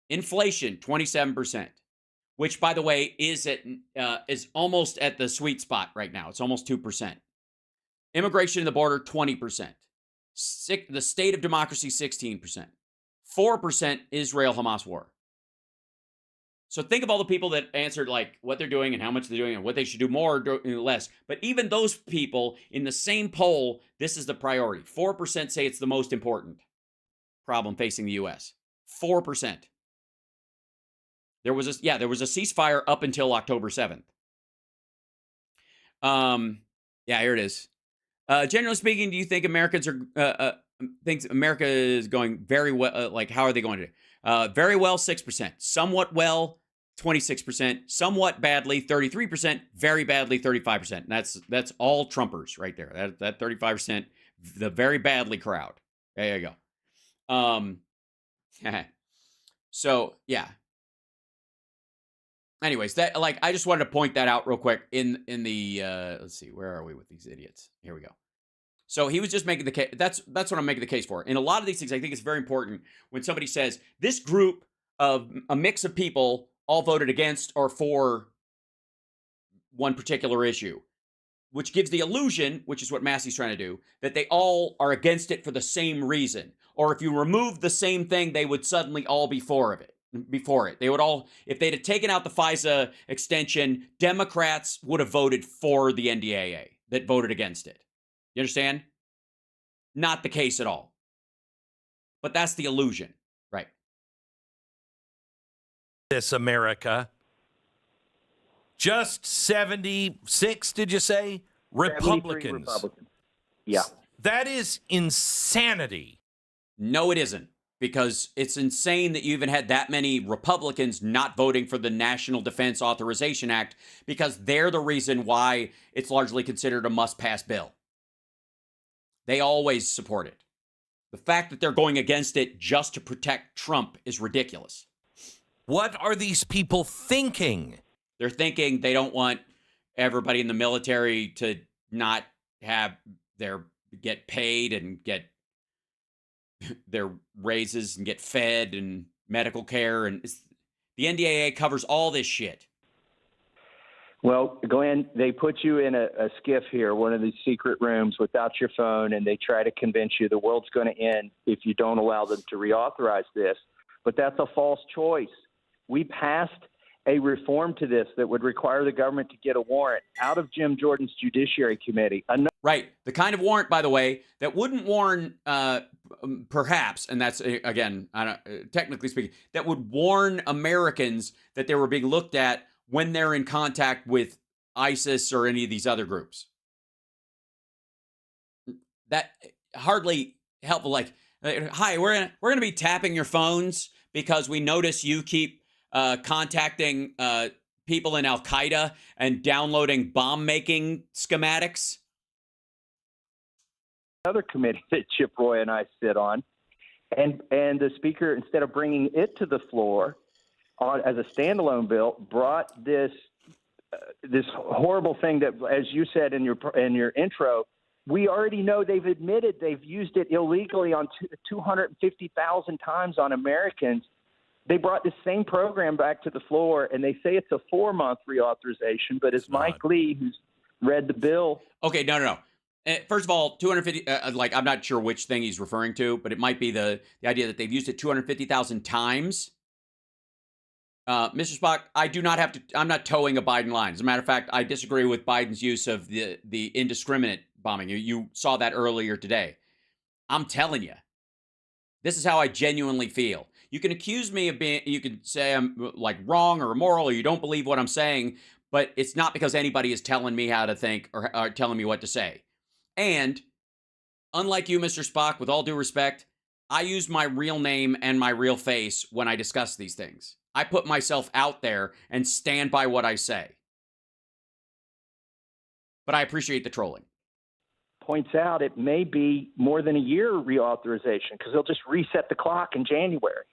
Inflation, 27%, which, by the way, is almost at the sweet spot right now. It's almost 2%. Immigration in the border, 20%. The state of democracy, 16%. 4% Israel-Hamas war. So think of all the people that answered what they're doing and how much they're doing and what they should do more or do less. But even those people in the same poll, this is the priority. 4% say it's the most important problem facing the U.S. 4%. There was a ceasefire up until October 7th. Here it is. Generally speaking, do you think Americans thinks America is going very well? How are they going to do? Very well, 6%. Somewhat well, 26%. Somewhat badly, 33%. Very badly, 35%. And that's all Trumpers right there. That 35%, the very badly crowd. There you go. So yeah. Anyways, that I just wanted to point that out real quick in the let's see, where are we with these idiots? Here we go. So he was just making the case. That's what I'm making the case for. In a lot of these things, I think it's very important when somebody says this group of a mix of people all voted against or for one particular issue, which gives the illusion, which is what Massey's trying to do, that they all are against it for the same reason. Or if you remove the same thing, they would suddenly all be for it. They would all, if they'd have taken out the FISA extension, Democrats would have voted for the NDAA that voted against it. You understand? Not the case at all. But that's the illusion, right? This America. Just 76, did you say? Republicans. Republicans. Yeah. That is insanity. No, it isn't. Because it's insane that you even had that many Republicans not voting for the National Defense Authorization Act, because they're the reason why it's largely considered a must-pass bill. They always support it. The fact that they're going against it just to protect Trump is ridiculous. What are these people thinking? They're thinking they don't want everybody in the military to not have get paid and get their raises and get fed and medical care. And the NDAA covers all this shit. Well, Glenn, they put you in a skiff here, one of these secret rooms without your phone, and they try to convince you the world's going to end if you don't allow them to reauthorize this. But that's a false choice. We passed a reform to this that would require the government to get a warrant out of Jim Jordan's Judiciary Committee. Right. The kind of warrant, by the way, that wouldn't warn, perhaps, and that's, again, technically speaking, that would warn Americans that they were being looked at when they're in contact with ISIS or any of these other groups. That hardly helpful. Like, hi, we're gonna be tapping your phones because we notice you keep contacting people in Al Qaeda and downloading bomb-making schematics. Another committee that Chip Roy and I sit on, and the speaker, instead of bringing it to the floor as a standalone bill, brought this horrible thing that, as you said in your intro, we already know they've admitted they've used it illegally on 250,000 times on Americans. They brought this same program back to the floor, and they say it's a 4-month reauthorization. But as Mike Lee, who's read the bill, okay, no. First of all, 250. I'm not sure which thing he's referring to, but it might be the idea that they've used it 250,000 times. Mr. Spock, I do not have to. I'm not towing a Biden line. As a matter of fact, I disagree with Biden's use of the indiscriminate bombing. You saw that earlier today. I'm telling you, this is how I genuinely feel. You can accuse me of being. You can say I'm like wrong or immoral, or you don't believe what I'm saying, but it's not because anybody is telling me how to think or telling me what to say. And unlike you, Mr. Spock, with all due respect, I use my real name and my real face when I discuss these things. I put myself out there and stand by what I say. But I appreciate the trolling. points out it may be more than a year reauthorization because they'll just reset the clock in January.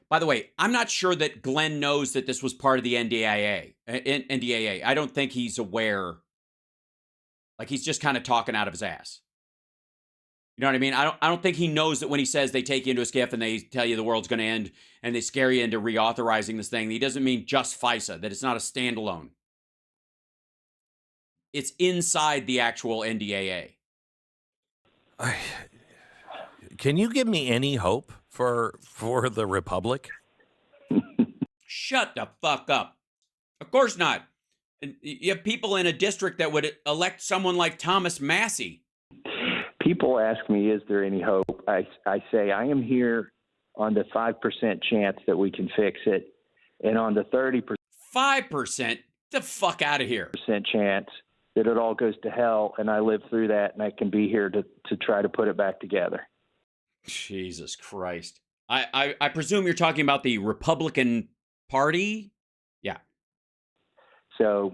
By the way, I'm not sure that Glenn knows that this was part of the NDAA. I don't think he's aware. Like, he's just kind of talking out of his ass. You know what I mean? I don't think he knows that when he says they take you into a skiff and they tell you the world's going to end and they scare you into reauthorizing this thing, he doesn't mean just FISA, that it's not a standalone. It's inside the actual NDAA. Can you give me any hope for the Republic? Shut the fuck up. Of course not. You have people in a district that would elect someone like Thomas Massey. People ask me, is there any hope? I say, I am here on the 5% chance that we can fix it, and on the 30%. 5%? The fuck out of here. Chance that it all goes to hell, and I live through that, and I can be here to try to put it back together. Jesus Christ. I presume you're talking about the Republican Party? Yeah. So,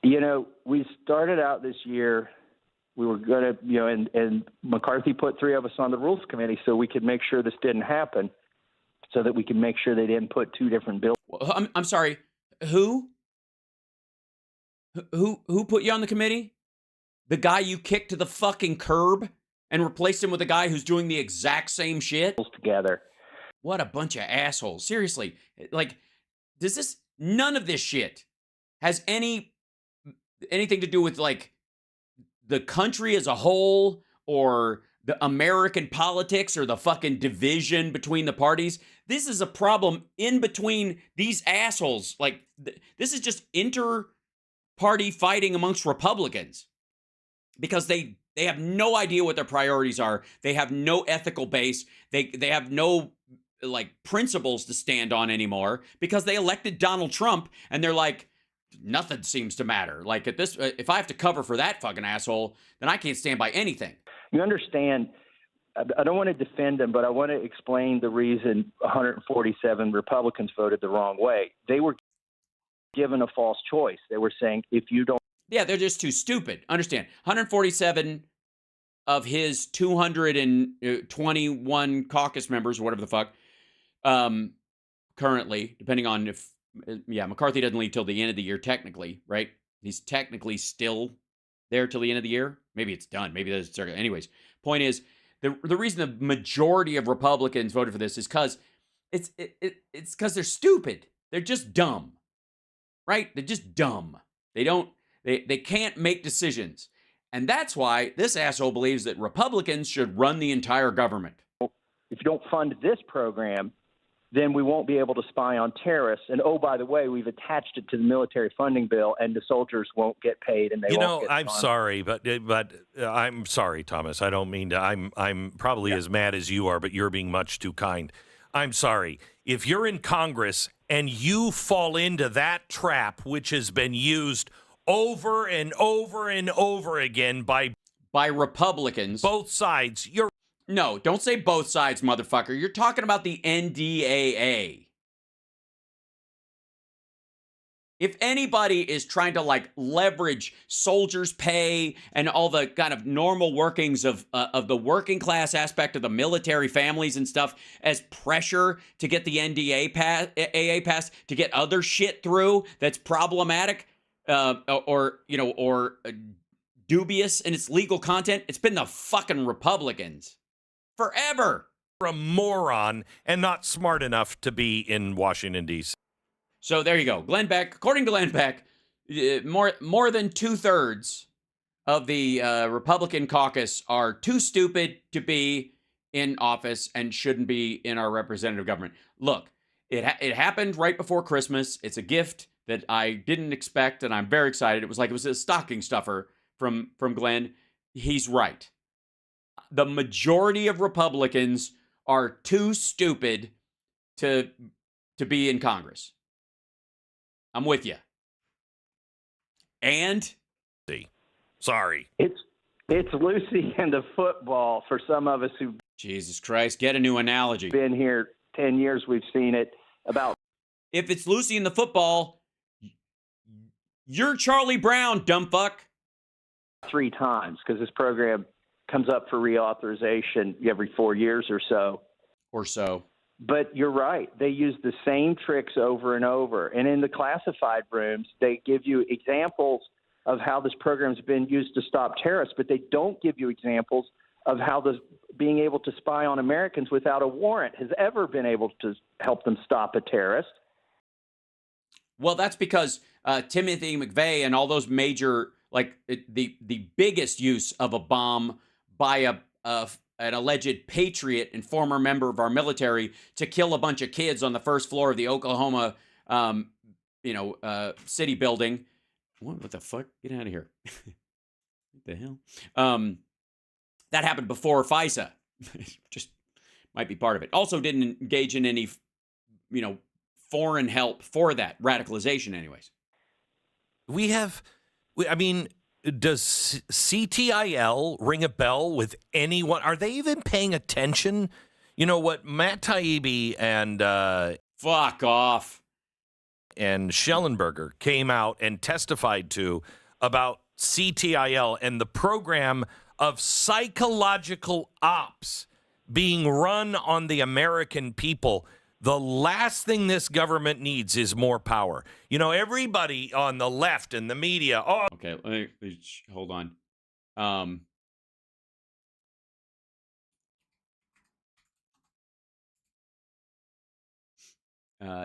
you know, we started out this year, we were going to, and McCarthy put 3 of us on the Rules Committee so we could make sure this didn't happen, so that we could make sure they didn't put 2 different bills. I'm sorry, who? Who put you on the committee? The guy you kicked to the fucking curb and replaced him with a guy who's doing the exact same shit? Together. What a bunch of assholes. Seriously. Like, none of this shit has anything to do with, like, the country as a whole or the American politics or the fucking division between the parties. This is a problem in between these assholes. Like, this is just inter-party fighting amongst Republicans because they have no idea what their priorities are. They have no ethical base. They have no, like, principles to stand on anymore because they elected Donald Trump and they're like, nothing seems to matter. Like, at this, if I have to cover for that fucking asshole, then I can't stand by anything. You understand, I don't want to defend them, but I want to explain the reason 147 Republicans voted the wrong way. They were given a false choice. They were saying, if you don't. Yeah, they're just too stupid. Understand, 147 of his 221 caucus members, or whatever the fuck, currently, depending on if, McCarthy doesn't leave till the end of the year, technically, right? He's technically still there till the end of the year. Maybe it's done. Maybe that's anyways. Point is, the reason the majority of Republicans voted for this is because it's because they're stupid. They're just dumb, right? They're just dumb. They can't make decisions, and that's why this asshole believes that Republicans should run the entire government. If you don't fund this program, then we won't be able to spy on terrorists. And oh, by the way, we've attached it to the military funding bill, and the soldiers won't get paid, and they won't get I'm sorry, but I'm sorry, Thomas. I don't mean to. I'm probably as mad as you are, but you're being much too kind. I'm sorry. If you're in Congress and you fall into that trap, which has been used over and over and over again by Republicans, both sides, No, don't say both sides, motherfucker. You're talking about the NDAA. If anybody is trying to leverage soldiers' pay and all the kind of normal workings of the working class aspect of the military families and stuff as pressure to get the NDAA passed, to get other shit through that's problematic or dubious in its legal content, it's been the fucking Republicans. Forever. A moron and not smart enough to be in Washington, D.C. So there you go. Glenn Beck, according to Glenn Beck, more than 2/3 of the Republican caucus are too stupid to be in office and shouldn't be in our representative government. Look, it happened right before Christmas. It's a gift that I didn't expect, and I'm very excited. It was a stocking stuffer from Glenn. He's right. The majority of Republicans are too stupid to be in Congress. I'm with you. And sorry. It's Lucy and the football for some of us who Jesus Christ, get a new analogy. Been here 10 years, we've seen it about. If it's Lucy and the football, you're Charlie Brown, dumb fuck. 3 times, because this program comes up for reauthorization every 4 years or so. But you're right. They use the same tricks over and over. And in the classified rooms, they give you examples of how this program's been used to stop terrorists, but they don't give you examples of how being able to spy on Americans without a warrant has ever been able to help them stop a terrorist. Well, that's because Timothy McVeigh and all those major, the biggest use of a bomb by an alleged patriot and former member of our military to kill a bunch of kids on the first floor of the Oklahoma, city building. What the fuck? Get out of here. What the hell? That happened before FISA. Just might be part of it. Also didn't engage in any, foreign help for that radicalization anyways. Does CTIL ring a bell with anyone? Are they even paying attention? You know what Matt Taibbi and fuck off and Schellenberger came out and testified to about CTIL and the program of psychological ops being run on the American people. The last thing this government needs is more power. Everybody on the left and the media. Oh, okay. Let me hold on.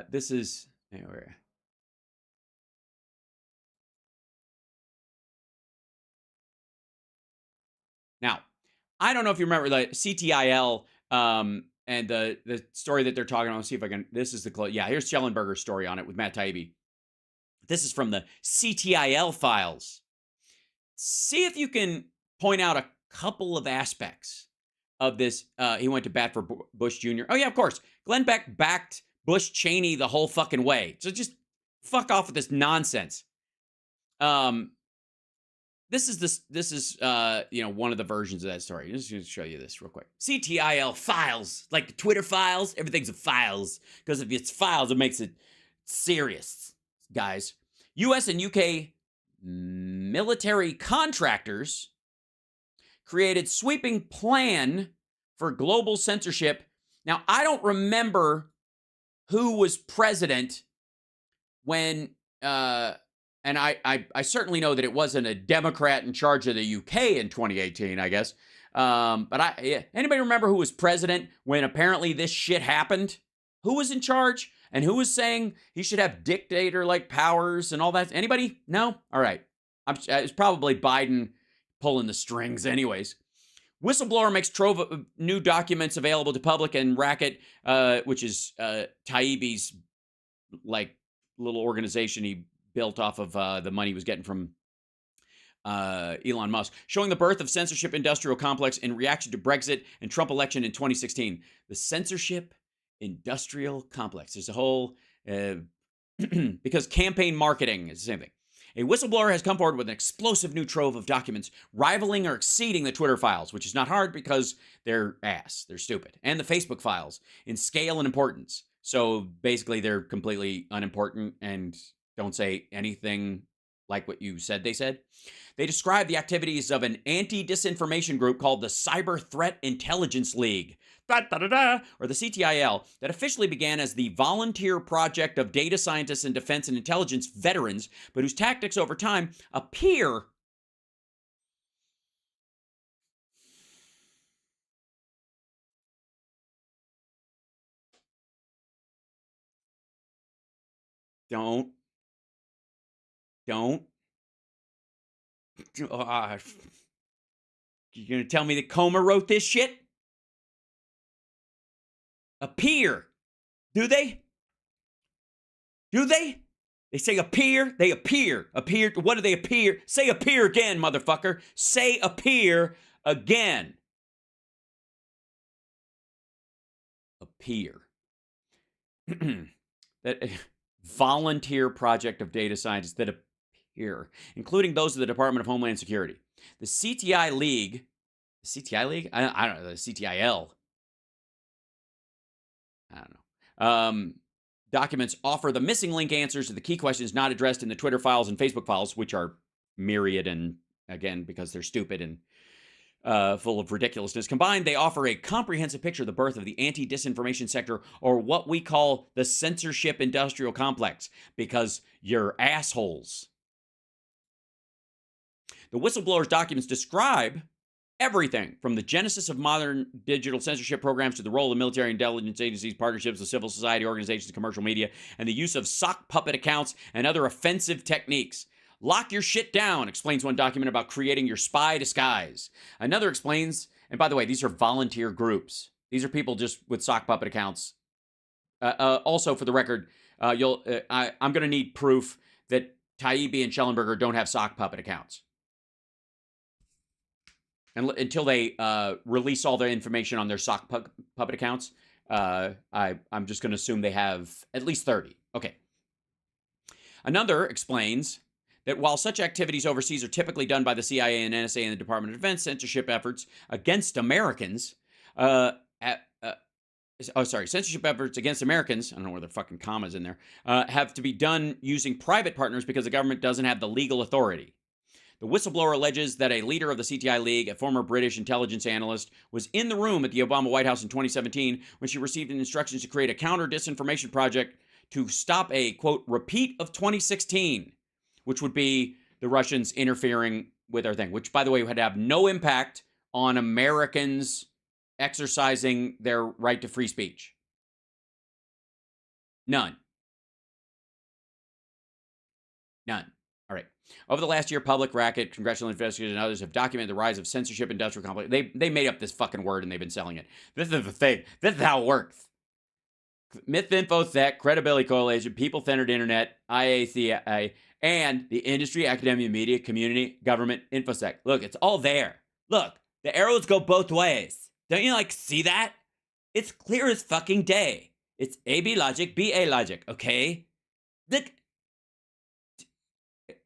This is anyway. Now, I don't know if you remember the CTIL. And the story that they're talking about, let's see if I can, this is the close. Yeah, here's Schellenberger's story on it with Matt Taibbi. This is from the CTIL files. See if you can point out a couple of aspects of this. He went to bat for Bush Jr. Oh, yeah, of course. Glenn Beck backed Bush Cheney the whole fucking way. So just fuck off with this nonsense. This is one of the versions of that story. I'm just going to show you this real quick. CTIL files, like the Twitter files. Everything's a files because if it's files, it makes it serious, guys. U.S. and UK military contractors created sweeping plan for global censorship. Now, I don't remember who was president when. And I certainly know that it wasn't a Democrat in charge of the UK in 2018, I guess. But anybody remember who was president when apparently this shit happened? Who was in charge? And who was saying he should have dictator-like powers and all that? Anybody? No? All right. It's probably Biden pulling the strings anyways. Whistleblower makes trove of new documents available to public, and Racket, which is Taibbi's like little organization he built off of the money he was getting from Elon Musk, showing the birth of censorship industrial complex in reaction to Brexit and Trump election in 2016. The censorship industrial complex. There's a whole because campaign marketing is the same thing. A whistleblower has come forward with an explosive new trove of documents rivaling or exceeding the Twitter files, which is not hard because they're ass. They're stupid. And the Facebook files in scale and importance. So basically, they're completely unimportant and don't say anything like what you said they said. They describe the activities of an anti-disinformation group called the Cyber Threat Intelligence League, or the CTIL, that officially began as the volunteer project of data scientists and defense and intelligence veterans, but whose tactics over time appear Don't. You gonna tell me that Comer wrote this shit? Appear. Do they? Do they? They say appear. They appear. Appear. What do they appear? Say appear again, motherfucker. Say appear again. Appear. That volunteer project of data scientists that appear, including those of the Department of Homeland Security. The CTI League, I don't know, the CTIL. I don't know. Documents offer the missing link answers to the key questions not addressed in the Twitter files and Facebook files, which are myriad and, again, because they're stupid and full of ridiculousness. Combined, they offer a comprehensive picture of the birth of the anti-disinformation sector, or what we call the censorship industrial complex, because you're assholes. The whistleblower's documents describe everything from the genesis of modern digital censorship programs to the role of military intelligence agencies, partnerships with civil society organizations, commercial media, and the use of sock puppet accounts and other offensive techniques. Lock your shit down, explains one document about creating your spy disguise. Another explains, and by the way, these are volunteer groups. These are people just with sock puppet accounts. Also, for the record, I'm going to need proof that Taibbi and Schellenberger don't have sock puppet accounts. And until they release all their information on their sock puppet accounts, I'm just going to assume they have at least 30. Okay. Another explains that while such activities overseas are typically done by the CIA and NSA and the Department of Defense, censorship efforts against Americans, censorship efforts against Americans, I don't know where the fucking comma's in there, have to be done using private partners because the government doesn't have the legal authority. The whistleblower alleges that a leader of the CTI League, a former British intelligence analyst, was in the room at the Obama White House in 2017 when she received instructions to create a counter-disinformation project to stop a, quote, repeat of 2016, which would be the Russians interfering with our thing, which, by the way, would have no impact on Americans exercising their right to free speech. None. All right. Over the last year, Public, Racket, Congressional Investigators, and others have documented the rise of censorship industrial complex. They made up this fucking word and they've been selling it. This is the thing. This is how it works. Myth, InfoSec, Credibility Coalition, People-Centered Internet, IACI, and the industry, academia, media, community, government, InfoSec. Look, it's all there. Look, the arrows go both ways. Don't you, see that? It's clear as fucking day. It's AB logic, BA logic, okay? Look.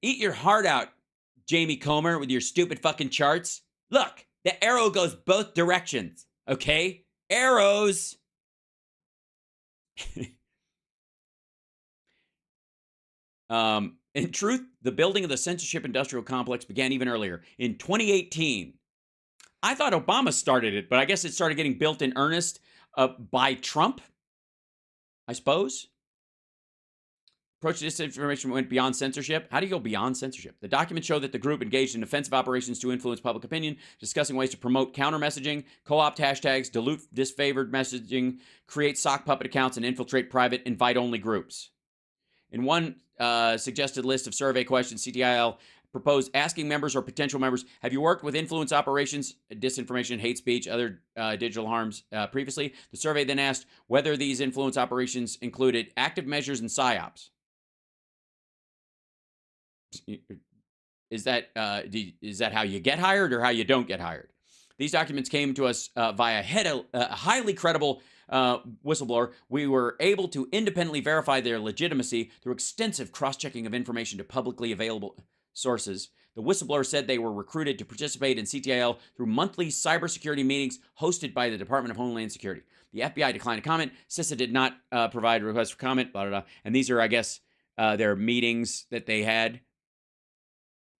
Eat your heart out, Jamie Comer, with your stupid fucking charts. Look, the arrow goes both directions, okay? Arrows. In truth, the building of the censorship industrial complex began even earlier, in 2018. I thought Obama started it, but I guess it started getting built in earnest by Trump, I suppose. Approach to disinformation went beyond censorship. How do you go beyond censorship? The documents show that the group engaged in offensive operations to influence public opinion, discussing ways to promote counter-messaging, co-opt hashtags, dilute disfavored messaging, create sock puppet accounts, and infiltrate private invite-only groups. In one suggested list of survey questions, CTIL proposed asking members or potential members, have you worked with influence operations, disinformation, hate speech, other digital harms previously? The survey then asked whether these influence operations included active measures and PSYOPs. Is that how you get hired or how you don't get hired? These documents came to us via a highly credible whistleblower. We were able to independently verify their legitimacy through extensive cross-checking of information to publicly available sources. The whistleblower said they were recruited to participate in CTIL through monthly cybersecurity meetings hosted by the Department of Homeland Security. The FBI declined to comment. CISA did not provide requests for comment, blah, blah, blah. And these are, I guess, their meetings that they had.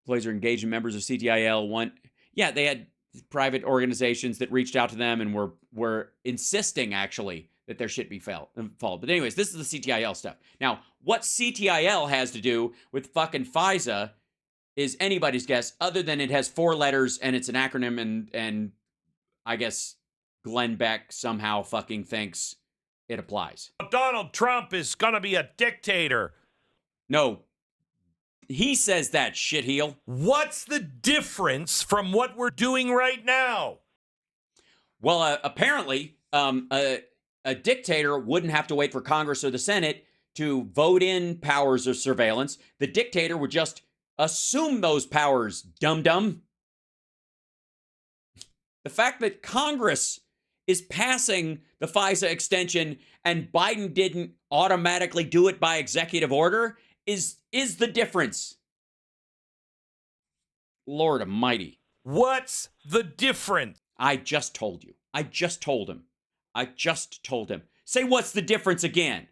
Employees are engaged in members of CTIL. They had private organizations that reached out to them and were insisting, actually, that their shit be followed. But anyways, this is the CTIL stuff. Now, what CTIL has to do with fucking FISA is anybody's guess, other than it has 4 letters and it's an acronym, and I guess Glenn Beck somehow fucking thinks it applies. Donald Trump is gonna be a dictator. No. He says that, shitheel. What's the difference from what we're doing right now? Well, apparently, a dictator wouldn't have to wait for Congress or the Senate to vote in powers of surveillance. The dictator would just assume those powers, dum-dum. The fact that Congress is passing the FISA extension and Biden didn't automatically do it by executive order is the difference. Lord almighty. What's the difference? I just told you. I just told him. Say what's the difference again.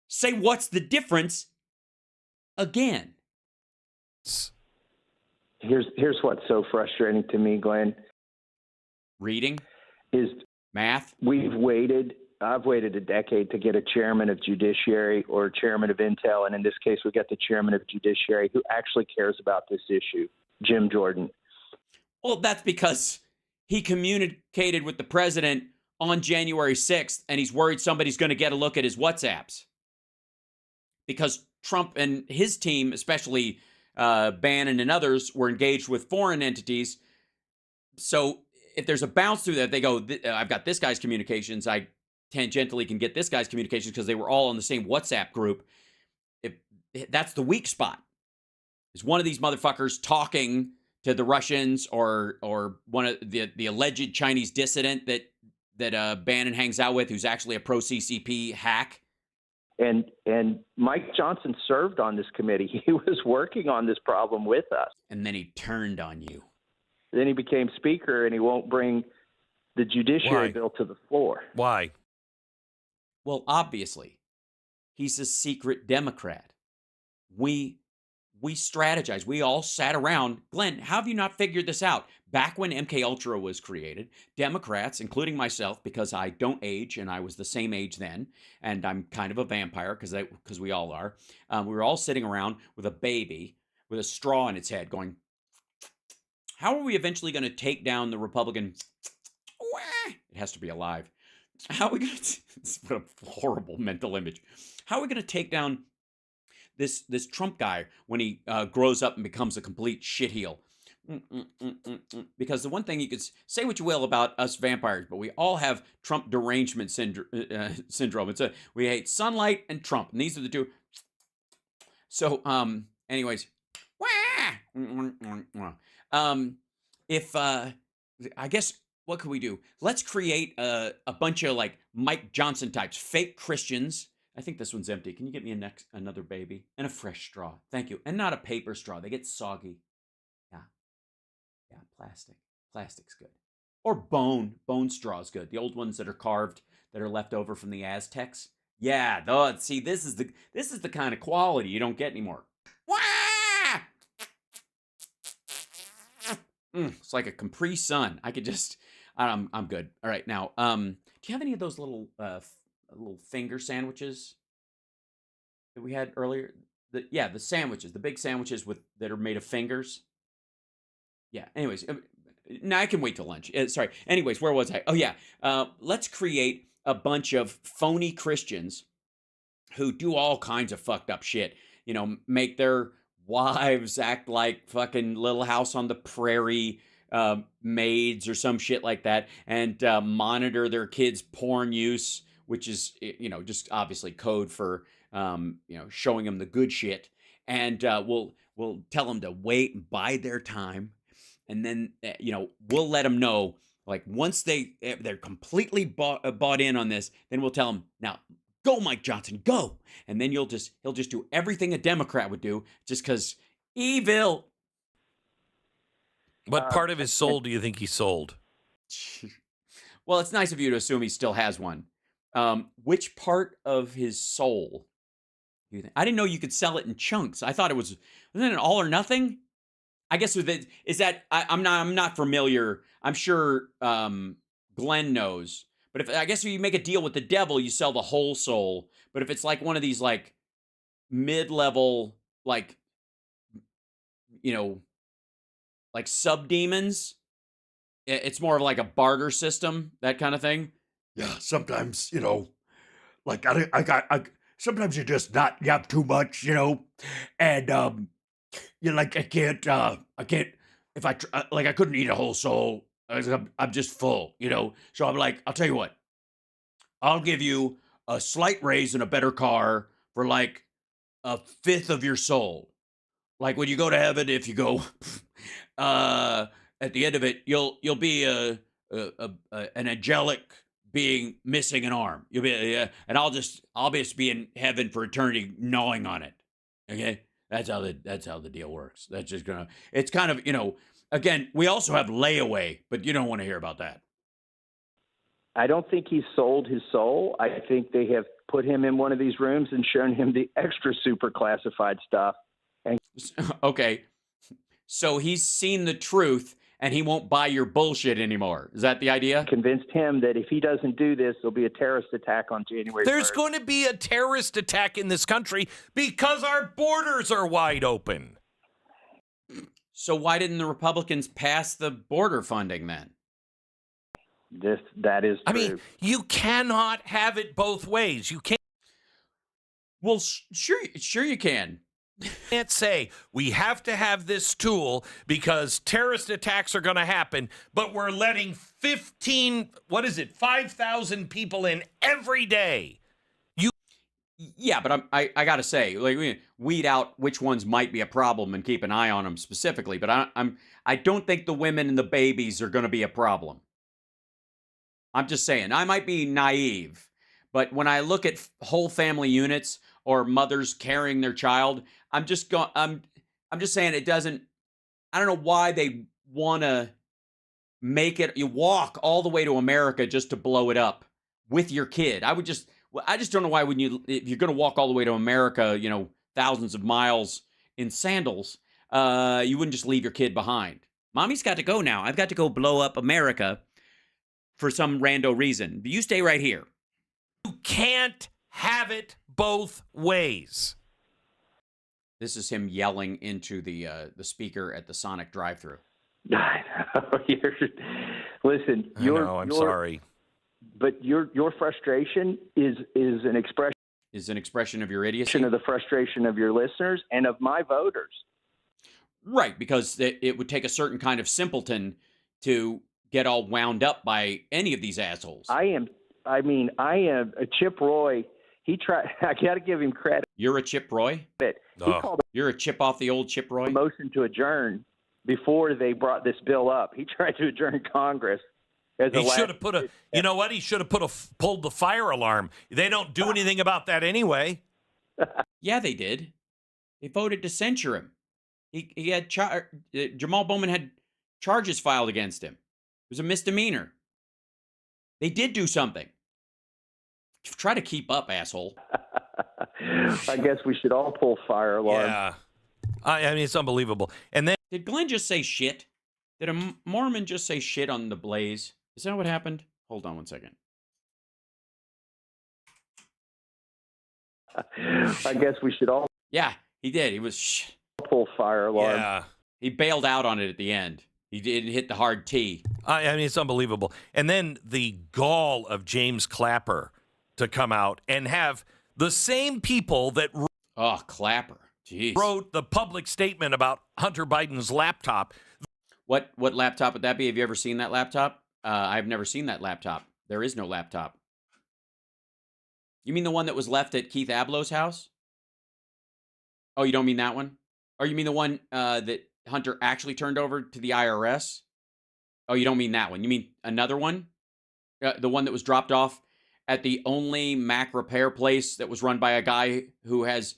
Say what's the difference again. Here's what's so frustrating to me, Glenn. Reading? Is math? I've waited a decade to get a chairman of judiciary or chairman of intel, and in this case, we got the chairman of judiciary who actually cares about this issue, Jim Jordan. Well, that's because he communicated with the president on January 6th, and he's worried somebody's going to get a look at his WhatsApps. Because Trump and his team, especially Bannon and others, were engaged with foreign entities. So if there's a bounce through that, they go, I've got this guy's communications, I tangentially can get this guy's communications because they were all in the same WhatsApp group. That's the weak spot. Is one of these motherfuckers talking to the Russians or one of the alleged Chinese dissident that Bannon hangs out with, who's actually a pro-CCP hack? And Mike Johnson served on this committee. He was working on this problem with us. And then he turned on you. Then he became speaker, and he won't bring the judiciary bill to the floor. Why? Well, obviously, he's a secret Democrat. We strategized. We all sat around. Glenn, how have you not figured this out? Back when MKUltra was created, Democrats, including myself, because I don't age and I was the same age then, and I'm kind of a vampire because we all are, we were all sitting around with a baby with a straw in its head going, how are we eventually going to take down the Republican? It has to be alive. How are we going to? What a horrible mental image. How are we going to take down this Trump guy when he grows up and becomes a complete shitheel? Because the one thing you could say what you will about us vampires, but we all have Trump derangement syndrome. We hate sunlight and Trump, and these are the two. So, anyways, I guess. What could we do? Let's create a bunch of like Mike Johnson types, fake Christians. I think this one's empty. Can you get me another baby? And a fresh straw. Thank you. And not a paper straw. They get soggy. Yeah, plastic. Plastic's good. Or bone. Bone straw is good. The old ones that are carved, that are left over from the Aztecs. Yeah, see, this is the kind of quality you don't get anymore. It's like a Capri Sun. I could just... I'm good. All right, now, do you have any of those little finger sandwiches that we had earlier? The sandwiches, the big sandwiches that are made of fingers. Yeah. Anyways, no, I can wait till lunch. Sorry. Anyways, where was I? Oh yeah. Let's create a bunch of phony Christians who do all kinds of fucked up shit. make their wives act like fucking Little House on the Prairie maids or some shit like that, and monitor their kids' porn use, which is, just obviously code for, showing them the good shit. And we'll tell them to wait and bide their time. And then, we'll let them know, like, once they're completely bought in on this, then we'll tell them, now, go, Mike Johnson, go. And then he'll just do everything a Democrat would do, just because evil. What part of his soul do you think he sold? Well, it's nice of you to assume he still has one. Which part of his soul do you think? I didn't know you could sell it in chunks. I thought wasn't it an all or nothing? I guess I'm not familiar. I'm sure Glenn knows. But I guess if you make a deal with the devil, you sell the whole soul. But if it's like one of these like mid-level, like, like sub-demons, it's more of like a barter system, that kind of thing. Yeah, sometimes, like sometimes you just you have too much, and you're like, I can't, if I couldn't eat a whole soul. I'm just full, So I'm like, I'll tell you what, I'll give you a slight raise and a better car for like a fifth of your soul. Like when you go to heaven, if you go, at the end of it, you'll be an angelic being missing an arm. You'll be, and I'll just be in heaven for eternity, gnawing on it. Okay, that's how the deal works. That's just it's kind of, again, we also have layaway, but you don't want to hear about that. I don't think he sold his soul. I think they have put him in one of these rooms and shown him the extra super classified stuff. And okay, so he's seen the truth and he won't buy your bullshit anymore. Is that the idea? Convinced him that if he doesn't do this, there'll be a terrorist attack on January 1st. There's going to be a terrorist attack in this country because our borders are wide open. So why didn't the Republicans pass the border funding then? That is true. I mean, you cannot have it both ways. You can't. Well, sure you can. Can't say we have to have this tool because terrorist attacks are going to happen, but we're letting 5,000 people in every day. Yeah, but I gotta say, like, weed out which ones might be a problem and keep an eye on them specifically. But I don't think the women and the babies are going to be a problem. I'm just saying, I might be naive, but when I look at whole family units or mothers carrying their child, I'm just saying it doesn't. I don't know why they want to make it. You walk all the way to America just to blow it up with your kid. I just don't know why if you're going to walk all the way to America, thousands of miles in sandals, you wouldn't just leave your kid behind. Mommy's got to go now. I've got to go blow up America for some rando reason. You stay right here. You can't have it both ways. This is him yelling into the speaker at the Sonic drive-thru. Listen, I'm sorry. But your frustration is an expression. Is an expression of your idiocy? Of the frustration of your listeners and of my voters. Right, because it would take a certain kind of simpleton to get all wound up by any of these assholes. I am Chip Roy. I got to give him credit. You're a Chip Roy? You're a chip off the old Chip Roy? Motion to adjourn before they brought this bill up. He tried to adjourn Congress. He should have put you know what? He should have pulled the fire alarm. They don't do anything about that anyway. Yeah, they did. They voted to censure him. He had Jamal Bowman had charges filed against him. It was a misdemeanor. They did do something. Try to keep up, asshole. I guess we should all pull fire alarms. Yeah. I mean, it's unbelievable. And then did Glenn just say shit? Did a Mormon just say shit on the Blaze? Is that what happened? Hold on one second. I guess we should all. Yeah, he did. He was pull fire alarm. Yeah. He bailed out on it at the end. He didn't hit the hard T. I mean, it's unbelievable. And then the gall of James Clapper to come out and have the same people that... Oh, Clapper. Jeez. wrote the public statement about Hunter Biden's laptop. What laptop would that be? Have you ever seen that laptop? I've never seen that laptop. There is no laptop. You mean the one that was left at Keith Ablow's house? Oh, you don't mean that one? Or you mean the one that Hunter actually turned over to the IRS? Oh, you don't mean that one. You mean another one? The one that was dropped off at the only Mac repair place that was run by a guy who has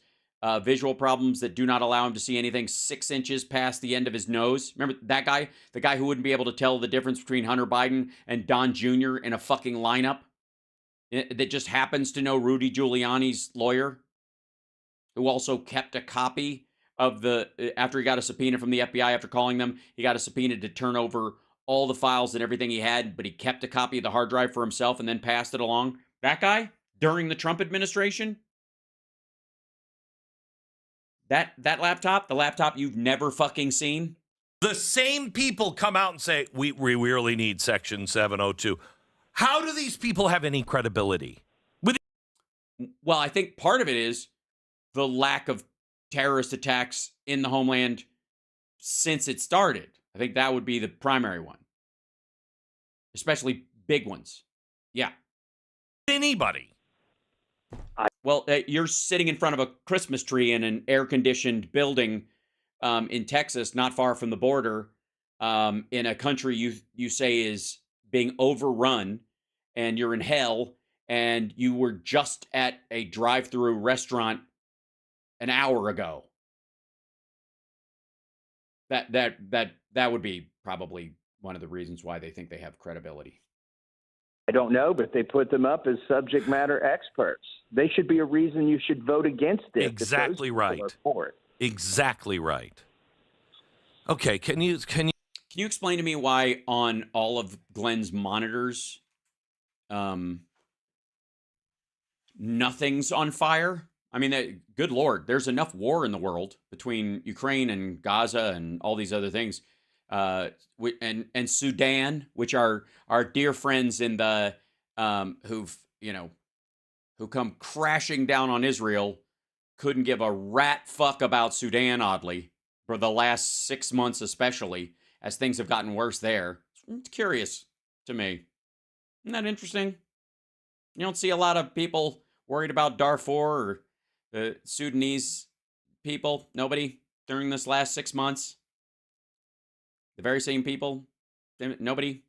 visual problems that do not allow him to see anything 6 inches past the end of his nose. Remember that guy? The guy who wouldn't be able to tell the difference between Hunter Biden and Don Jr. in a fucking lineup? That just happens to know Rudy Giuliani's lawyer, who also kept a copy of after he got a subpoena from the FBI, after calling them, he got a subpoena to turn over all the files and everything he had, but he kept a copy of the hard drive for himself and then passed it along. That guy, during the Trump administration? That laptop, the laptop you've never fucking seen? The same people come out and say, we really need Section 702. How do these people have any credibility? Well, I think part of it is the lack of terrorist attacks in the homeland since it started. I think that would be the primary one. Especially big ones. Yeah. Anybody. Well, you're sitting in front of a Christmas tree in an air-conditioned building in Texas, not far from the border, in a country you say is being overrun, and you're in hell, and you were just at a drive-through restaurant an hour ago. That would be probably one of the reasons why they think they have credibility. I don't know, but they put them up as subject matter experts. They should be a reason you should vote against it. Exactly right. For it. Exactly right. Okay, can you explain to me why on all of Glenn's monitors, nothing's on fire? I mean, good Lord, there's enough war in the world between Ukraine and Gaza and all these other things. And Sudan, which are our dear friends in the who come crashing down on Israel, couldn't give a rat fuck about Sudan, oddly, for the last 6 months especially, as things have gotten worse there. It's curious to me. Isn't that interesting? You don't see a lot of people worried about Darfur or the Sudanese people. Nobody during this last 6 months. The very same people. Nobody.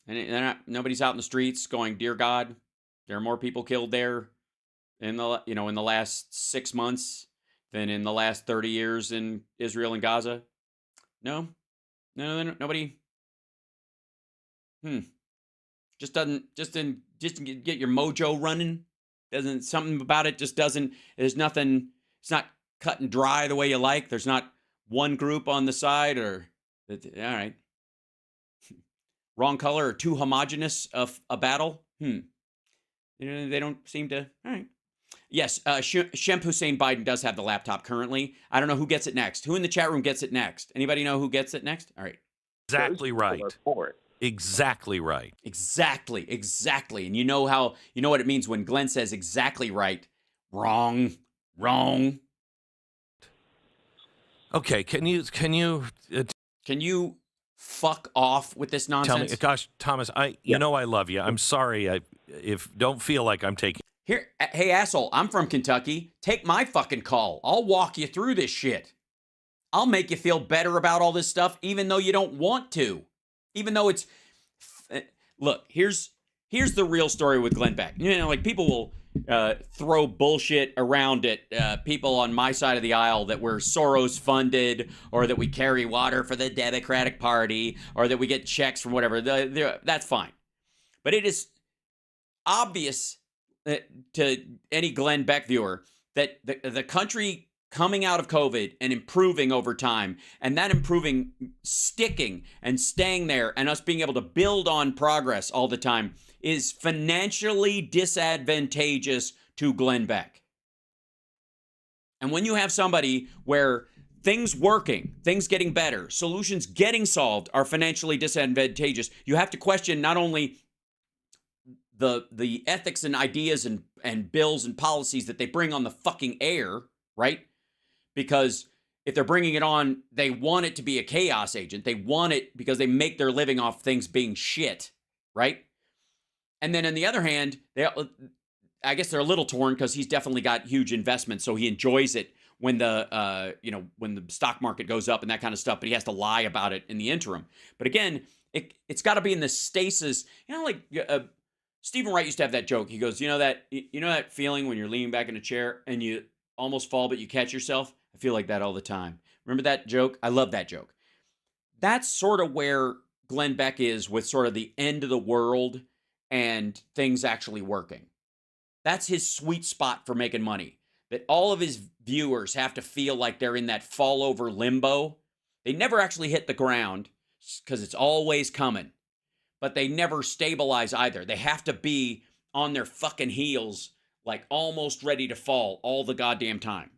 And nobody's out in the streets going, "Dear God, there are more people killed there in the last 6 months than in the last 30 years in Israel and Gaza." No, nobody. Just didn't get your mojo running. Doesn't, something about it just doesn't. There's nothing. It's not cut and dry the way you like. There's not one group on the side, or all right, wrong color, or too homogenous of a battle. They don't seem to. All right. Yes, Shemp Hussein Biden does have the laptop currently. I don't know who gets it next. Who in the chat room gets it next? Anybody know who gets it next? All right. Exactly right. Exactly right. Exactly. And you know what it means when Glenn says exactly right. Wrong. Okay, can you fuck off with this nonsense? Tell me, gosh, Thomas, you know I love you. I'm sorry. Don't feel like I'm taking. Here, hey asshole, I'm from Kentucky. Take my fucking call. I'll walk you through this shit. I'll make you feel better about all this stuff, even though you don't want to. Even though it's, look, here's the real story with Glenn Beck. Like people will throw bullshit around at people on my side of the aisle that we're Soros funded, or that we carry water for the Democratic Party, or that we get checks from whatever. That's fine. But it is obvious to any Glenn Beck viewer that the country coming out of COVID and improving over time, and that improving sticking and staying there, and us being able to build on progress all the time, is financially disadvantageous to Glenn Beck. And when you have somebody where things working, things getting better, solutions getting solved are financially disadvantageous, you have to question not only the ethics and ideas and bills and policies that they bring on the fucking air, right? Because if they're bringing it on, they want it to be a chaos agent. They want it because they make their living off things being shit, right? And then on the other hand, I guess they're a little torn because he's definitely got huge investments, so he enjoys it when the when the stock market goes up and that kind of stuff. But he has to lie about it in the interim. But again, it's got to be in the stasis. Like Stephen Wright used to have that joke. He goes, you know that feeling when you're leaning back in a chair and you almost fall but you catch yourself. I feel like that all the time. Remember that joke? I love that joke. That's sort of where Glenn Beck is with sort of the end of the world and things actually working. That's his sweet spot for making money. That all of his viewers have to feel like they're in that fall over limbo. They never actually hit the ground because it's always coming. But they never stabilize either. They have to be on their fucking heels, like almost ready to fall all the goddamn time.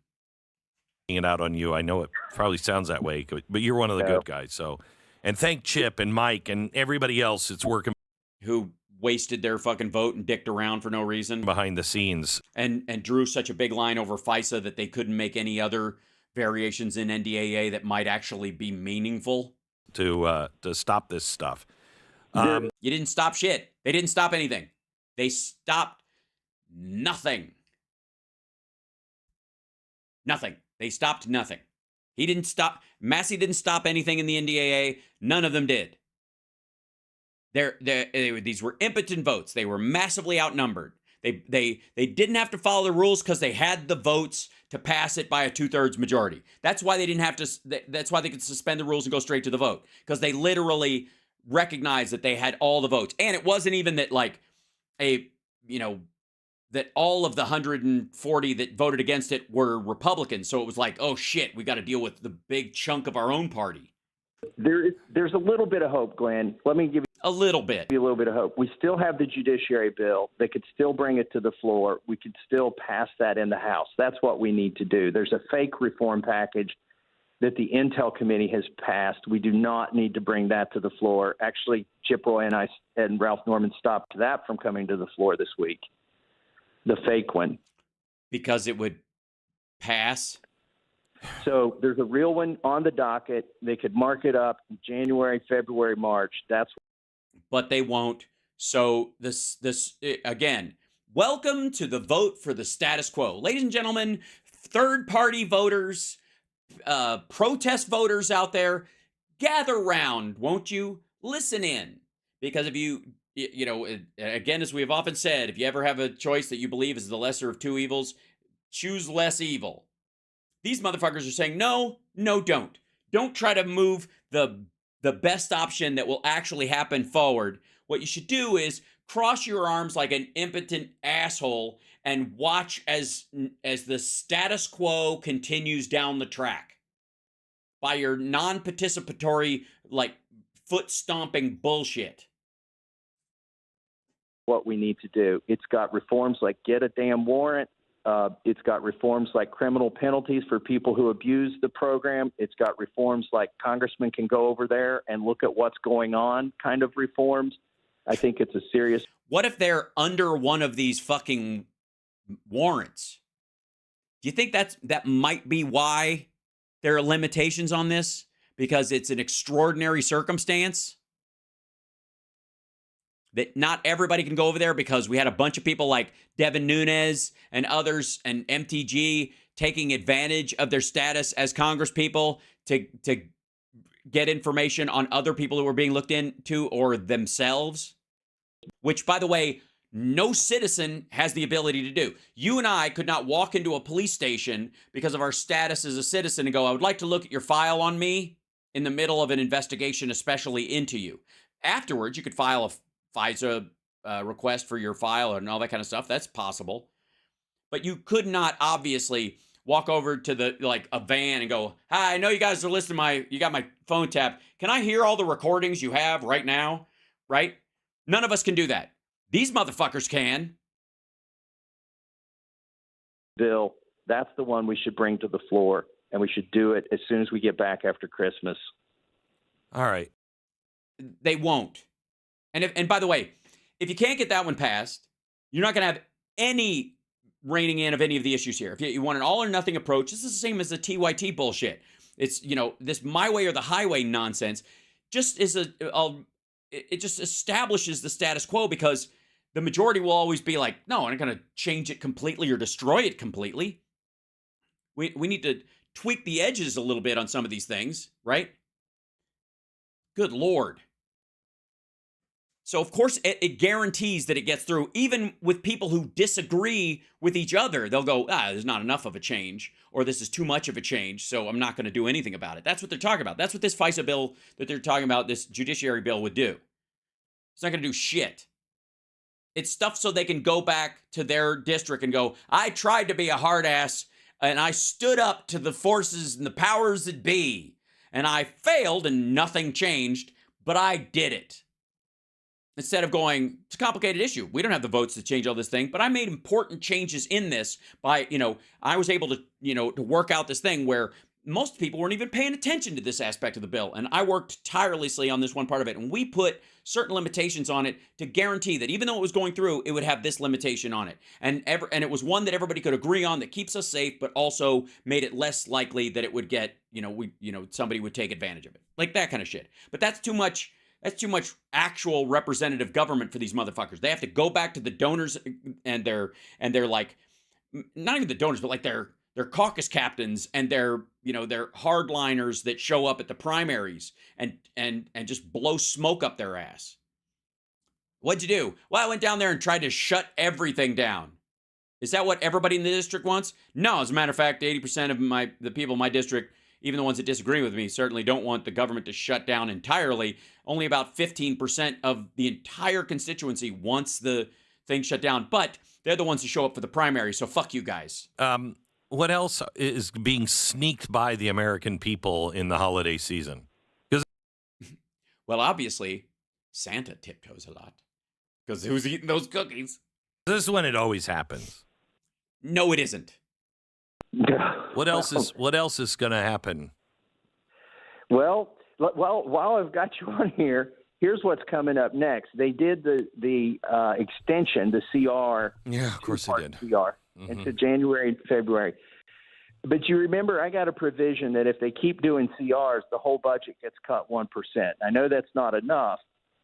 It out on you. I know it probably sounds that way, but you're one of the good guys. So, and thank Chip and Mike and everybody else that's working, who wasted their fucking vote and dicked around for no reason behind the scenes, and drew such a big line over FISA that they couldn't make any other variations in NDAA that might actually be meaningful to stop this stuff. You didn't stop shit. They didn't stop anything. They stopped nothing. Nothing. They stopped nothing. He didn't stop. Massey didn't stop anything in the NDAA. None of them did. These were impotent votes. They were massively outnumbered. They didn't have to follow the rules because they had the votes to pass it by a 2/3 majority. That's why they didn't have to. That's why they could suspend the rules and go straight to the vote, because they literally recognized that they had all the votes. And it wasn't even that that all of the 140 that voted against it were Republicans. So it was like, oh shit, we got to deal with the big chunk of our own party. There's a little bit of hope, Glenn. Let me give you a little bit of hope. We still have the judiciary bill. They could still bring it to the floor. We could still pass that in the House. That's what we need to do. There's a fake reform package that the Intel Committee has passed. We do not need to bring that to the floor. Actually, Chip Roy and Ralph Norman stopped that from coming to the floor this week. The fake one. Because it would pass? So there's a real one on the docket. They could mark it up in January, February, March. But they won't. So this again, welcome to the vote for the status quo. Ladies and gentlemen, third-party voters, protest voters out there, gather round, won't you? Listen in. Because if you again, as we have often said, if you ever have a choice that you believe is the lesser of two evils, choose less evil. These motherfuckers are saying, no, don't. Don't try to move the best option that will actually happen forward. What you should do is cross your arms like an impotent asshole and watch as the status quo continues down the track by your non-participatory, foot-stomping bullshit. What we need to do. It's got reforms like get a damn warrant. It's got reforms like criminal penalties for people who abuse the program. It's got reforms like congressmen can go over there and look at what's going on kind of reforms. I think it's a serious. What if they're under one of these fucking warrants? Do you think that might be why there are limitations on this? Because it's an extraordinary circumstance? That not everybody can go over there, because we had a bunch of people like Devin Nunes and others and MTG taking advantage of their status as congresspeople to get information on other people who were being looked into or themselves, which, by the way, no citizen has the ability to do. You and I could not walk into a police station because of our status as a citizen and go, I would like to look at your file on me in the middle of an investigation, especially into you. Afterwards, you could file a FISA request for your file and all that kind of stuff. That's possible. But you could not obviously walk over to a van and go, hi, I know you guys are listening you got my phone tapped. Can I hear all the recordings you have right now? Right? None of us can do that. These motherfuckers can. Bill, that's the one we should bring to the floor, and we should do it as soon as we get back after Christmas. All right. They won't. And by the way, if you can't get that one passed, you're not going to have any reining in of any of the issues here. If you want an all or nothing approach, this is the same as the TYT bullshit. It's, this my way or the highway nonsense just is it just establishes the status quo, because the majority will always be like, no, I'm not going to change it completely or destroy it completely. We need to tweak the edges a little bit on some of these things, right? Good Lord. So, of course, it guarantees that it gets through, even with people who disagree with each other. They'll go, there's not enough of a change, or this is too much of a change, so I'm not going to do anything about it. That's what they're talking about. That's what this FISA bill that they're talking about, this judiciary bill, would do. It's not going to do shit. It's stuff so they can go back to their district and go, I tried to be a hard ass, and I stood up to the forces and the powers that be, and I failed and nothing changed, but I did it. Instead of going, it's a complicated issue. We don't have the votes to change all this thing, but I made important changes in this by, I was able to, to work out this thing where most people weren't even paying attention to this aspect of the bill. And I worked tirelessly on this one part of it. And we put certain limitations on it to guarantee that even though it was going through, it would have this limitation on it. And it was one that everybody could agree on that keeps us safe, but also made it less likely that it would get, somebody would take advantage of it. Like that kind of shit. But that's too much. That's too much actual representative government for these motherfuckers. They have to go back to the donors and they're like, not even the donors, but like their caucus captains and their hardliners that show up at the primaries and just blow smoke up their ass. What'd you do? Well, I went down there and tried to shut everything down. Is that what everybody in the district wants? No, as a matter of fact, 80% of the people in my district, even the ones that disagree with me, certainly don't want the government to shut down entirely. Only about 15% of the entire constituency wants the thing shut down, but they're the ones who show up for the primary, so fuck you guys. What else is being sneaked by the American people in the holiday season? Well, obviously, Santa tiptoes a lot, because who's eating those cookies? This is when it always happens. No, it isn't. What else is going to happen? Well, while I've got you on here, here's what's coming up next. They did the extension, the CR. Yeah, of course they did. CR into January and February. But you remember, I got a provision that if they keep doing CRs, the whole budget gets cut 1%. I know that's not enough,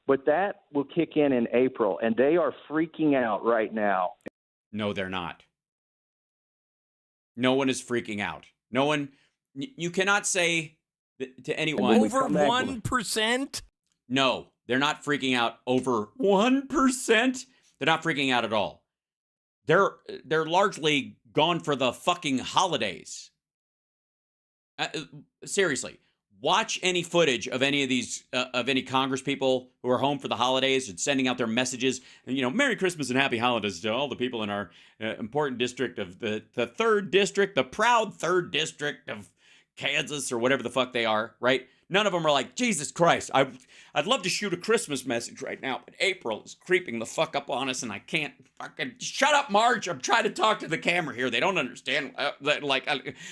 but that will kick in April, and they are freaking out right now. No, they're not. No one is freaking out. No one. You cannot say to anyone over 1%. No, they're not freaking out over 1%. They're not freaking out at all. They're largely gone for the fucking holidays. Seriously, watch any footage of any of these of any Congress people who are home for the holidays and sending out their messages. And, Merry Christmas and Happy Holidays to all the people in our important district of the 3rd district, the proud 3rd district of Kansas or whatever the fuck they are, right? None of them are like, Jesus Christ, I'd love to shoot a Christmas message right now, but April is creeping the fuck up on us and I can't fucking... Shut up, Marge! I'm trying to talk to the camera here. They don't understand.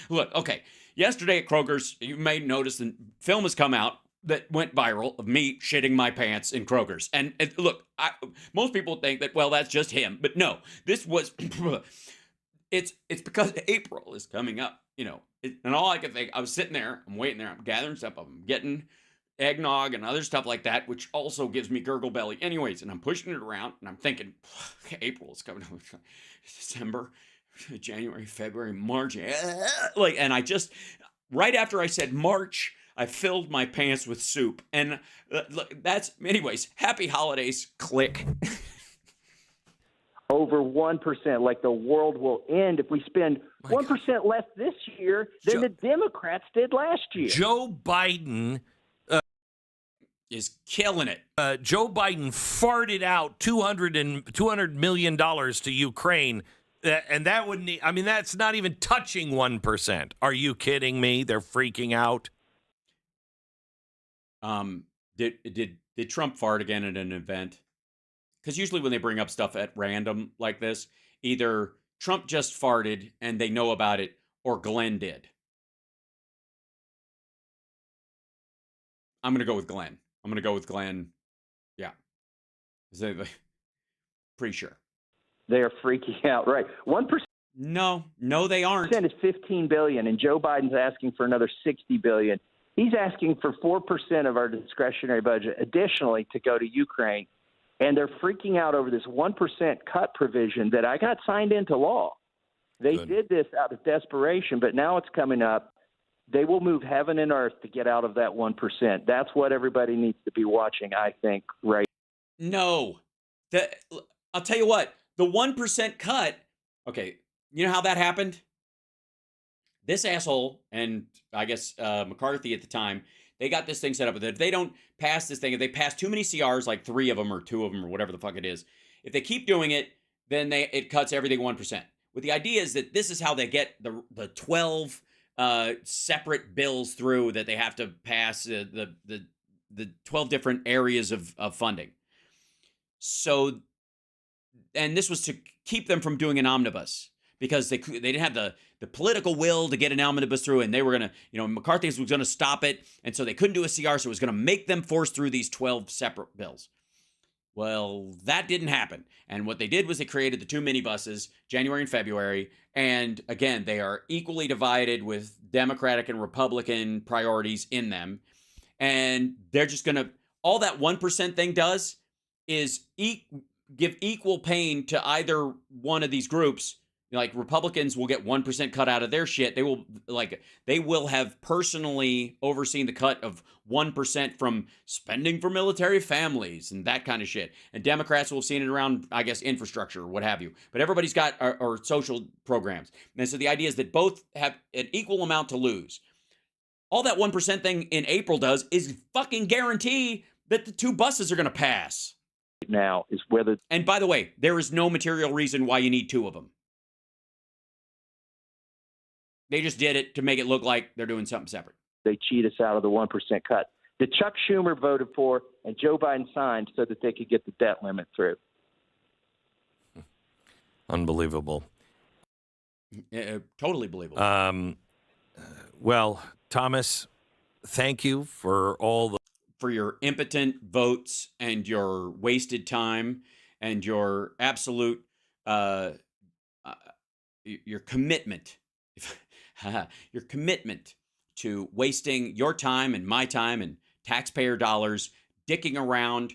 Look, okay. Yesterday at Kroger's, you may notice the film has come out that went viral of me shitting my pants in Kroger's. And look, most people think that, well, that's just him. But no, this was... it's because April is coming up, and all I could think, I was sitting there, I'm waiting there, I'm gathering stuff up, I'm getting eggnog and other stuff like that, which also gives me gurgle belly anyways, and I'm pushing it around, and I'm thinking, April is coming up, December, January, February, March, and I just, right after I said March, I filled my pants with soup, and anyways, happy holidays, click. Over 1%, like the world will end if we spend 1% less this year than the Democrats did last year. Joe Biden is killing it. Joe Biden farted out $200 million to Ukraine, and that wouldn't. I mean, that's not even touching 1%. Are you kidding me? They're freaking out. Did Trump fart again at an event? Because usually when they bring up stuff at random like this, either Trump just farted and they know about it, or Glenn did. I'm going to go with Glenn. Yeah. Pretty sure. They're freaking out, right? 1% No, they aren't. Percent is $15 billion, and Joe Biden's asking for another $60 billion. He's asking for 4% of our discretionary budget additionally to go to Ukraine, and they're freaking out over this 1% cut provision that I got signed into law. They did this out of desperation, but now it's coming up. They will move heaven and earth to get out of that 1%. That's what everybody needs to be watching, I think, right? No. I'll tell you what, the 1% cut, okay, you know how that happened? This asshole, and I guess McCarthy at the time, they got this thing set up that if they don't pass this thing, if they pass too many CRs, like 3 of them or 2 of them or whatever the fuck it is, if they keep doing it, then it cuts everything 1%. With the idea is that this is how they get the 12 separate bills through that they have to pass, the 12 different areas of funding. So, and this was to keep them from doing an omnibus, because they didn't have the political will to get an omnibus through, and they were going to, McCarthy was going to stop it, and so they couldn't do a CR, so it was going to make them force through these 12 separate bills. Well, that didn't happen, and what they did was they created the 2 minibuses, January and February, and again, they are equally divided with Democratic and Republican priorities in them, and they're just going to, all that 1% thing does is give equal pain to either one of these groups. Like, Republicans will get 1% cut out of their shit. They will have personally overseen the cut of 1% from spending for military families and that kind of shit. And Democrats will have seen it around, I guess, infrastructure or what have you. But everybody's got or social programs. And so the idea is that both have an equal amount to lose. All that 1% thing in April does is fucking guarantee that the 2 buses are going to pass. Now is whether. And by the way, there is no material reason why you need 2 of them. They just did it to make it look like they're doing something separate. They cheat us out of the 1% cut that Chuck Schumer voted for and Joe Biden signed so that they could get the debt limit through. Unbelievable. Totally believable. Well, Thomas, thank you for for your impotent votes and your wasted time and your absolute your commitment. Your commitment to wasting your time and my time and taxpayer dollars dicking around,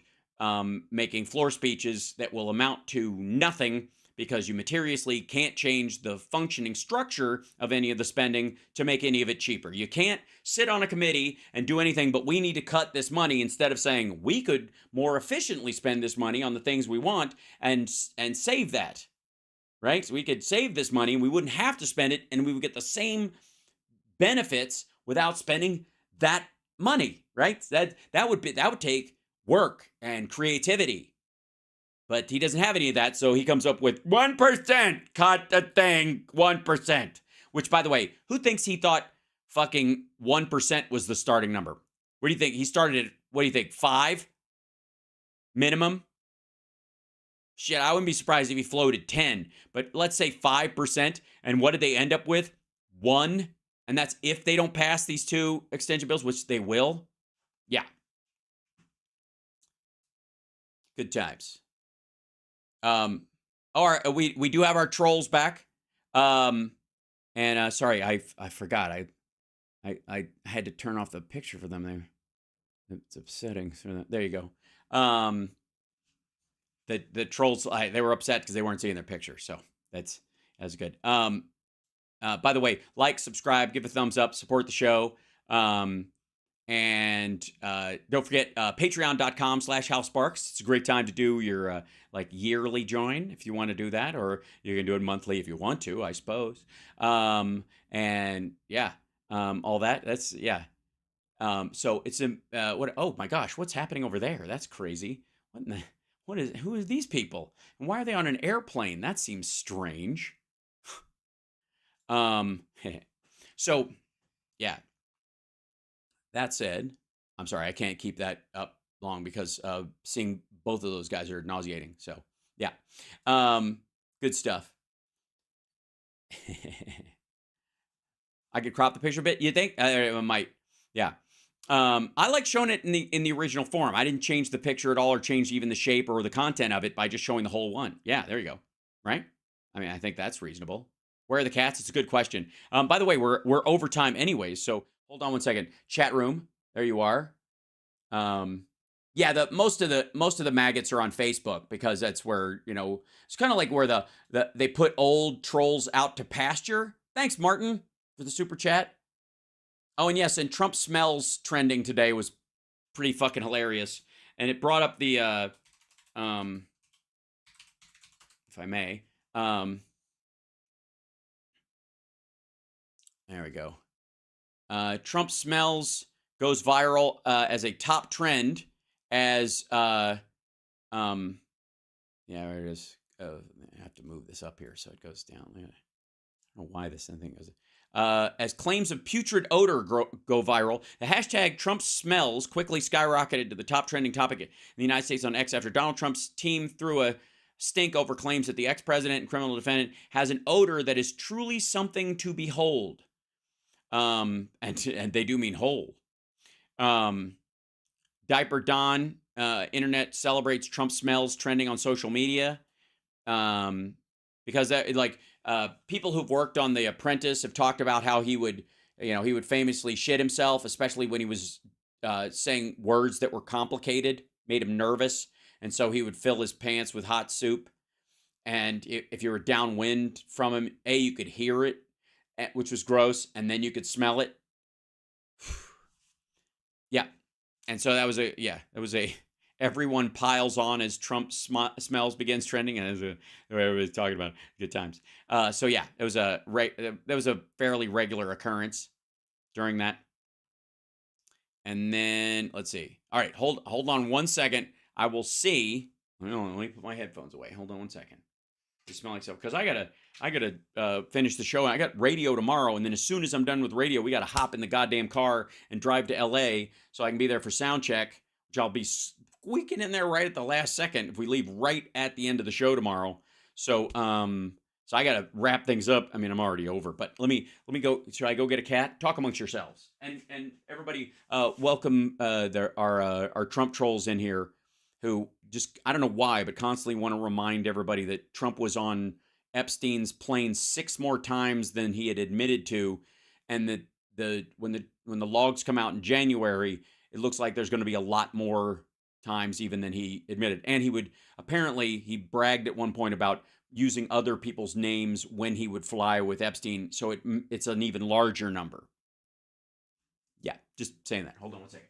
making floor speeches that will amount to nothing because you materially can't change the functioning structure of any of the spending to make any of it cheaper. You can't sit on a committee and do anything, but we need to cut this money instead of saying we could more efficiently spend this money on the things we want and save that. Right? So we could save this money and we wouldn't have to spend it, and we would get the same benefits without spending that money, right? That would take work and creativity. But he doesn't have any of that, so he comes up with 1%, cut the thing, 1%. Which, by the way, who thinks he thought fucking 1% was the starting number? What do you think? He started at, what do you think, 5? Minimum? Shit, I wouldn't be surprised if he floated 10, but let's say 5%. And what did they end up with? 1. And that's if they don't pass these 2 extension bills, which they will. Yeah. Good times. All right, we do have our trolls back. Sorry, I forgot. I had to turn off the picture for them there. It's upsetting. So there you go. The trolls, they were upset because they weren't seeing their picture. So that's good. By the way, like, subscribe, give a thumbs up, support the show. And don't forget patreon.com/HalSparks. It's a great time to do your yearly join if you want to do that, or you can do it monthly if you want to, I suppose. And yeah, all that. That's yeah. So it's what? Oh my gosh, what's happening over there? That's crazy. Who are these people? And why are they on an airplane? That seems strange. So yeah. That said, I'm sorry, I can't keep that up long because seeing both of those guys are nauseating. So yeah. Good stuff. I could crop the picture a bit, you think? I might. Yeah. I like showing it in the original form. I didn't change the picture at all or change even the shape or the content of it by just showing the whole one. Yeah, there you go. Right? I mean, I think that's reasonable. Where are the cats? It's a good question. By the way, we're over time anyways, so hold on one second. Chat room, there you are. Yeah, most of the maggots are on Facebook because that's where, you know, it's kind of like where they put old trolls out to pasture. Thanks, Martin, for the super chat. Oh, and yes, and Trump smells trending today was pretty fucking hilarious, and it brought up the if I may, there we go. Trump smells goes viral as a top trend as yeah, there it is. I have to move this up here so it goes down. I don't know why this thing goes. As claims of putrid odor go viral, the hashtag Trump smells quickly skyrocketed to the top trending topic in the United States on X after Donald Trump's team threw a stink over claims that the ex-president and criminal defendant has an odor that is truly something to behold. And they do mean whole. Diaper Don, internet celebrates Trump smells trending on social media. Because that, like, people who've worked on The Apprentice have talked about how he would famously shit himself, especially when he was saying words that were complicated, made him nervous. And so he would fill his pants with hot soup. And if you were downwind from him, you could hear it, which was gross, and then you could smell it. Yeah. And so that was everyone piles on as Trump smells begins trending, and as everybody's talking about good times. So yeah, it was that was a fairly regular occurrence during that. And then let's see. All right, hold on one second. I will see. Let me put my headphones away. Hold on one second. They smell like stuff because I gotta finish the show. I got radio tomorrow, and then as soon as I'm done with radio, we gotta hop in the goddamn car and drive to LA so I can be there for sound check, which I'll be squeaking in there right at the last second if we leave right at the end of the show tomorrow. So so I gotta wrap things up. I mean, I'm already over, but let me go. Should I go get a cat? Talk amongst yourselves, and everybody. Welcome our Trump trolls in here, who just, I don't know why, but constantly want to remind everybody that Trump was on Epstein's plane 6 more times than he had admitted to, and that when the logs come out in January, it looks like there's going to be a lot more times even than he admitted. And he bragged at one point about using other people's names when he would fly with Epstein, so it's an even larger number. Yeah, just saying that. Hold on one second.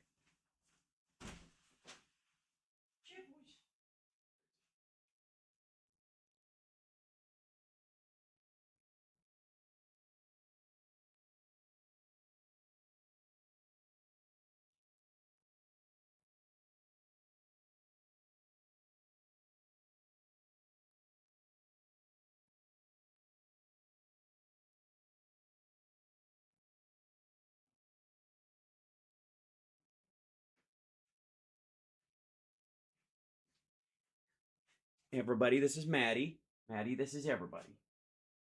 Everybody, this is Maddie. Maddie, this is everybody.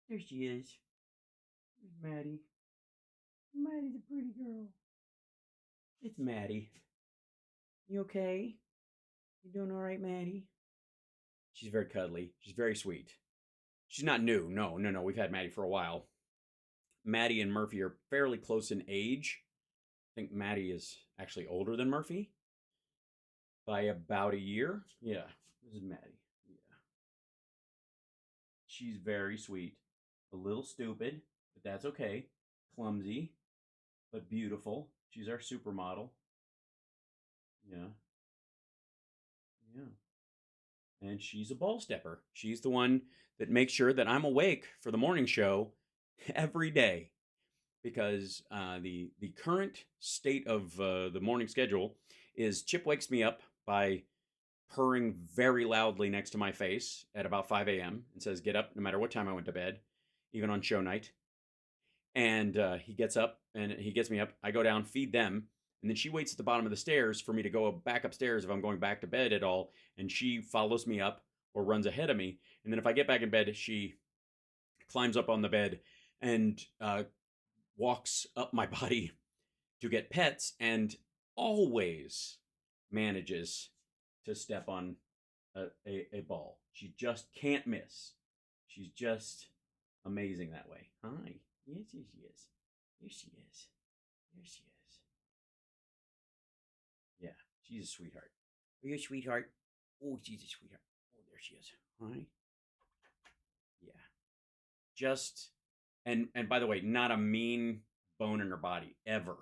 There she is. There's Maddie. Maddie's a pretty girl. It's Maddie. You okay? You doing all right, Maddie? She's very cuddly. She's very sweet. She's not new. No. We've had Maddie for a while. Maddie and Murphy are fairly close in age. I think Maddie is actually older than Murphy by about a year. Yeah, this is Maddie. Yeah. She's very sweet. A little stupid, but that's okay. Clumsy, but beautiful. She's our supermodel. Yeah. Yeah. And she's a ball stepper. She's the one that makes sure that I'm awake for the morning show every day. Because the current state of the morning schedule is Chip wakes me up by purring very loudly next to my face at about 5 a.m. and says, get up no matter what time I went to bed, even on show night. And he gets up and he gets me up. I go down, feed them. And then she waits at the bottom of the stairs for me to go back upstairs if I'm going back to bed at all. And she follows me up or runs ahead of me. And then if I get back in bed, she climbs up on the bed and walks up my body to get pets and always manages to step on a ball. She just can't miss. She's just amazing that way. Hi. Yes, yes, she is. Here she is. There she is. Yeah, she's a sweetheart. Are you a sweetheart? Oh, she's a sweetheart. Oh, there she is. Hi. Yeah. Just and by the way, not a mean bone in her body ever.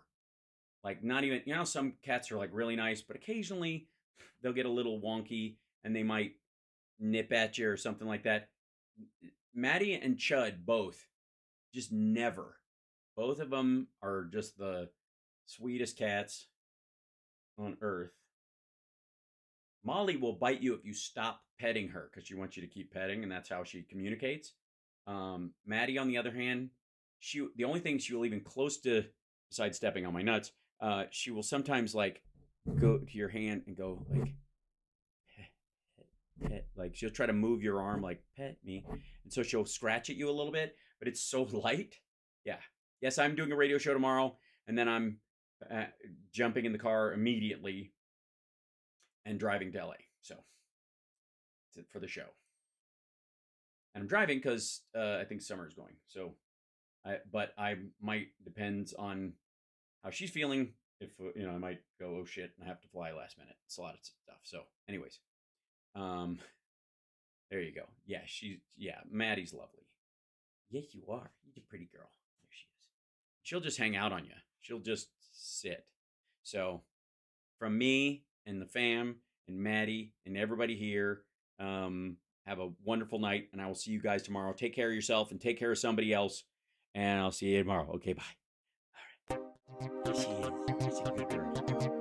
Like not even, you know, some cats are like really nice, but occasionally they'll get a little wonky and they might nip at you or something like that. Maddie and Chud both just never. Both of them are just the sweetest cats on earth. Molly will bite you if you stop petting her because she wants you to keep petting, and that's how she communicates. Maddie, on the other hand, the only thing she will even close to, besides stepping on my nuts, she will sometimes like go to your hand and go like pet, like she'll try to move your arm like pet me, and so she'll scratch at you a little bit, but it's so light. Yeah. Yes, I'm doing a radio show tomorrow, and then I'm jumping in the car immediately and driving to LA. So that's it for the show. And I'm driving because I think summer is going. So, but I might, depends on how she's feeling. If you know, I might go, oh shit, and I have to fly last minute. It's a lot of stuff. So, anyways, there you go. Yeah, Maddie's lovely. Yes, you are. You're a pretty girl. There she is. She'll just hang out on you. She'll just sit. So, from me and the fam and Maddie and everybody here, have a wonderful night, and I will see you guys tomorrow. Take care of yourself and take care of somebody else, and I'll see you tomorrow. Okay, bye. All right. There she is. She's a good girl.